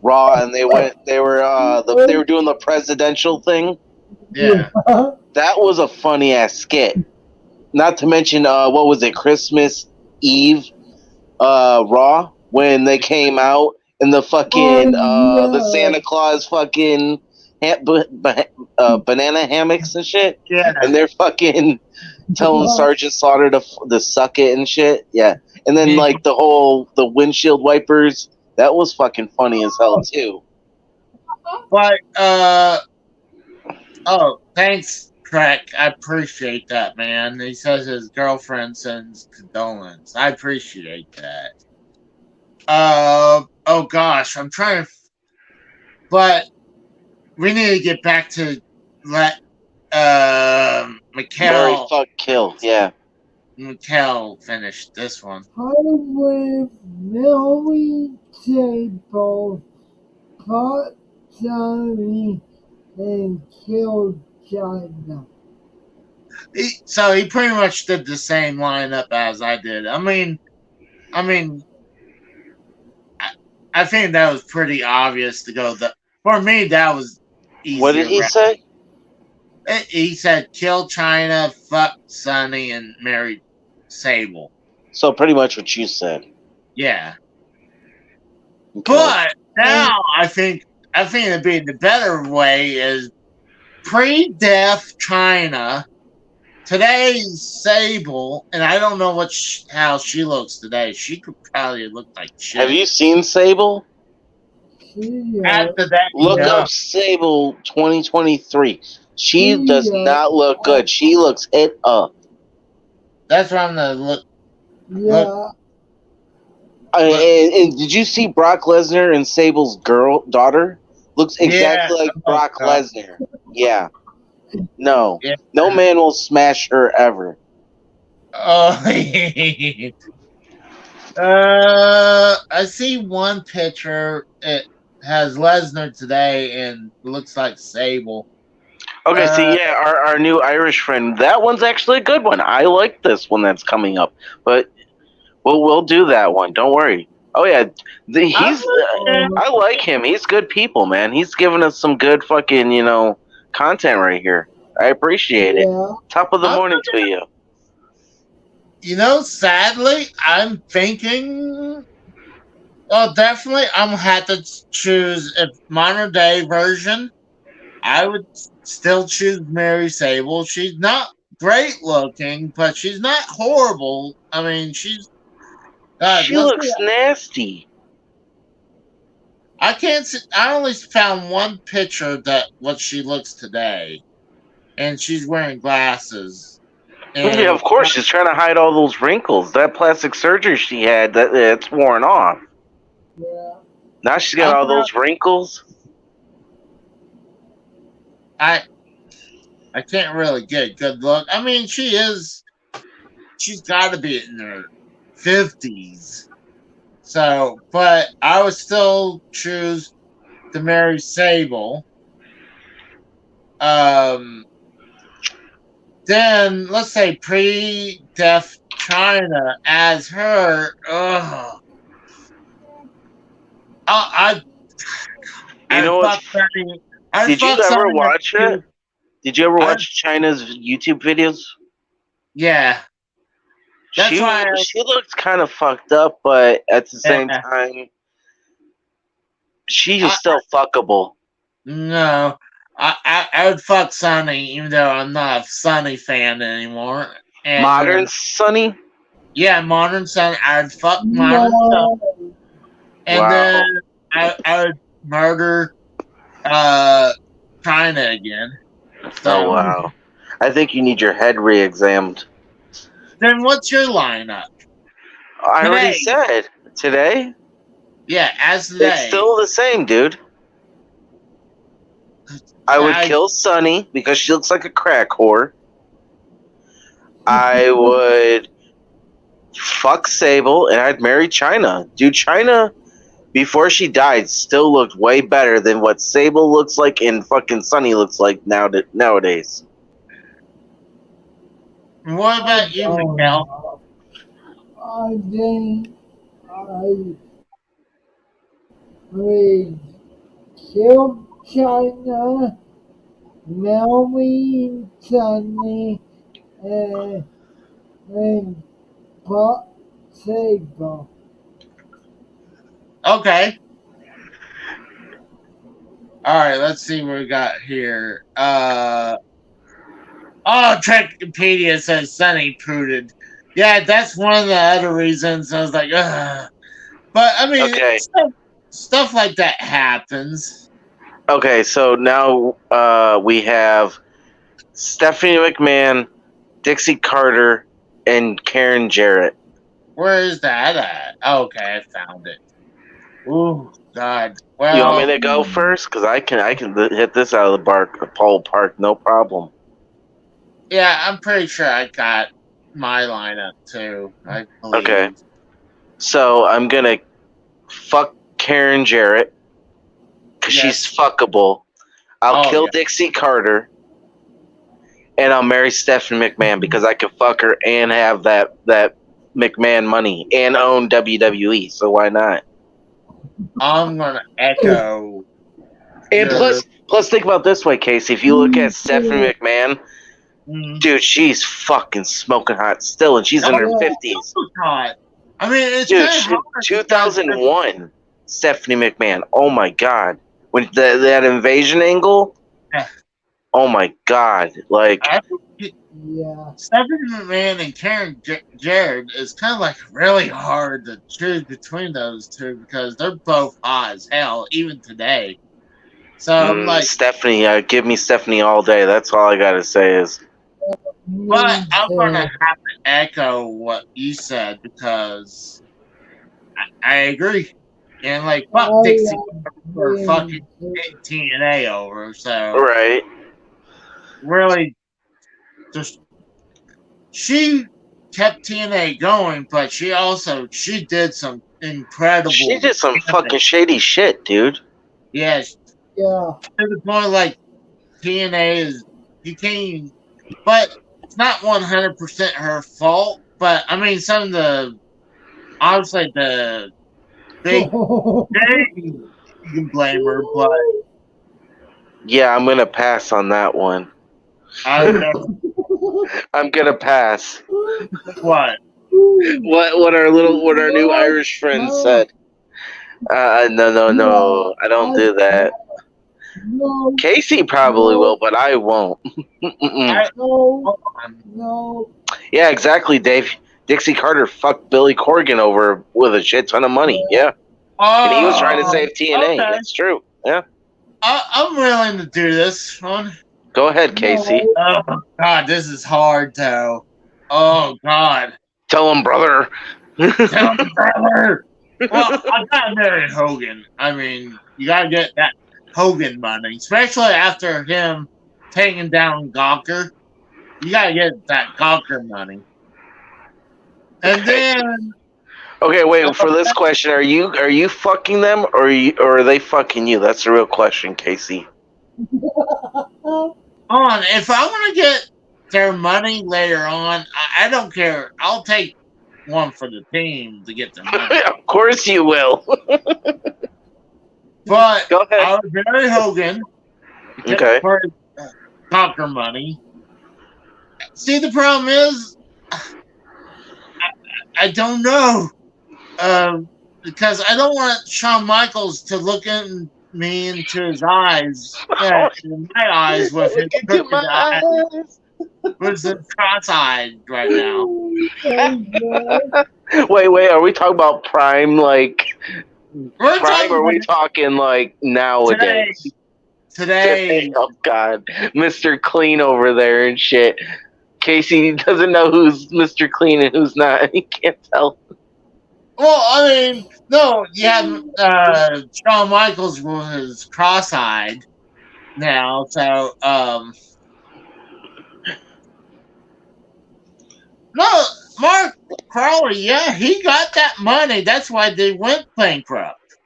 Speaker 3: Raw and they were doing the presidential thing.
Speaker 1: Yeah.
Speaker 3: That was a funny ass skit. Not to mention, what was it, Christmas Eve, Raw, when they came out and the fucking the Santa Claus fucking banana hammocks and shit.
Speaker 1: Yeah.
Speaker 3: And they're fucking telling Sergeant Slaughter to suck it and shit. Yeah. And then like the windshield wipers, that was fucking funny as hell too.
Speaker 1: But thanks, Trek. I appreciate that, man. He says his girlfriend sends condolence. I appreciate that. Oh gosh, I'm trying to, but we need to get back to let
Speaker 3: Mary fuck kill, yeah.
Speaker 1: Mikkel finish this one.
Speaker 6: I with Mary Table fought Johnny and killed China.
Speaker 1: So he pretty much did the same lineup as I did. I mean, I think that was pretty obvious to go. For me, that was easy.
Speaker 3: What did he say?
Speaker 1: He said, kill China, fuck Sonny, and marry Sable.
Speaker 3: So pretty much what you said.
Speaker 1: Yeah.
Speaker 3: Okay.
Speaker 1: But now I think it'd be the better way is pre-death China. Today's Sable, and I don't know how she looks today. She could probably look like shit.
Speaker 3: Have you seen Sable?
Speaker 1: After that,
Speaker 3: Look up Sable 2023. She does not look good. She looks hit up.
Speaker 1: That's what I'm gonna look.
Speaker 6: Yeah.
Speaker 3: And did you see Brock Lesnar and Sable's daughter? Looks exactly like Brock Lesnar. Yeah. No.
Speaker 1: Yeah.
Speaker 3: No man will smash her ever.
Speaker 1: I see one picture. It has Lesnar today and looks like Sable.
Speaker 3: Okay, our new Irish friend. That one's actually a good one. I like this one that's coming up, but we'll do that one. Don't worry. Oh yeah, I like him. He's good people, man. He's giving us some good fucking content right here. I appreciate it. Top of the morning to you.
Speaker 1: Sadly, I'm thinking. Well, definitely, I'm gonna have to choose a modern day version. I would still choose Mary Sable. She's not great looking, but she's not horrible. I mean, she looks
Speaker 3: nasty.
Speaker 1: I can't see. I only found one picture that what she looks today, and she's wearing glasses. And
Speaker 3: Yeah, of course, she's trying to hide all those wrinkles. That plastic surgery she had, it's worn off.
Speaker 6: Yeah.
Speaker 3: Now she's got all those wrinkles.
Speaker 1: I can't really get a good look. I mean, she's got to be in her 50s. So, but I would still choose to marry Sable. then let's say pre-deaf China as her.
Speaker 3: You know what? Did you ever watch it? Did you ever watch China's YouTube videos?
Speaker 1: Yeah. That's why
Speaker 3: she looks kind of fucked up, but at the same time, she's still fuckable.
Speaker 1: No, I would fuck Sunny, even though I'm not a Sunny fan anymore. And,
Speaker 3: Modern Sunny?
Speaker 1: Yeah, Modern Sunny. I'd fuck Modern Sunny. And then I would murder China again. So,
Speaker 3: oh, wow. I think you need your head re-examined.
Speaker 1: Then what's your lineup?
Speaker 3: I already said. Today?
Speaker 1: Yeah, as today.
Speaker 3: It's still the same, dude. I would kill Sunny because she looks like a crack whore. I would fuck Sable and I'd marry China. Dude, China, before she died, still looked way better than what Sable looks like and fucking Sunny looks like nowadays.
Speaker 1: What about you, Miguel?
Speaker 6: I think I would kill China, marry Sunny, and fuck Sable.
Speaker 1: Okay. Alright, let's see what we got here. Trekkipedia says Sunny pruded. Yeah, that's one of the other reasons. I was like, ugh. But, I mean, stuff like that happens.
Speaker 3: Okay, so now we have Stephanie McMahon, Dixie Carter, and Karen Jarrett.
Speaker 1: Where is that at? Okay, I found it. Ooh, God. Well,
Speaker 3: you want me to go first? Because I can hit this out of the pole park, no problem.
Speaker 1: Yeah, I'm pretty sure I got my lineup too. I believe.
Speaker 3: Okay. So I'm gonna fuck Karen Jarrett because she's fuckable. I'll kill Dixie Carter, and I'll marry Stephanie McMahon because I can fuck her and have that McMahon money and own WWE. So why not?
Speaker 1: I'm gonna echo.
Speaker 3: And plus, think about it this way, Casey. If you look at Stephanie McMahon. Dude, she's fucking smoking hot still, and she's in her 50s.
Speaker 1: Hot. I mean, it's
Speaker 3: dude, 2001, Stephanie McMahon. Oh my God, when that invasion angle. Oh my God, like.
Speaker 1: Stephanie McMahon and Karen Jarrett is kind of like really hard to choose between those two because they're both hot as hell, even today. So I'm like,
Speaker 3: Stephanie, give me Stephanie all day. That's all I gotta say is.
Speaker 1: But I'm going to have to echo what you said because I agree. And, like, fuck Dixie for fucking TNA over. So,
Speaker 3: right.
Speaker 1: Really, just, she kept TNA going, but she did some incredible.
Speaker 3: She did some fucking shady shit, dude.
Speaker 1: Yes.
Speaker 6: Yeah.
Speaker 1: To the point, like, TNA is, you can't even, but it's not 100% her fault, but I mean, some of the, obviously the big, you can blame her, but.
Speaker 3: Yeah, I'm gonna pass on that one. I'm gonna pass.
Speaker 1: What?
Speaker 3: What our new Irish friend said. No, I don't do that. Casey probably will, but I won't.
Speaker 6: No.
Speaker 3: Yeah, exactly, Dave. Dixie Carter fucked Billy Corgan over with a shit ton of money. Yeah. And he was trying to save TNA. Okay. That's true. Yeah.
Speaker 1: I'm willing to do this one.
Speaker 3: Go ahead, Casey.
Speaker 1: Oh, God, this is hard, though. Oh, God.
Speaker 3: Tell him, brother.
Speaker 1: Tell him, brother. Well, I gotta marry Hogan. I mean, you gotta get that Hogan money, especially after him taking down Gawker. You gotta get that Gawker money. And then...
Speaker 3: Okay, wait, for this question, are you fucking them, or are they fucking you? That's the real question, Casey.
Speaker 1: on. If I want to get their money later on, I don't care. I'll take one for the team to get their money.
Speaker 3: Of course you will.
Speaker 1: But
Speaker 3: Go ahead.
Speaker 1: I would marry Hogan
Speaker 3: Okay.
Speaker 1: for his Conquer money. See, the problem is, I don't know. Because I don't want Shawn Michaels to look in me into his eyes, in my eyes, with his crooked eyes, with his cross-eyed right now.
Speaker 3: Wait. Are we talking about Prime? Like
Speaker 1: We're
Speaker 3: Prime? Or are we talking like nowadays?
Speaker 1: Today.
Speaker 3: Oh God, Mr. Clean over there and shit. Casey doesn't know who's Mr. Clean and who's not. He can't tell.
Speaker 1: Well, I mean, no, you have Shawn Michaels was cross-eyed now, so no, Mark Crowley, yeah, he got that money. That's why they went bankrupt.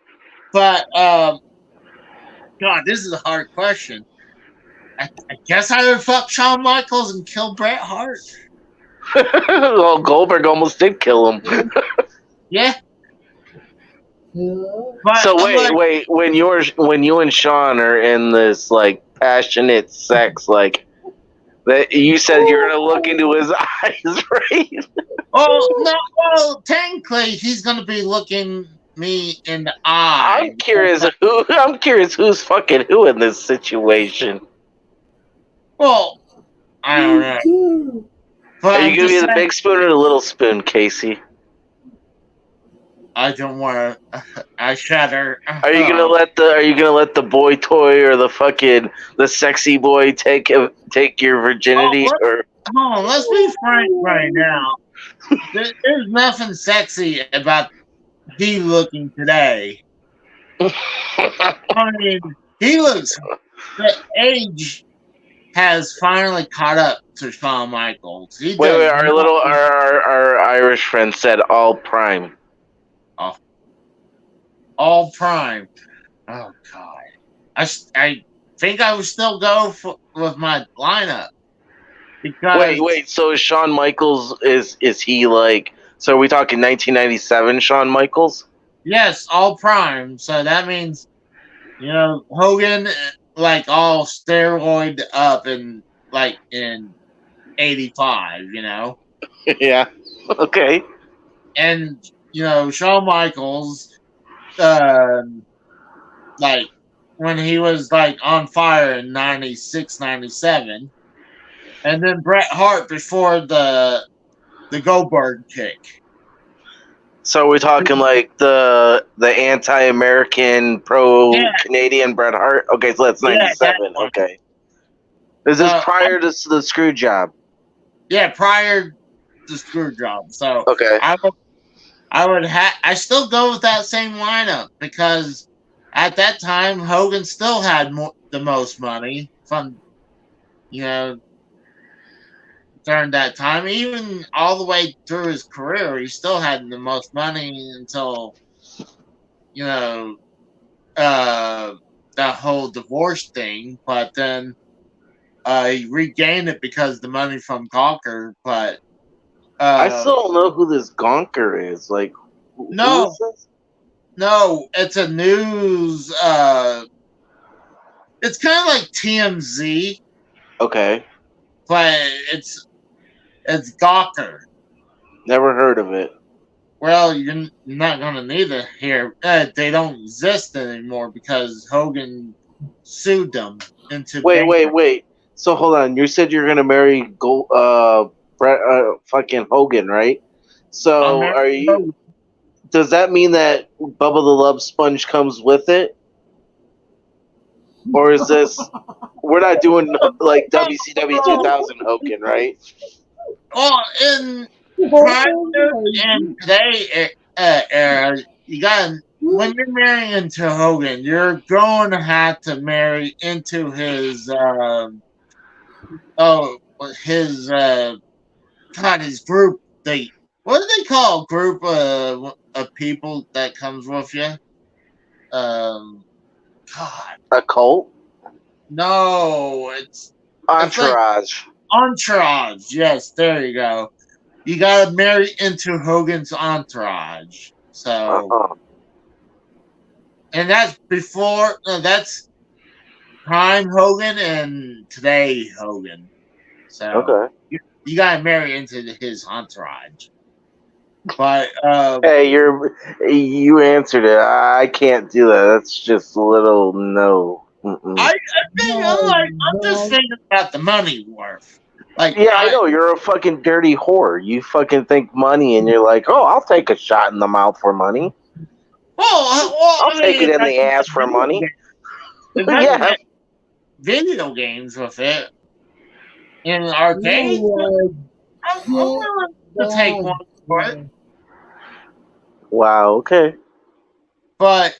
Speaker 1: But God, this is a hard question. I guess I would fuck Shawn Michaels and kill Bret Hart.
Speaker 3: Well, Goldberg almost did kill him.
Speaker 1: Yeah.
Speaker 6: Yeah.
Speaker 3: So wait. When you and Sean are in this like passionate sex, like that, you said you're gonna look into his eyes, right?
Speaker 1: Oh no! Well, technically, he's gonna be looking me in the eye.
Speaker 3: I'm curious who's fucking who in this situation.
Speaker 1: Well, I don't know. But
Speaker 3: Are you gonna be the big spoon or the little spoon, Casey?
Speaker 1: I don't want to. I shudder.
Speaker 3: Are you gonna let the boy toy or the sexy boy take your virginity?
Speaker 1: Let's be frank right now. There's nothing sexy about he looking today. I mean, he looks. The age has finally caught up to Shawn Michaels.
Speaker 3: Wait! Our Irish friend said all prime.
Speaker 1: All prime. Oh God! I think I would still go with my lineup because
Speaker 3: wait. So is Shawn Michaels is he like? So are we talking 1997 Shawn Michaels?
Speaker 1: Yes, all prime. So that means Hogan like all steroid up in 85.
Speaker 3: Yeah. Okay.
Speaker 1: And Shawn Michaels. Like when he was like on fire in 96, 97, and then Bret Hart before the Goldberg kick.
Speaker 3: So we're talking like the anti-American, pro-Canadian Bret Hart. Okay, so that's 97. Okay, is this prior to the screw job?
Speaker 1: Yeah, prior to screw job. So
Speaker 3: okay,
Speaker 1: I still go with that same lineup because at that time Hogan still had the most money from during that time, even all the way through his career, he still had the most money until that whole divorce thing. But then he regained it because the money from Gawker. But
Speaker 3: I still don't know who this Gonker is. Like,
Speaker 1: no,
Speaker 3: who is this?
Speaker 1: No, it's a news. It's kind of like TMZ.
Speaker 3: Okay,
Speaker 1: but it's Gawker.
Speaker 3: Never heard of it.
Speaker 1: Well, you're not gonna need it here. They don't exist anymore because Hogan sued them into.
Speaker 3: Wait. So hold on. You said you're gonna marry Bret, fucking Hogan, right? So are you? Hogan. Does that mean that Bubba the Love Sponge comes with it, or is this? We're not doing like WCW 2000 Hogan, right?
Speaker 1: Well, in today era, you got when you're marrying into Hogan, you're going to have to marry into his his group. What do they call a group of people that comes with you? God,
Speaker 3: a cult?
Speaker 1: No, it's
Speaker 3: Entourage.
Speaker 1: Entourage. Yes, there you go. You gotta marry into Hogan's entourage. So, and that's before. That's Prime Hogan and today Hogan. So
Speaker 3: Okay.
Speaker 1: you gotta marry into his entourage. But
Speaker 3: Hey, you answered it. I can't do that. That's just a little no.
Speaker 1: I think I'm just thinking about the money worth. Like,
Speaker 3: yeah, I know you're a fucking dirty whore. You fucking think money, and you're like, oh, I'll take a shot in the mouth for money. I'll take it in the ass for money.
Speaker 1: Yeah, video games with it in arcades. I'm willing to take one for it.
Speaker 3: Wow. Okay.
Speaker 1: But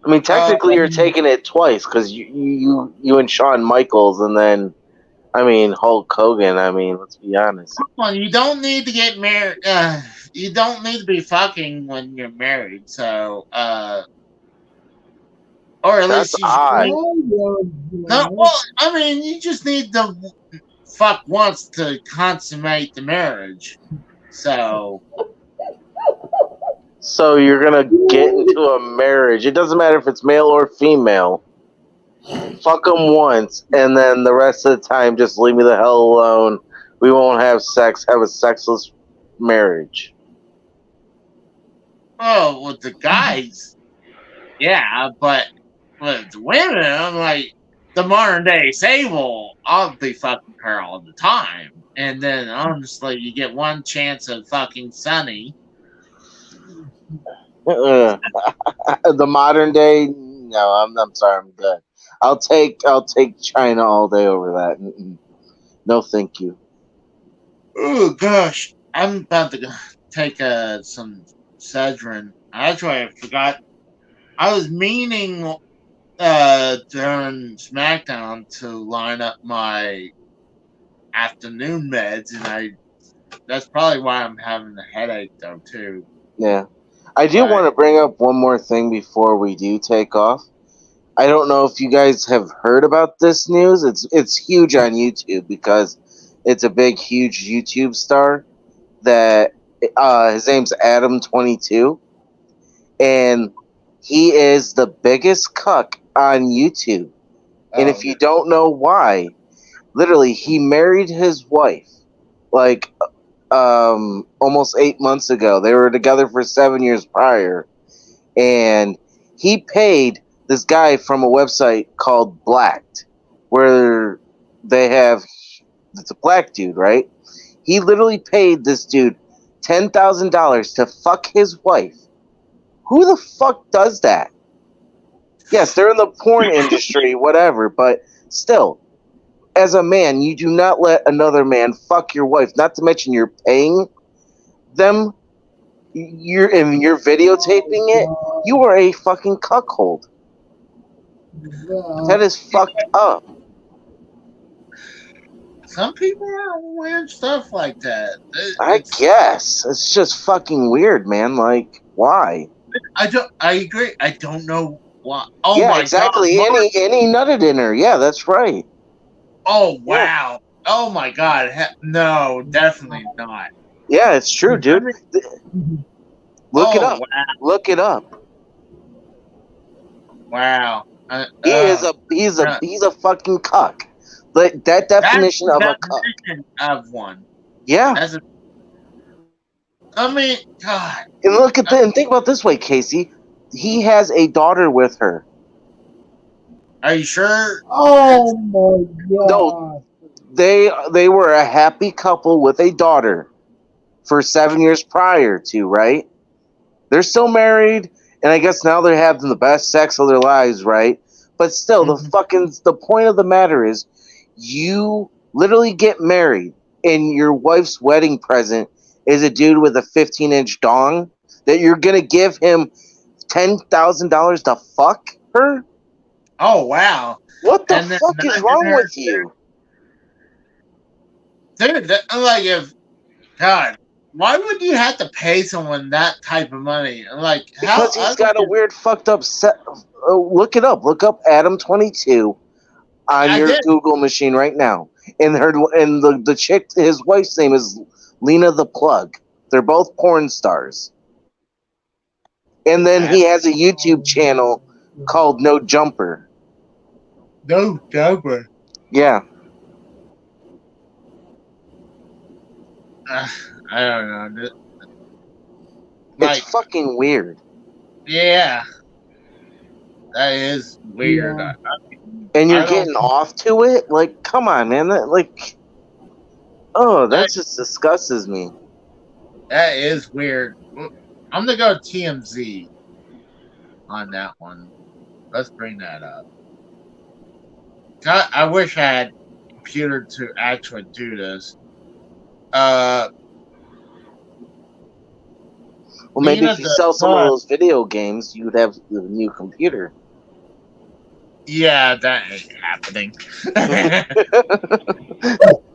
Speaker 3: I mean, technically, you're taking it twice because you and Shawn Michaels, and then, I mean, Hulk Hogan. I mean, let's be honest.
Speaker 1: Come on, you don't need to get married. You don't need to be fucking when you're married. So, or at least
Speaker 3: odd.
Speaker 1: No, well, I mean, you just need to fuck once to consummate the marriage. So
Speaker 3: you're gonna get into a marriage. It doesn't matter if it's male or female. Fuck them once, and then the rest of the time, just leave me the hell alone. We won't have sex. Have a sexless marriage.
Speaker 1: Oh, with the guys, yeah, but with the women, I'm like the modern day Sable. I'll be fucking her all the time, and then honestly, you get one chance of fucking Sunny.
Speaker 3: The modern day, no, I'm sorry, I'm good. I'll take China all day over that. No, thank you.
Speaker 1: Oh gosh, I'm about to take some Cedrin. Actually, I forgot. I was meaning during SmackDown to line up my afternoon meds, and that's probably why I'm having the headache though too.
Speaker 3: Yeah. I do want to bring up one more thing before we do take off. I don't know if you guys have heard about this news. It's huge on YouTube because it's a big, huge YouTube star that his name's Adam22, and he is the biggest cuck on YouTube. And if you don't know why, literally, he married his wife like almost 8 months ago. They were together for 7 years prior, and he paid this guy from a website called Blacked, where it's a black dude, right? He literally paid this dude $10,000 to fuck his wife. Who the fuck does that? Yes, they're in the porn industry, whatever, but still, as a man, you do not let another man fuck your wife. Not to mention you're paying them. You're videotaping it. You are a fucking cuckold. That is fucked up.
Speaker 1: Some people are weird stuff like that.
Speaker 3: I guess it's just fucking weird, man. Like, why?
Speaker 1: I agree. I don't know why. Oh
Speaker 3: yeah,
Speaker 1: my
Speaker 3: exactly.
Speaker 1: God.
Speaker 3: And he nutted in her. Yeah, that's right.
Speaker 1: Oh wow. Yeah. Oh my God. No, definitely not.
Speaker 3: Yeah, it's true, dude. Look it up.
Speaker 1: Wow.
Speaker 3: Look it up.
Speaker 1: Wow.
Speaker 3: He's a fucking cuck. Like that definition of a cuck.
Speaker 1: Of one.
Speaker 3: Yeah.
Speaker 1: I mean, God.
Speaker 3: And look at and think about it this way, Casey. He has a daughter with her.
Speaker 1: Are you sure?
Speaker 6: Oh my God.
Speaker 3: No, they were a happy couple with a daughter for 7 years prior to, right? They're still married, and I guess now they're having the best sex of their lives, right? But still, the point of the matter is, you literally get married, and your wife's wedding present is a dude with a 15-inch dong that you're gonna give him $10,000 to fuck her?
Speaker 1: Oh wow!
Speaker 3: What the fuck is wrong with you,
Speaker 1: dude? God, why would you have to pay someone that type of money? Like,
Speaker 3: because he's got a weird, fucked up set. Look it up. Look up Adam22 on your Google machine right now, and the chick, his wife's name is Lena the Plug. They're both porn stars. And then he has a YouTube channel called No Jumper.
Speaker 1: No Jumper.
Speaker 3: Yeah.
Speaker 1: I don't know.
Speaker 3: It's fucking weird.
Speaker 1: Yeah. That is weird.
Speaker 6: Yeah.
Speaker 3: And you're getting off to it? Like, come on, man. That just disgusts me.
Speaker 1: That is weird. I'm gonna go TMZ on that one. Let's bring that up. I wish I had a computer to actually do this.
Speaker 3: Well, maybe if you sell some of those video games, you'd have a new computer.
Speaker 1: Yeah, that ain't happening.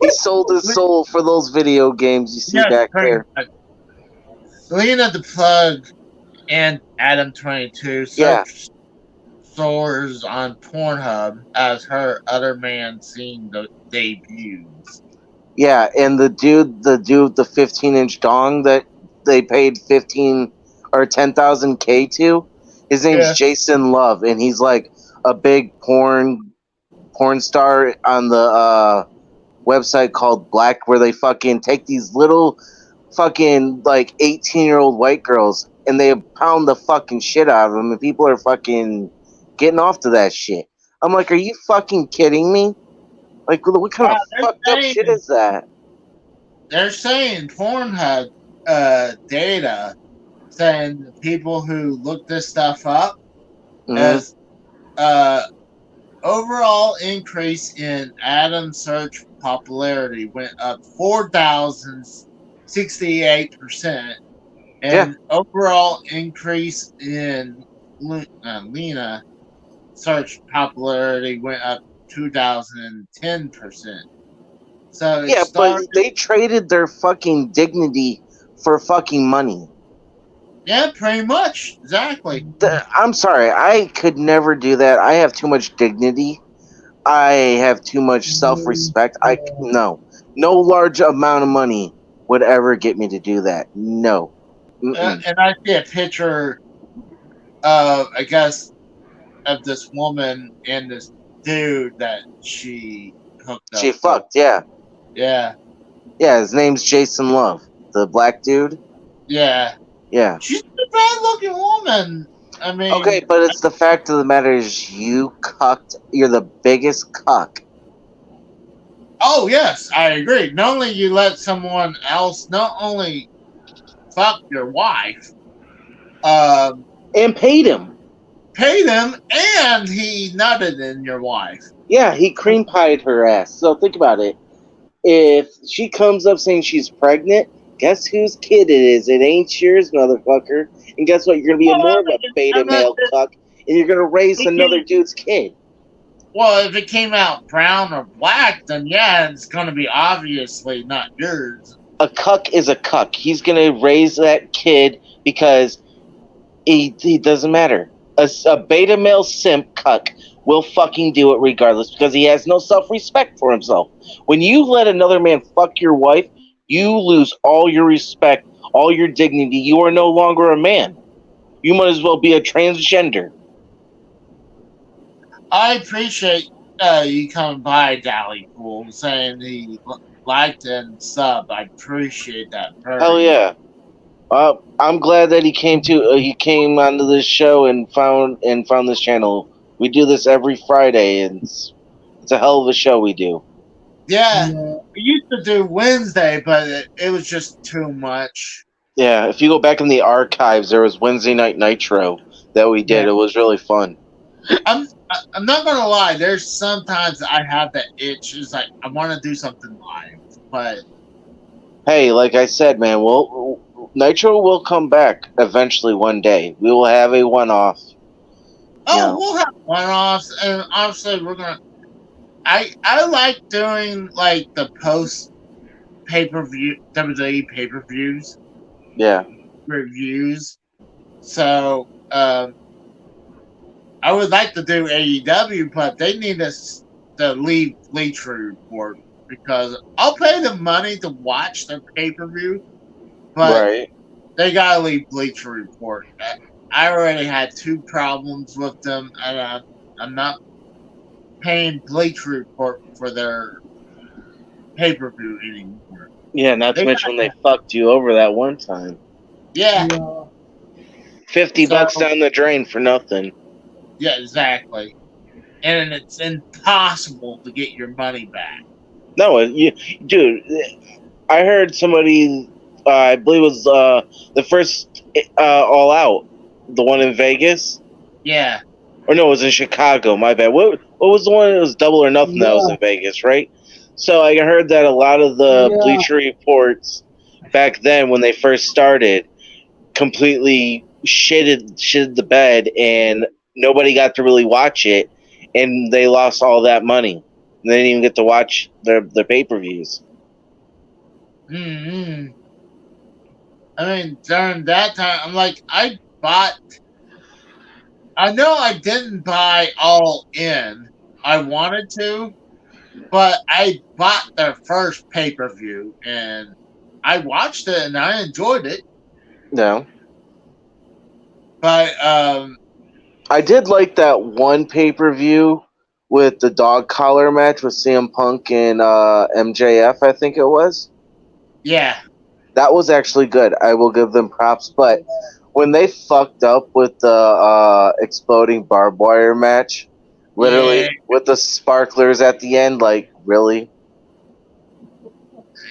Speaker 3: He sold his soul for those video games you see back there.
Speaker 1: Lena the Plug and Adam22 soars on Pornhub as her other man seeing the debuts.
Speaker 3: Yeah, and the dude with the 15-inch dong that they paid 15 or 10,000 K to, his name's Jason Love, and he's like a big porn star on the website called Black, where they fucking take these little fucking like 18-year-old white girls and they pound the fucking shit out of them, and people are fucking getting off to that shit. I'm like, are you fucking kidding me? Like, what kind of fucked up shit is that?
Speaker 1: They're saying Pornhub data saying the people who look this stuff up as overall increase in Adam search popularity went up 4,068%, and overall increase in Lena search popularity went up 2,010%. So
Speaker 3: but they traded their fucking dignity for fucking money.
Speaker 1: Yeah, pretty much. Exactly.
Speaker 3: I'm sorry. I could never do that. I have too much dignity. I have too much self-respect. No large amount of money would ever get me to do that. No.
Speaker 1: And I see a picture of, I guess, of this woman and this dude that she hooked up.
Speaker 3: She fucked, yeah.
Speaker 1: Yeah.
Speaker 3: Yeah, his name's Jason Love, the black dude.
Speaker 1: Yeah.
Speaker 3: Yeah.
Speaker 1: She's a bad-looking woman. I mean...
Speaker 3: Okay, but it's the fact of the matter is you cucked. You're the biggest cuck.
Speaker 1: Oh, yes, I agree. Not only you let someone else not only fuck your wife...
Speaker 3: and paid him.
Speaker 1: Paid him, and he nutted in your wife.
Speaker 3: Yeah, he cream pied her ass. So think about it. If she comes up saying she's pregnant, guess whose kid it is? It ain't yours, motherfucker. And guess what? You're going to be more of a beta male cuck, and you're going to raise another dude's kid.
Speaker 1: Well, if it came out brown or black, then yeah, it's going to be obviously not yours.
Speaker 3: A cuck is a cuck. He's going to raise that kid because he doesn't matter. A beta male simp cuck will fucking do it regardless because he has no self-respect for himself. When you let another man fuck your wife, you lose all your respect, all your dignity. You are no longer a man. You might as well be a transgender.
Speaker 1: I appreciate you coming by, Dally Pool, saying he liked and subbed. I appreciate that.
Speaker 3: Hell yeah. I'm glad that he came onto this show and found this channel. We do this every Friday, and it's a hell of a show we do.
Speaker 1: Yeah, we used to do Wednesday, but it was just too much.
Speaker 3: Yeah, if you go back in the archives, there was Wednesday Night Nitro that we did. Yeah. It was really fun.
Speaker 1: I'm not gonna lie. There's sometimes I have that itch. It's like I want to do something live, but
Speaker 3: hey, like I said, man, Nitro will come back eventually one day. We will have a one-off.
Speaker 1: Oh, we'll have one-offs, and obviously we're gonna. I like doing like the post pay-per-view WWE pay-per-views.
Speaker 3: Yeah.
Speaker 1: Reviews. So I would like to do AEW, but they need us to leave Leech report because I'll pay the money to watch their pay-per-view, but
Speaker 3: Right.
Speaker 1: they gotta leave Bleacher Report. I already had 2 problems with them, and I'm not paying Bleacher Report for their pay-per-view anymore.
Speaker 3: Yeah, not to mention when they fucked you over that one time.
Speaker 1: Yeah,
Speaker 6: Yeah.
Speaker 3: $50 down the drain for nothing.
Speaker 1: yeah, exactly. And it's impossible to get your money back.
Speaker 3: No, dude, I heard somebody, I believe it was the first All Out, the one in Vegas.
Speaker 1: Yeah,
Speaker 3: Or no, it was in Chicago. My bad. What was the one? It was Double or Nothing that was in Vegas, right? So I heard that a lot of the Bleacher Reports back then, when they first started, completely shitted the bed, and nobody got to really watch it, and they lost all that money. They didn't even get to watch their pay-per-views.
Speaker 1: mm-hmm. I mean, during that time, I'm like, I know I didn't buy All In. I wanted to, but I bought their first pay-per-view, and I watched it, and I enjoyed it.
Speaker 3: No.
Speaker 1: But,
Speaker 3: I did like that one pay-per-view with the dog collar match with CM Punk and MJF, I think it was.
Speaker 1: yeah.
Speaker 3: That was actually good. I will give them props. But when they fucked up with the exploding barbed wire match, literally with the sparklers at the end, like, really?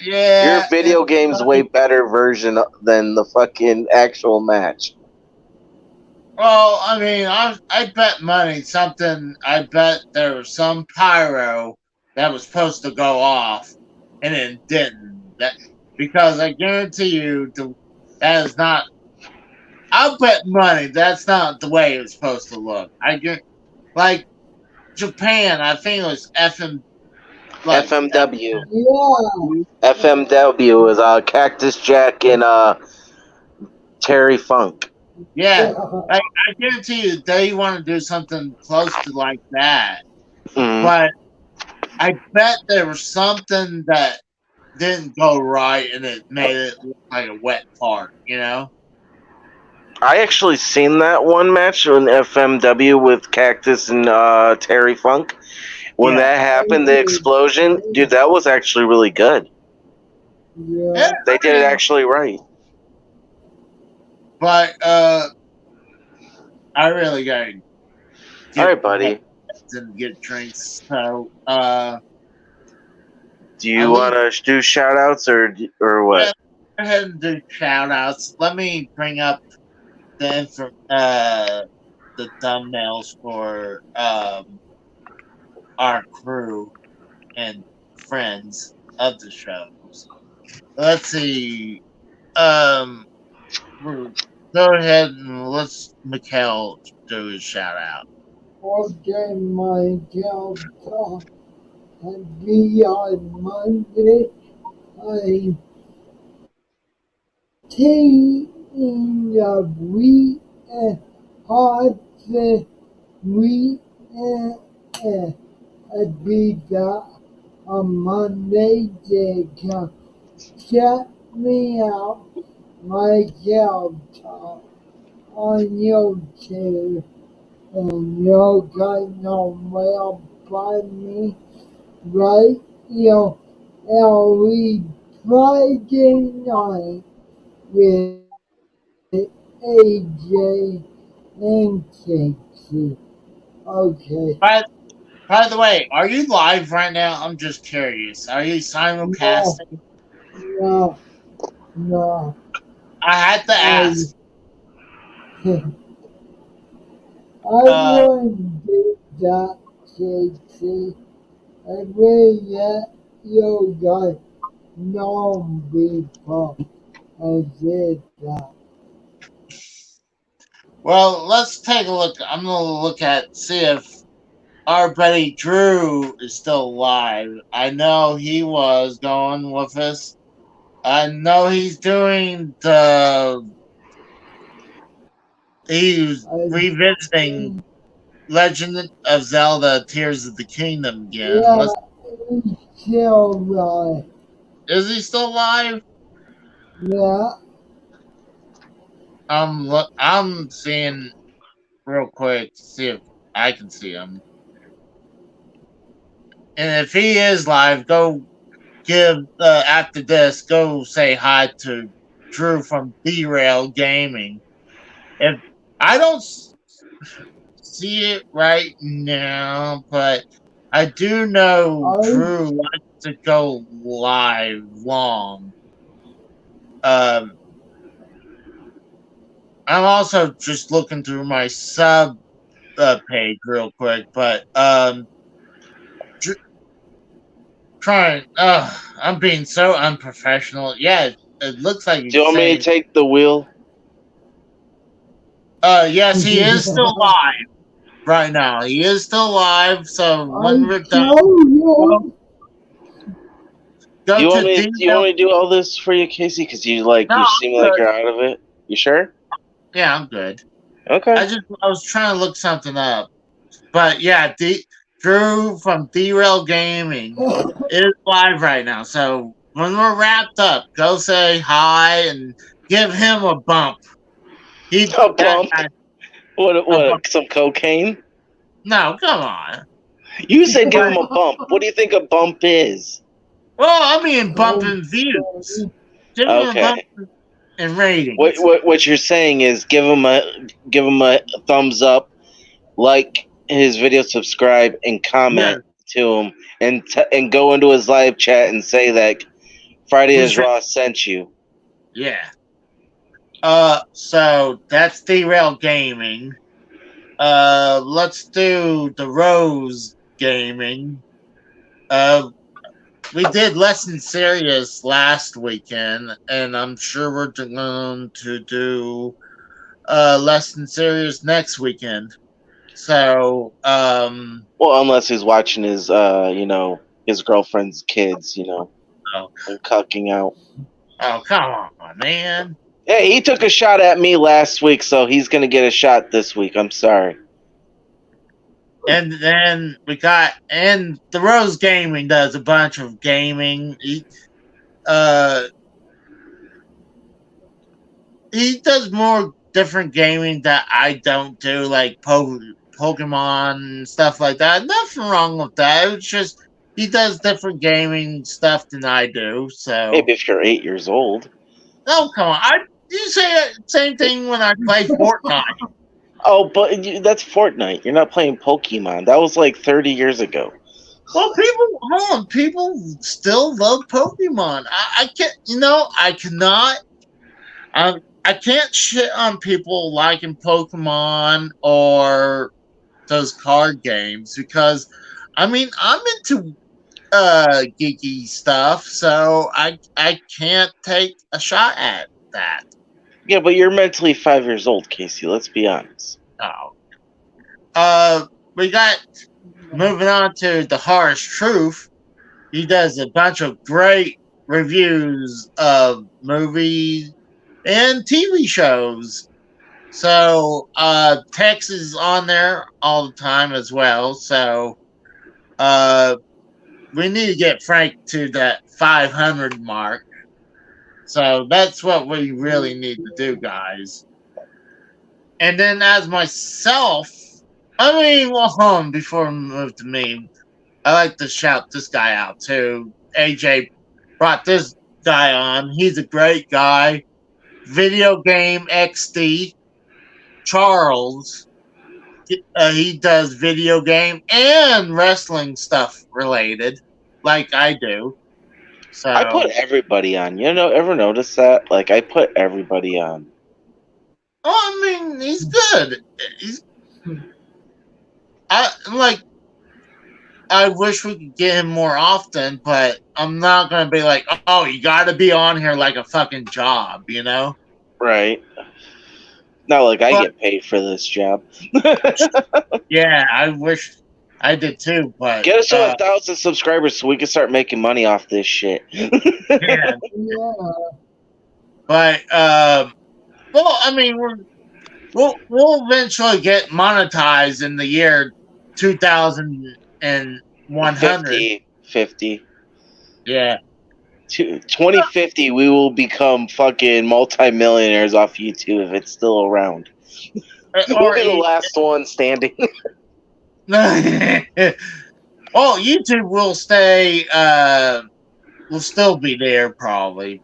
Speaker 1: Yeah.
Speaker 3: Your video game's way better version than the fucking actual match.
Speaker 1: Well, I mean, I bet money I bet there was some pyro that was supposed to go off, and it didn't. Because I guarantee you, that is not. I'll bet money that's not the way it's supposed to look. Like Japan, I think it was
Speaker 3: FMW.
Speaker 6: Yeah.
Speaker 3: FMW was Cactus Jack and Terry Funk.
Speaker 1: Yeah, I guarantee you they want to do something close to like that.
Speaker 3: Mm-hmm.
Speaker 1: But I bet there was something that didn't go right, and it made it look like a wet fart, you know?
Speaker 3: I actually seen that one match on FMW with Cactus and Terry Funk. When that happened, the explosion, dude, that was actually really good.
Speaker 6: Yeah.
Speaker 3: They did it actually right.
Speaker 1: But I really gotta
Speaker 3: All right, buddy.
Speaker 1: And get drinks. So
Speaker 3: do you want to do shout outs or what?
Speaker 1: Yeah, go ahead and do shout outs. Let me bring up the thumbnails for our crew and friends of the shows. Let's see. Go ahead and let's Mikhail do his shout out.
Speaker 6: Okay, my girl talk and be on Monday. I'm taking a week hard the week be that on Monday to come check me out my girl talk on YouTube. And you guys know where to find me right here every Friday night with AJ and Casey. Okay.
Speaker 1: By the way, are you live right now? I'm just curious. Are you simulcasting?
Speaker 6: No.
Speaker 1: I had to ask.
Speaker 6: I wouldn't do that, Casey. I will let you guys know before I did that.
Speaker 1: Well, let's take a look. I'm gonna see if our buddy Drew is still alive. I know he was going with us. I know he's doing he's revisiting Legend of Zelda: Tears of the Kingdom again.
Speaker 6: He's still alive.
Speaker 1: Is he still alive?
Speaker 6: Yeah.
Speaker 1: I'm seeing real quick to see if I can see him. And if he is live, go give after this. Go say hi to Drew from Derail Gaming. If I don't see it right now, but I do know Drew likes to go live long. I'm also just looking through my sub page real quick, but I'm being so unprofessional. Yeah, it looks like.
Speaker 3: Do you want me to take the wheel?
Speaker 1: Yes, he is still live right now. He is still live. So when we're done,
Speaker 3: Do you want me to do all this for you, Casey? Because you seem like you're out of it. You sure?
Speaker 1: Yeah, I'm good.
Speaker 3: Okay.
Speaker 1: I was trying to look something up, but yeah, Drew from Derail Gaming is live right now. So when we're wrapped up, go say hi and give him a bump.
Speaker 3: A bump? What? Some cocaine?
Speaker 1: No, come on.
Speaker 3: You said give him a bump. What do you think a bump is?
Speaker 1: Well, I mean bumping views. Give him a bump in ratings.
Speaker 3: What you're saying is give him a thumbs up, like his video, subscribe, and comment to him, and go into his live chat and say that Friday is Raw sent you.
Speaker 1: Yeah. So that's Derail Gaming. Let's do the Rose Gaming. We did Less Than Serious last weekend, and I'm sure we're going to do Less Than Serious next weekend. So,
Speaker 3: well, unless he's watching his, his girlfriend's kids, and cucking out.
Speaker 1: Oh, come on, man.
Speaker 3: Hey, he took a shot at me last week, so he's going to get a shot this week. I'm sorry.
Speaker 1: And then the Rose Gaming does a bunch of gaming. He does more different gaming that I don't do, like Pokemon and stuff like that. Nothing wrong with that. It's just he does different gaming stuff than I do. So
Speaker 3: maybe if you're 8 years old.
Speaker 1: Oh, come on. You say the same thing when I play Fortnite.
Speaker 3: Oh, but that's Fortnite. You're not playing Pokemon. That was like 30 years ago.
Speaker 1: Well, people still love Pokemon. I can't shit on people liking Pokemon or those card games because, I'm into geeky stuff, so I can't take a shot at that.
Speaker 3: Yeah, but you're mentally 5 years old, Casey. Let's be honest.
Speaker 1: Oh. We got moving on to The Harsh Truth. He does a bunch of great reviews of movies and TV shows. So Tex is on there all the time as well. So we need to get Frank to that 500 mark. So that's what we really need to do, guys. And then as myself, before we move to me, I like to shout this guy out too. AJ brought this guy on. He's a great guy. Video Game XD. Charles. He does video game and wrestling stuff related, like I do. So
Speaker 3: I put everybody on. Ever notice that? Like, I put everybody on.
Speaker 1: Oh, he's good. I wish we could get him more often, but I'm not gonna be like, oh, you gotta be on here like a fucking job,
Speaker 3: Right. Not like I get paid for this job.
Speaker 1: Yeah, I wish I did too, but
Speaker 3: get us to 1,000 subscribers so we can start making money off this shit.
Speaker 1: Yeah. But we'll eventually get monetized in the year 2100.
Speaker 3: 50.
Speaker 1: Yeah.
Speaker 3: 2050, we will become fucking multimillionaires off YouTube if it's still around. We'll be the last one standing.
Speaker 1: Well, YouTube will stay. Will still be there probably.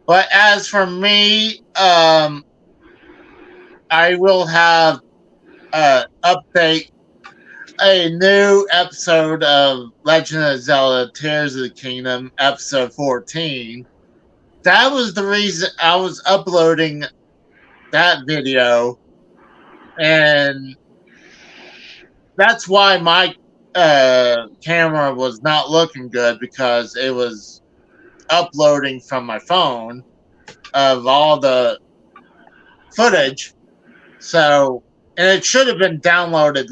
Speaker 1: But as for me, I will have update a new episode of Legend of Zelda: Tears of the Kingdom, episode 14. That was the reason I was uploading that video, and that's why my camera was not looking good, because it was uploading from my phone of all the footage. So, and it should have been downloaded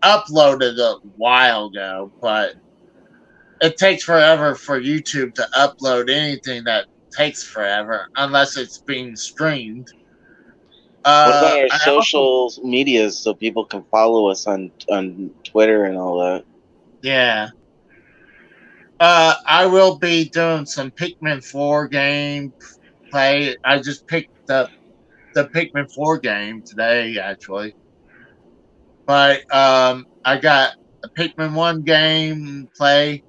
Speaker 1: uploaded a while ago, but it takes forever for YouTube to upload anything that takes forever unless it's being streamed.
Speaker 3: What about our social medias so people can follow us on Twitter and all that?
Speaker 1: Yeah. I will be doing some Pikmin 4 gameplay. I just picked up the Pikmin 4 game today, actually. But I got a Pikmin 1 gameplay,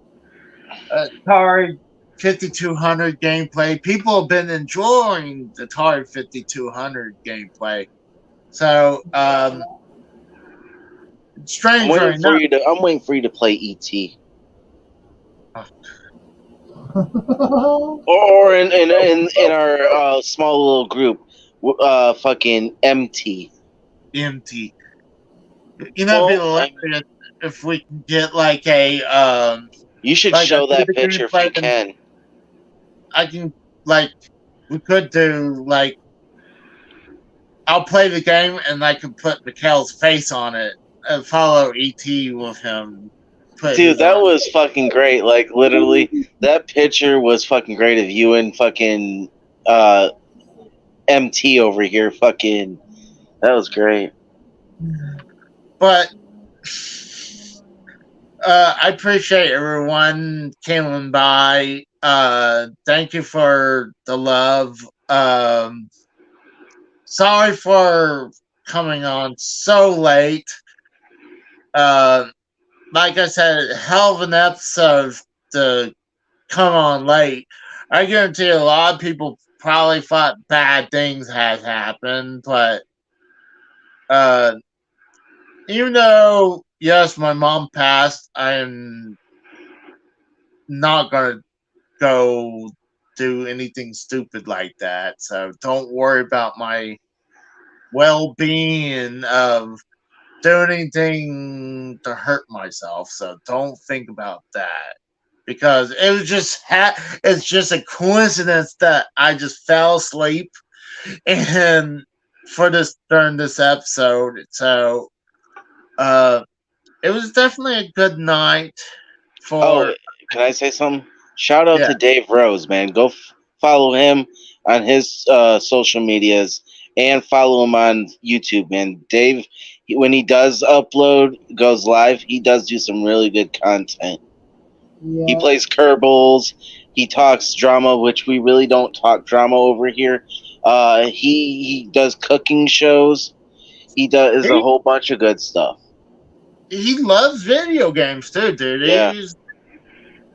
Speaker 1: Atari 5200 gameplay. People have been enjoying the Atari 5200 gameplay. So, strange
Speaker 3: I'm waiting for you to play E.T. or in our small little group, fucking MT.
Speaker 1: MT. You know, it'd be hilarious if we can get like a
Speaker 3: You should show that picture if you can.
Speaker 1: I can, like, we could do, like, I'll play the game and I can put Mikhail's face on it and follow E.T. with him.
Speaker 3: Dude, that was fucking great. Like, literally, that picture was fucking great of you and fucking MT over here. Fucking, that was great.
Speaker 1: But I appreciate everyone coming by. Thank you for the love. Sorry for coming on so late. Like I said, hell of an episode to come on late. I guarantee a lot of people probably thought bad things had happened, but even though, yes, my mom passed, I'm not gonna go do anything stupid like that. So don't worry about my well-being of doing anything to hurt myself. So don't think about that, because it was just it's just a coincidence that I just fell asleep and during this episode. So it was definitely a good night for.
Speaker 3: Oh, can I say something? Shout out to Dave Rose, man. Go follow him on his social medias and follow him on YouTube, man. Dave, when he does goes live, he does do some really good content. Yeah. He plays Kerbals. He talks drama, which we really don't talk drama over here. He does cooking shows. He does a whole bunch of good stuff.
Speaker 1: He loves video games too, dude.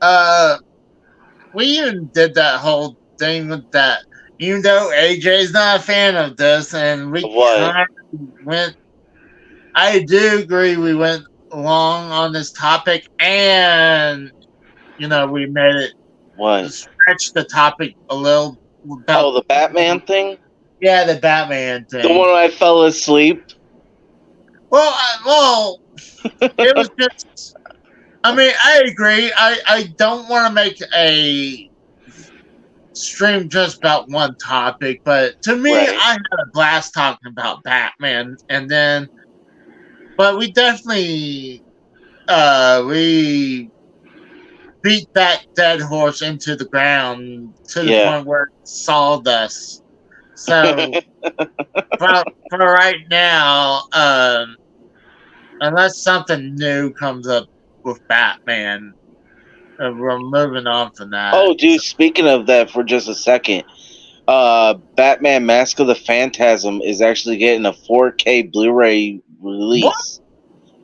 Speaker 3: Yeah.
Speaker 1: We even did that whole thing with that. Even though AJ's not a fan of this, and we kind of went. I do agree. We went long on this topic, and we made it.
Speaker 3: What?
Speaker 1: Stretch the topic a little.
Speaker 3: The Batman thing.
Speaker 1: Yeah, the Batman thing.
Speaker 3: The one where I fell asleep.
Speaker 1: Well, it was just. I mean, I agree. I don't want to make a stream just about one topic, but to me, I had a blast talking about Batman, but we definitely we beat that dead horse into the ground to the point where it sawdust. So for right now, unless something new comes up with Batman. We're moving on from that.
Speaker 3: Oh, dude, speaking of that for just a second, Batman Mask of the Phantasm is actually getting a 4K Blu-ray release.
Speaker 1: What?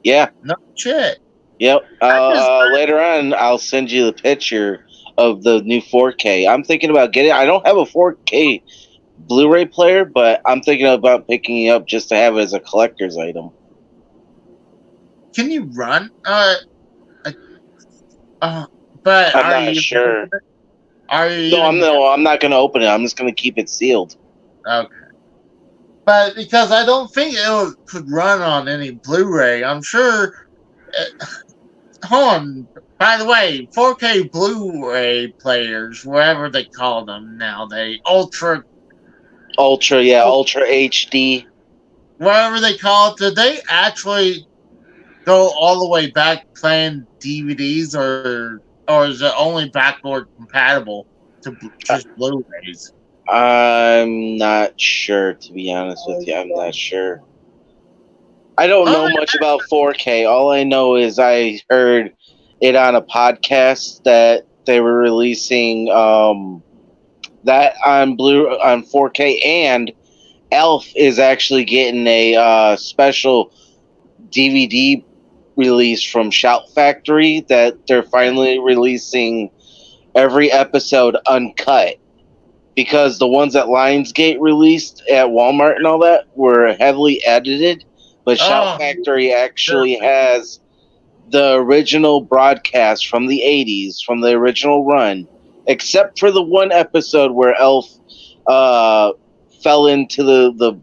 Speaker 3: Yeah.
Speaker 1: No shit.
Speaker 3: Yep. Later on, I'll send you the picture of the new 4K. I'm thinking about getting. I don't have a 4K Blu-ray player, but I'm thinking about picking it up just to have it as a collector's item.
Speaker 1: Can you run? But
Speaker 3: I'm
Speaker 1: are
Speaker 3: not
Speaker 1: you
Speaker 3: sure.
Speaker 1: Are you?
Speaker 3: I'm not going to open it. I'm just going to keep it sealed.
Speaker 1: Okay. But because I don't think it could run on any Blu-ray, I'm sure. Hold on. By the way, 4K Blu-ray players, whatever they call them now, Ultra
Speaker 3: HD,
Speaker 1: whatever they call it, did they actually go all the way back playing DVDs, or is it only backward compatible to just Blu-rays?
Speaker 3: I'm not sure, to be honest with you. I'm not sure. I don't know much about 4K. All I know is I heard it on a podcast that they were releasing that on 4K, and Elf is actually getting a special DVD release from Shout Factory that they're finally releasing every episode uncut, because the ones that Lionsgate released at Walmart and all that were heavily edited, but Shout Factory actually has the original broadcast from the 80s, from the original run, except for the one episode where Elf fell into the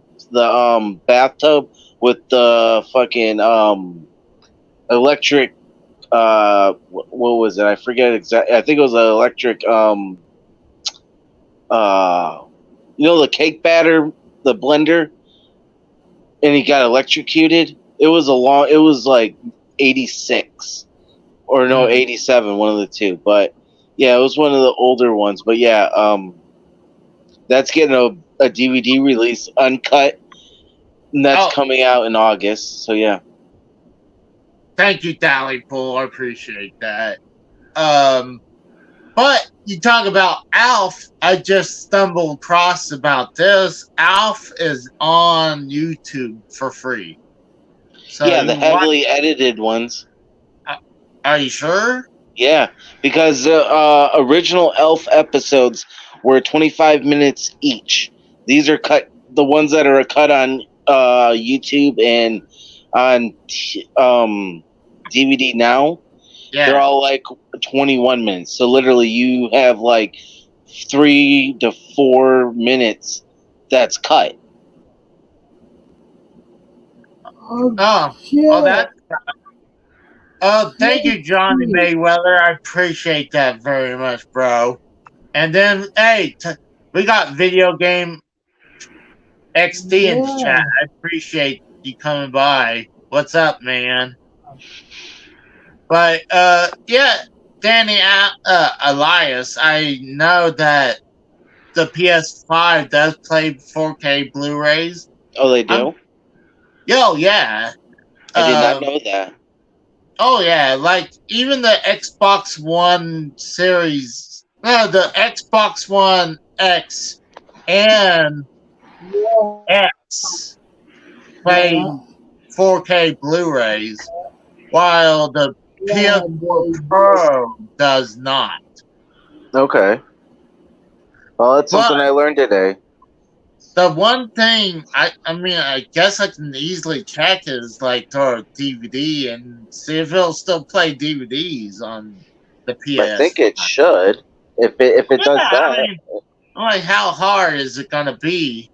Speaker 3: bathtub with the fucking electric what was it? I forget exactly. I think it was an electric the cake batter, the blender, and he got electrocuted. It was like 86 or no, 87, one of the two. But yeah, it was one of the older ones. But yeah, that's getting a DVD release uncut, and that's coming out in August. So yeah.
Speaker 1: Thank you, Dally Pool. I appreciate that. But you talk about Alf. I just stumbled across about this. Alf is on YouTube for free. So
Speaker 3: yeah, the heavily edited ones.
Speaker 1: Are you sure?
Speaker 3: Yeah, because the original Elf episodes were 25 minutes each. These are cut. The ones that are cut on YouTube and on DVD now, they're all like 21 minutes. So literally, you have like 3 to 4 minutes that's cut.
Speaker 1: Thank you, Johnny Mayweather. I appreciate that very much, bro. And then, hey, we got Video Game XD in the chat. I appreciate you coming by. What's up, man? But, yeah, Danny Elias, I know that the PS5 does play 4K Blu-rays.
Speaker 3: Oh, they do?
Speaker 1: Yeah.
Speaker 3: I did not know that.
Speaker 1: Oh, yeah, like, even the Xbox One series, the Xbox One X and X play 4K Blu-rays, while the PS4 Pro does not.
Speaker 3: Okay. Well, that's something I learned today.
Speaker 1: The one thing, I guess I can easily check is, like, throw a DVD and see if it'll still play DVDs on the PS.
Speaker 3: I think it should. If it does that.
Speaker 1: I mean, like, how hard is it going to be?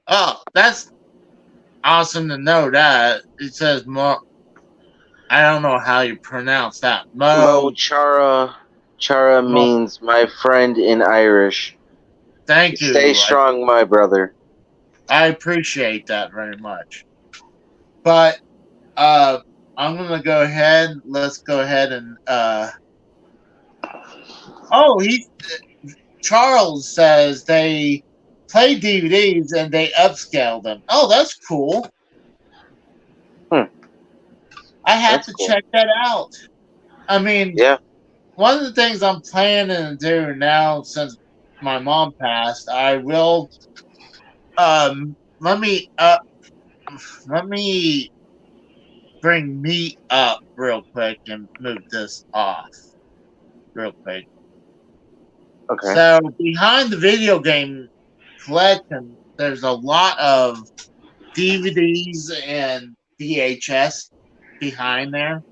Speaker 1: Oh, that's awesome to know that. It says Mo. I don't know how you pronounce that.
Speaker 3: Mo Chara. Chara means my friend in Irish.
Speaker 1: Thank you.
Speaker 3: Stay strong, my brother.
Speaker 1: I appreciate that very much. But I'm gonna go ahead. Let's go ahead and Charles says they play DVDs and they upscale them. Oh, that's cool. I have
Speaker 3: That's
Speaker 1: to
Speaker 3: cool.
Speaker 1: check that out. I mean,
Speaker 3: Yeah.
Speaker 1: one of the things I'm planning to do now, since my mom passed, I will let me bring me up real quick and move this off real quick.
Speaker 3: Okay.
Speaker 1: So behind the video game collection, there's a lot of DVDs and VHS behind there.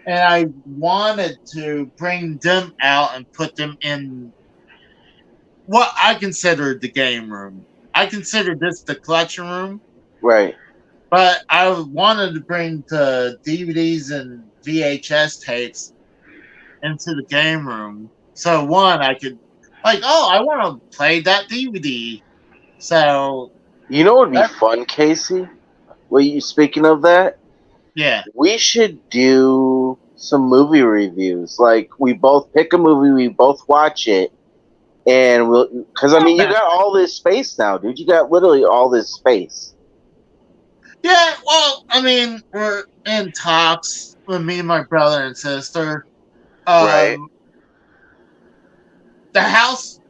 Speaker 1: And I wanted to bring them out and put them in what I consider the game room. I consider this the collection room,
Speaker 3: Right.
Speaker 1: but I wanted to bring the DVDs and VHS tapes into the game room. So one, I could I want to play that DVD. So
Speaker 3: You know what would be fun, Casey? Well, you speaking of that,
Speaker 1: yeah,
Speaker 3: we should do some movie reviews. Like we both pick a movie, we both watch it, and because I mean, you got all this space now, dude. You got literally all this space.
Speaker 1: yeah. Well, I mean, we're in talks with me and my brother and sister.
Speaker 3: Right.
Speaker 1: The house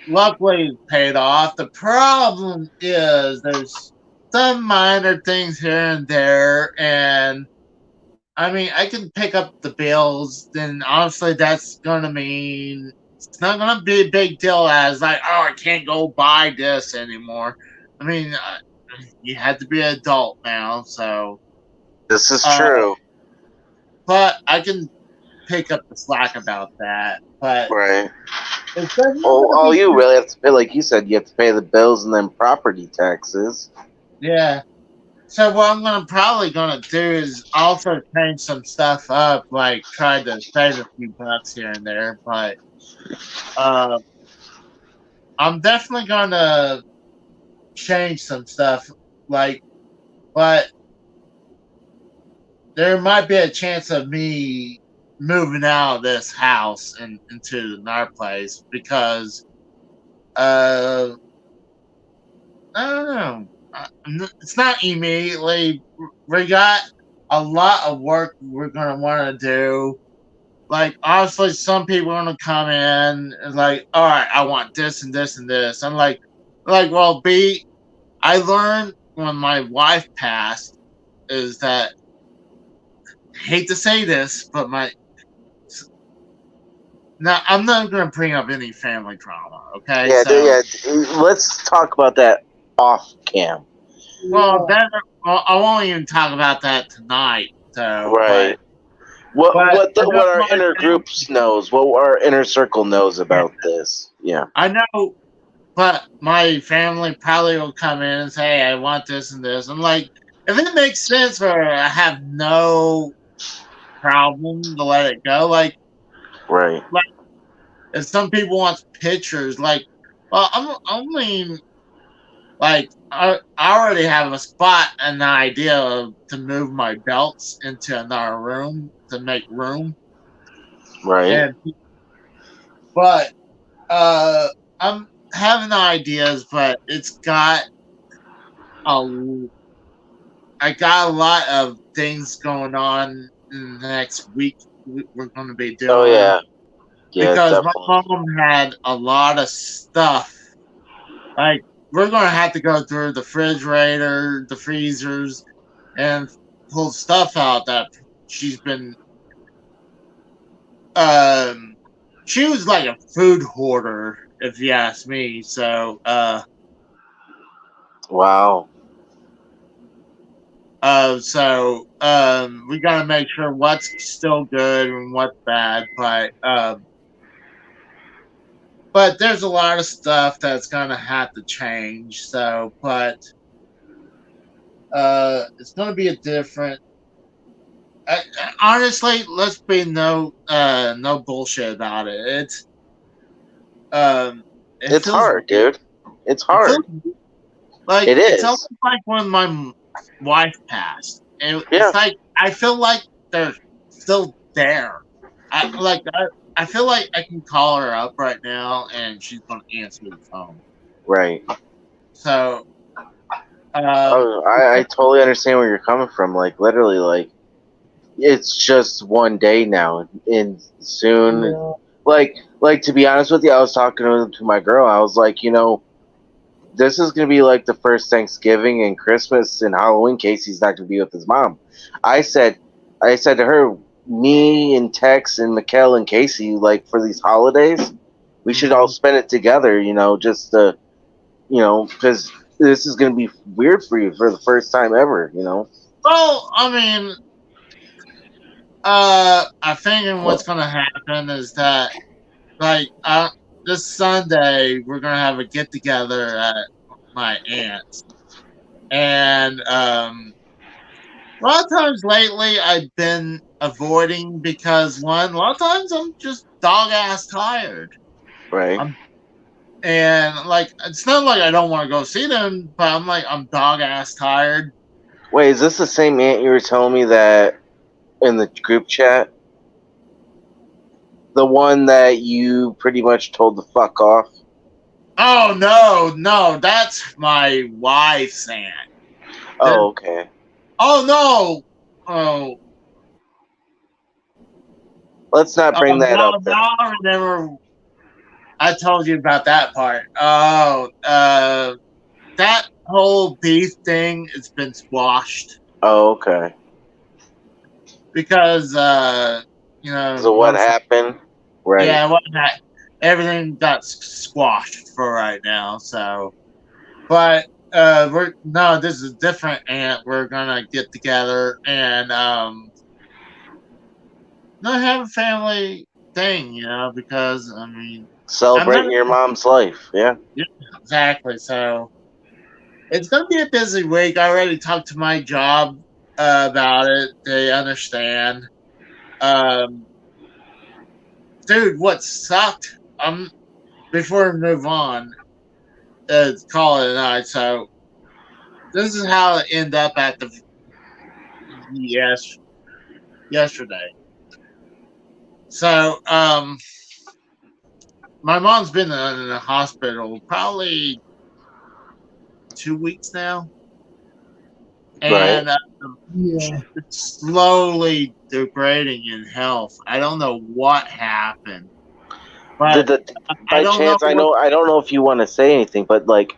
Speaker 1: luckily paid off. The problem is there's some minor things here and there, and I mean, I can pick up the bills. Then honestly, that's gonna mean it's not gonna be a big deal as like, oh, I can't go buy this anymore. I mean, you have to be an adult now, so
Speaker 3: This is true.
Speaker 1: but I can pick up the slack about that. But
Speaker 3: Right.
Speaker 1: it's definitely
Speaker 3: All you really have to pay, like you said, you have to pay the bills and then property taxes.
Speaker 1: yeah. So what I'm probably gonna do is also change some stuff up, like try to save a few bucks here and there. But I'm definitely gonna change some stuff. But there might be a chance of me moving out of this house and into another place because I don't know. It's not immediately. We got a lot of work we're gonna want to do. Like honestly, some people are gonna come in and like, all right, I want this and this and this. I'm like, well, B. I learned when my wife passed is that I hate to say this, but now I'm not gonna bring up any family drama. Okay?
Speaker 3: Yeah,
Speaker 1: So,
Speaker 3: let's talk about that off cam.
Speaker 1: well, I won't even talk about that tonight. So,
Speaker 3: Right. What our inner groups knows, what our inner circle knows about this. Yeah.
Speaker 1: I know, but my family probably will come in and say, hey, I want this and this. I'm like, if it makes sense or I have no problem to let it go, like,
Speaker 3: right.
Speaker 1: Like, if some people want pictures, like, well, I mean, like, I already have a spot and the idea to move my belts into another room to make room.
Speaker 3: Right.
Speaker 1: But I'm having ideas, but I got a lot of things going on in the next week we're going to be doing.
Speaker 3: Oh, yeah. Yeah,
Speaker 1: because
Speaker 3: definitely.
Speaker 1: my mom had a lot of stuff. Like, we're going to have to go through the refrigerator, the freezers, and pull stuff out that she's been. She was like a food hoarder, if you ask me. So,
Speaker 3: wow.
Speaker 1: We got to make sure what's still good and what's bad, but there's a lot of stuff that's gonna have to change. So, but it's gonna be a different. Honestly, let's be no bullshit about it.
Speaker 3: It's hard, dude. It's hard.
Speaker 1: Like
Speaker 3: it
Speaker 1: it's
Speaker 3: is.
Speaker 1: almost like when my wife passed.
Speaker 3: Yeah.
Speaker 1: It's like I feel like they're still there. I feel like I can call her up right now and she's gonna answer the phone.
Speaker 3: Right.
Speaker 1: So,
Speaker 3: I totally understand where you're coming from. Like literally, like it's just one day now, and soon,
Speaker 6: Yeah.
Speaker 3: like to be honest with you, I was talking to my girl. I was like, this is gonna be like the first Thanksgiving and Christmas and Halloween. Casey's not gonna be with his mom. I said to her, me and Tex and Mikkel and Casey, like for these holidays, we should all spend it together. Just to, because this is gonna be weird for you for the first time ever.
Speaker 1: Well, I mean, I think what's gonna happen is that, like, this Sunday we're gonna have a get together at my aunt's, and a lot of times lately I've been avoiding because a lot of times I'm just dog ass tired,
Speaker 3: Right.
Speaker 1: and like it's not like I don't want to go see them, but I'm dog ass tired.
Speaker 3: Wait, is this the same aunt you were telling me that in the group chat? The one that you pretty much told to fuck off?
Speaker 1: Oh no, that's my wife's aunt.
Speaker 3: Oh, okay.
Speaker 1: Oh no! Oh,
Speaker 3: Let's not bring that up. Then.
Speaker 1: Now I remember. I told you about that part. Oh, that whole beef thing has been squashed
Speaker 3: Oh, okay.
Speaker 1: because
Speaker 3: So what happened? Right.
Speaker 1: Yeah, everything got squashed for right now. So, but this is a different aunt. We're gonna get together and not have a family thing, because I mean,
Speaker 3: celebrating your mom's life. Yeah.
Speaker 1: Yeah, exactly. So it's gonna be a busy week. I already talked to my job about it. They understand. Dude, what sucked? Before we move on, call it a night. So this is how it ended up at the yesterday. So my mom's been in the hospital probably 2 weeks now, and
Speaker 6: Yeah.
Speaker 1: it's slowly degrading in health. I don't know what happened, but
Speaker 3: by chance, I don't know if you want to say anything, but like,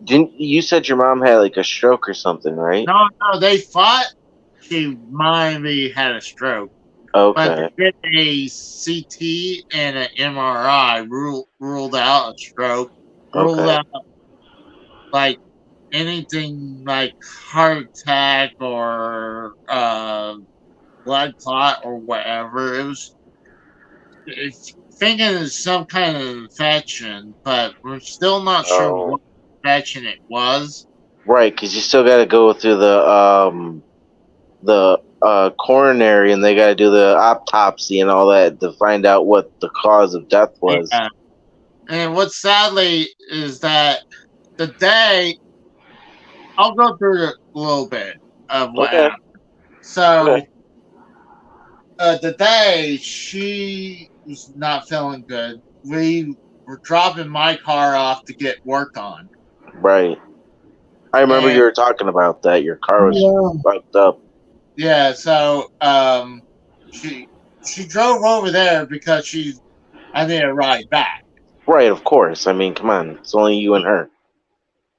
Speaker 3: didn't you said your mom had like a stroke or something, right?
Speaker 1: No, they thought she maybe had a stroke.
Speaker 3: Okay.
Speaker 1: But they did a CT and an MRI ruled out a stroke, ruled out like anything like heart attack or blood clot or whatever. It's thinking it's some kind of infection, but we're still not sure what infection it was.
Speaker 3: Right, because you still got to go through the coronary, and they got to do the autopsy and all that to find out what the cause of death was.
Speaker 1: Yeah. And what sadly is that the day, I'll go through a little bit of what happened. So, the day she was not feeling good, we were dropping my car off to get work on.
Speaker 3: Right. I remember you were talking about that. Your car was fucked up.
Speaker 1: Yeah, so she drove over there because I need a ride back.
Speaker 3: Right, of course. I mean, come on, it's only you and her.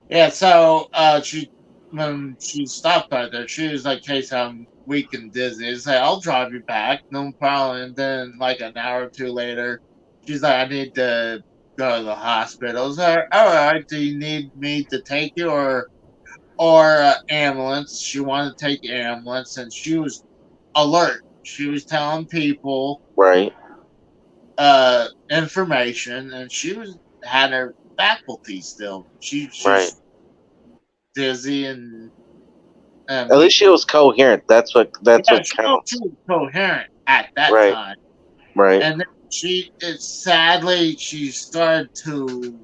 Speaker 1: Yeah, so when she stopped right there, she was like, "Casey, I'm weak and dizzy." I said, "I'll drive you back, no problem." And then, like an hour or two later, she's like, "I need to go to the hospital." I was like, "All right, do you need me to take you or ambulance?" She wanted to take the ambulance, and she was alert. She was telling people information, and she had her faculty still. She was dizzy and
Speaker 3: at least she was coherent. That's what counts.
Speaker 1: She was coherent at that time.
Speaker 3: Right.
Speaker 1: And then sadly she started to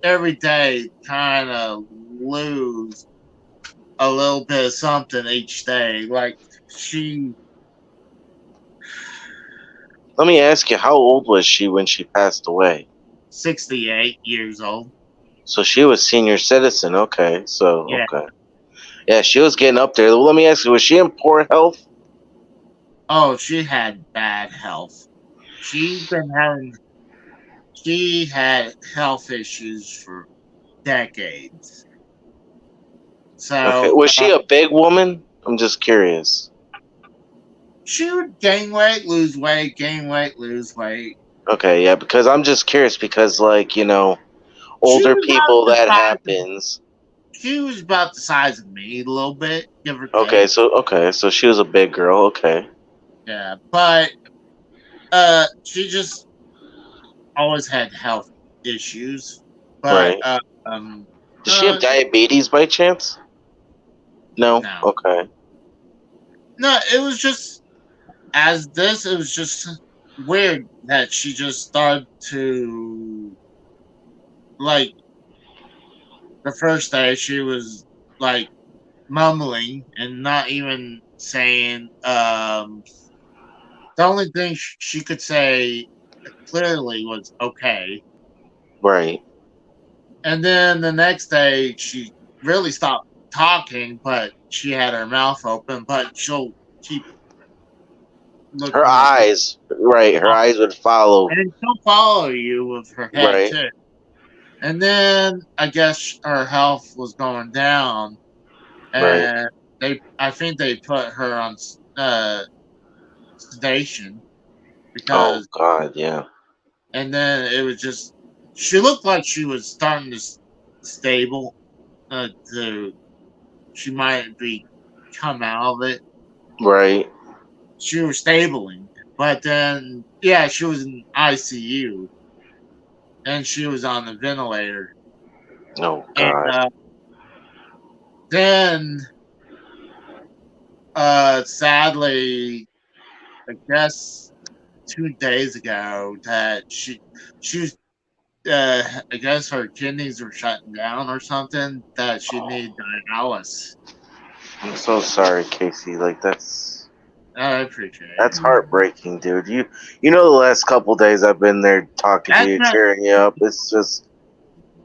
Speaker 1: every day kind of lose a little bit of something each day. Like
Speaker 3: Let me ask you, how old was she when she passed away?
Speaker 1: 68 years old.
Speaker 3: So she was senior citizen. Okay, so
Speaker 1: Yeah.
Speaker 3: okay. Yeah, she was getting up there. Let me ask you, was she in poor health?
Speaker 1: Oh, she had bad health. She had health issues for decades.
Speaker 3: Okay,
Speaker 1: So
Speaker 3: was she a big woman? I'm just curious.
Speaker 1: she would gain weight, lose weight, gain weight, lose weight.
Speaker 3: Okay, yeah, because I'm just curious because, like,
Speaker 1: She
Speaker 3: older
Speaker 1: was about
Speaker 3: people
Speaker 1: the
Speaker 3: that
Speaker 1: size of,
Speaker 3: happens.
Speaker 1: she was about the size of me, a little bit, give or
Speaker 3: Okay,
Speaker 1: take.
Speaker 3: so she was a big girl. Okay,
Speaker 1: Yeah, but she just always had health issues. But
Speaker 3: right. Does she have diabetes by chance? No.
Speaker 1: no,
Speaker 3: Okay.
Speaker 1: no, it was just it was just weird that she just started to, like, the first day she was like mumbling and not even saying. The only thing she could say clearly was okay.
Speaker 3: Right.
Speaker 1: And then the next day she really stopped talking, but she had her mouth open, but she'll keep
Speaker 3: Her
Speaker 1: looking at you.
Speaker 3: eyes. Right. Her eyes would follow.
Speaker 1: And she'll follow you with her head
Speaker 3: Right.
Speaker 1: too. And then I guess her health was going down,
Speaker 3: Right.
Speaker 1: and I think they put her on sedation
Speaker 3: Oh
Speaker 1: because,
Speaker 3: God. Yeah.
Speaker 1: and then it was just, she looked like she was starting to stable, she might be come out of it.
Speaker 3: Right.
Speaker 1: She was stabling, but then yeah, she was in ICU and she was on the ventilator.
Speaker 3: Oh
Speaker 1: And
Speaker 3: God.
Speaker 1: then sadly, I guess 2 days ago that she was, I guess her kidneys were shutting down or something, that she needed dialysis.
Speaker 3: I'm so sorry, Casey. Like
Speaker 1: I appreciate it.
Speaker 3: that's heartbreaking, dude. You know the last couple days I've been there talking to
Speaker 1: That's
Speaker 3: you,
Speaker 1: not,
Speaker 3: cheering you up. It's just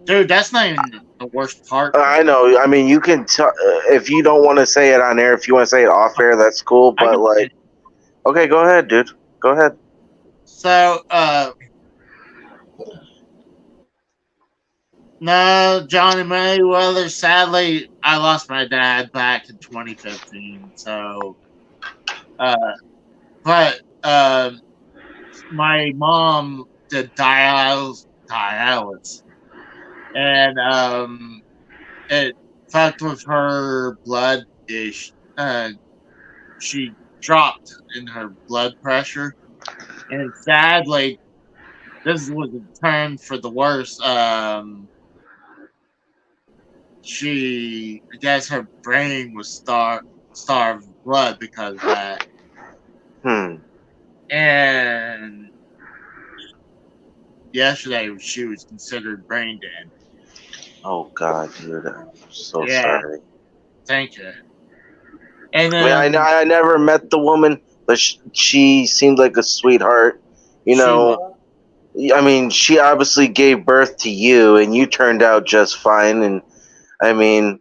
Speaker 1: dude, that's not even the worst part.
Speaker 3: I know. I mean, you can tell if you don't want to say it on air. If you want to say it off air, that's cool.
Speaker 1: I
Speaker 3: But
Speaker 1: can,
Speaker 3: like, okay, go ahead, dude. Go ahead.
Speaker 1: so no, Johnny Mayweather. Sadly, I lost my dad back in 2015. So, but my mom did dialysis, and it fucked with her blood ish. She dropped in her blood pressure, and sadly, this was a turn for the worse. I guess her brain was starved of blood because of that. And yesterday she was considered brain dead.
Speaker 3: Oh God, dude. I'm so
Speaker 1: Yeah,
Speaker 3: sorry.
Speaker 1: thank you. And
Speaker 3: I mean, I never met the woman, but she seemed like a sweetheart. You know, I mean, she obviously gave birth to you, and you turned out just fine. And I mean,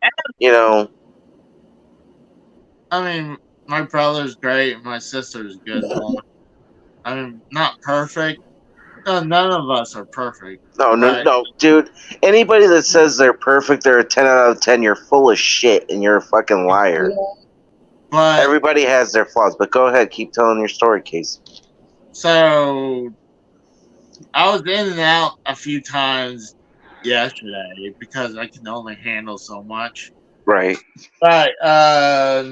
Speaker 1: my brother's great. My sister's a good one. I mean, not perfect. None of us are perfect.
Speaker 3: No, dude. Anybody that says they're perfect, they're a 10 out of 10. You're full of shit, and you're a fucking liar.
Speaker 1: But
Speaker 3: Everybody has their flaws. But go ahead, keep telling your story, Casey.
Speaker 1: so I was in and out a few times yesterday because I can only handle so much.
Speaker 3: Right.
Speaker 1: But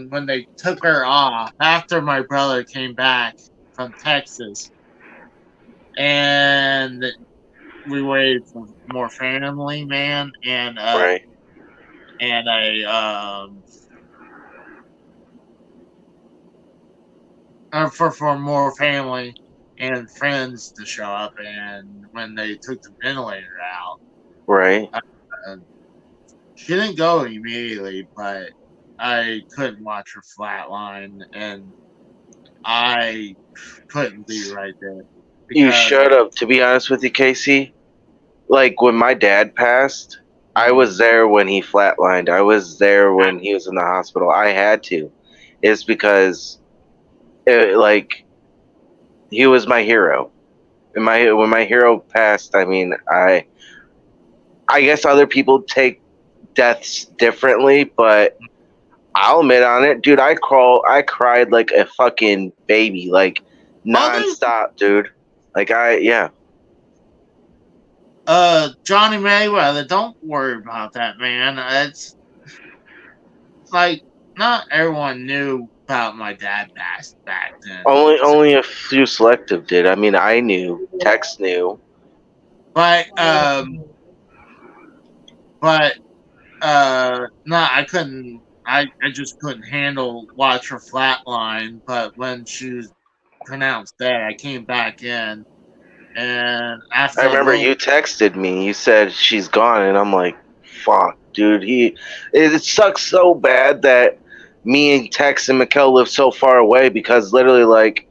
Speaker 1: when they took her off after my brother came back from Texas, and we waited for more family, man, and
Speaker 3: Right.
Speaker 1: and for more family and friends to show up, and when they took the ventilator out,
Speaker 3: Right.
Speaker 1: She didn't go immediately, but I couldn't watch her flatline, and I couldn't be right there.
Speaker 3: You shut up. To be honest with you, Casey, like when my dad passed, I was there when he flatlined. I was there when he was in the hospital. I had to. It's because, he was my hero. And when my hero passed, I mean, I guess other people take deaths differently, but I'll admit on it, dude. I cried like a fucking baby, like nonstop, dude.
Speaker 1: Johnny Mayweather, don't worry about that, man. It's like not everyone knew about my dad passed back then.
Speaker 3: Only a few selective did. I mean, I knew. Tex knew.
Speaker 1: But no, I couldn't. I just couldn't watch her flatline. But when she was pronounced dead, I came back in, and after
Speaker 3: I remember you texted me. You said she's gone, and I'm like, "Fuck, dude." It sucks so bad that me and Tex and Mikkel live so far away because literally, like,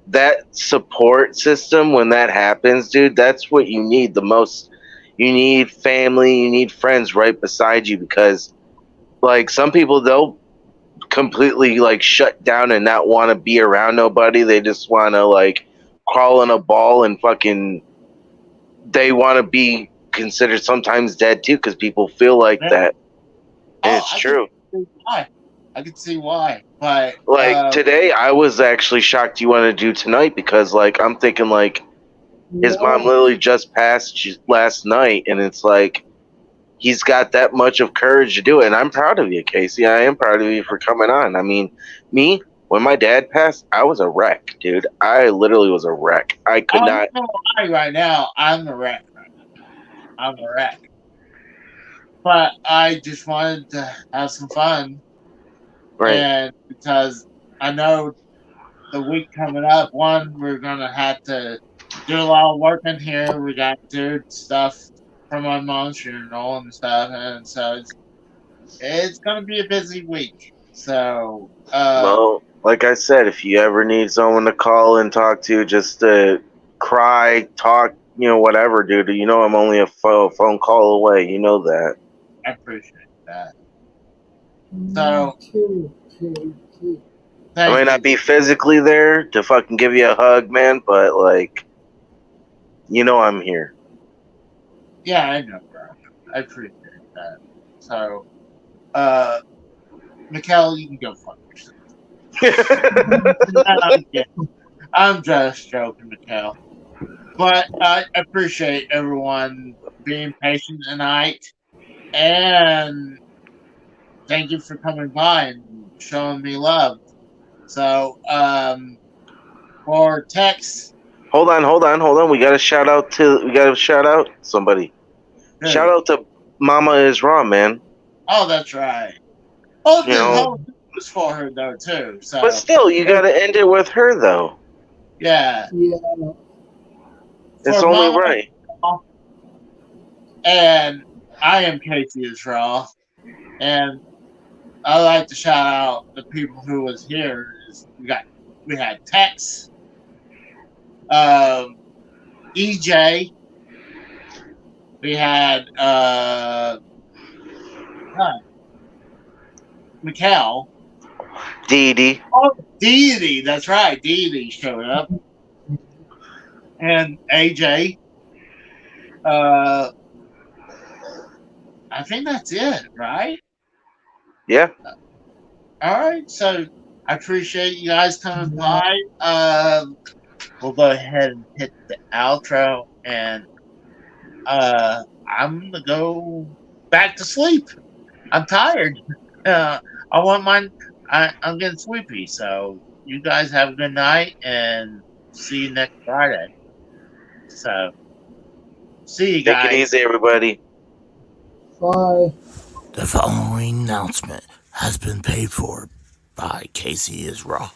Speaker 3: that support system when that happens, dude. That's what you need the most. You need family. You need friends right beside you because, like, some people they'll completely like shut down and not want to be around nobody. They just want to like crawl in a ball and fucking. They want to be considered sometimes dead too because people feel like that. And it's true.
Speaker 1: I can see why. But
Speaker 3: like today, I was actually shocked you want to do tonight because like I'm thinking like his mom literally just passed last night, and it's like he's got that much of courage to do it. And I'm proud of you, Casey. I am proud of you for coming on. I mean, me when my dad passed, I was a wreck, dude. I literally was a wreck. I could not.
Speaker 1: Right now, I'm a wreck. I'm a wreck. But I just wanted to have some fun.
Speaker 3: Right.
Speaker 1: And because I know the week coming up, we're going to have to do a lot of work in here. We got to do stuff for my mom's funeral and stuff. And so it's going to be a busy week. So,
Speaker 3: well, like I said, if you ever need someone to call and talk to, just to cry, talk, whatever, dude, I'm only a phone call away. You know that.
Speaker 1: I appreciate that. So,
Speaker 3: I might not be physically there to fucking give you a hug, man, but like, I'm here.
Speaker 1: Yeah, I know, bro. I appreciate that. So, Mikkel, you can go fuck yourself. I'm just joking, Mikkel. But I appreciate everyone being patient tonight. And thank you for coming by and showing me love. So, for Tex.
Speaker 3: Hold on. We gotta shout out somebody. Hey. Shout out to Mama is Raw, man.
Speaker 1: Oh, that's right. Oh, the whole was for her though too. So,
Speaker 3: but still, you gotta end it with her though.
Speaker 1: Yeah.
Speaker 3: It's only right.
Speaker 1: And I am Casey is Raw, and I like to shout out the people who was here. We had Tex, EJ, we had Mikkel,
Speaker 3: Dee.
Speaker 1: Oh, Dee, that's right. Dee showed up, and AJ. I think that's it, right?
Speaker 3: Yeah.
Speaker 1: All right. So I appreciate you guys coming by. We'll go ahead and hit the outro, and I'm gonna go back to sleep. I'm tired. I'm getting sleepy. So you guys have a good night, and see you next Friday. So see you guys.
Speaker 3: Take it easy, everybody.
Speaker 6: Bye.
Speaker 2: The following announcement has been paid for by Casey is Raw.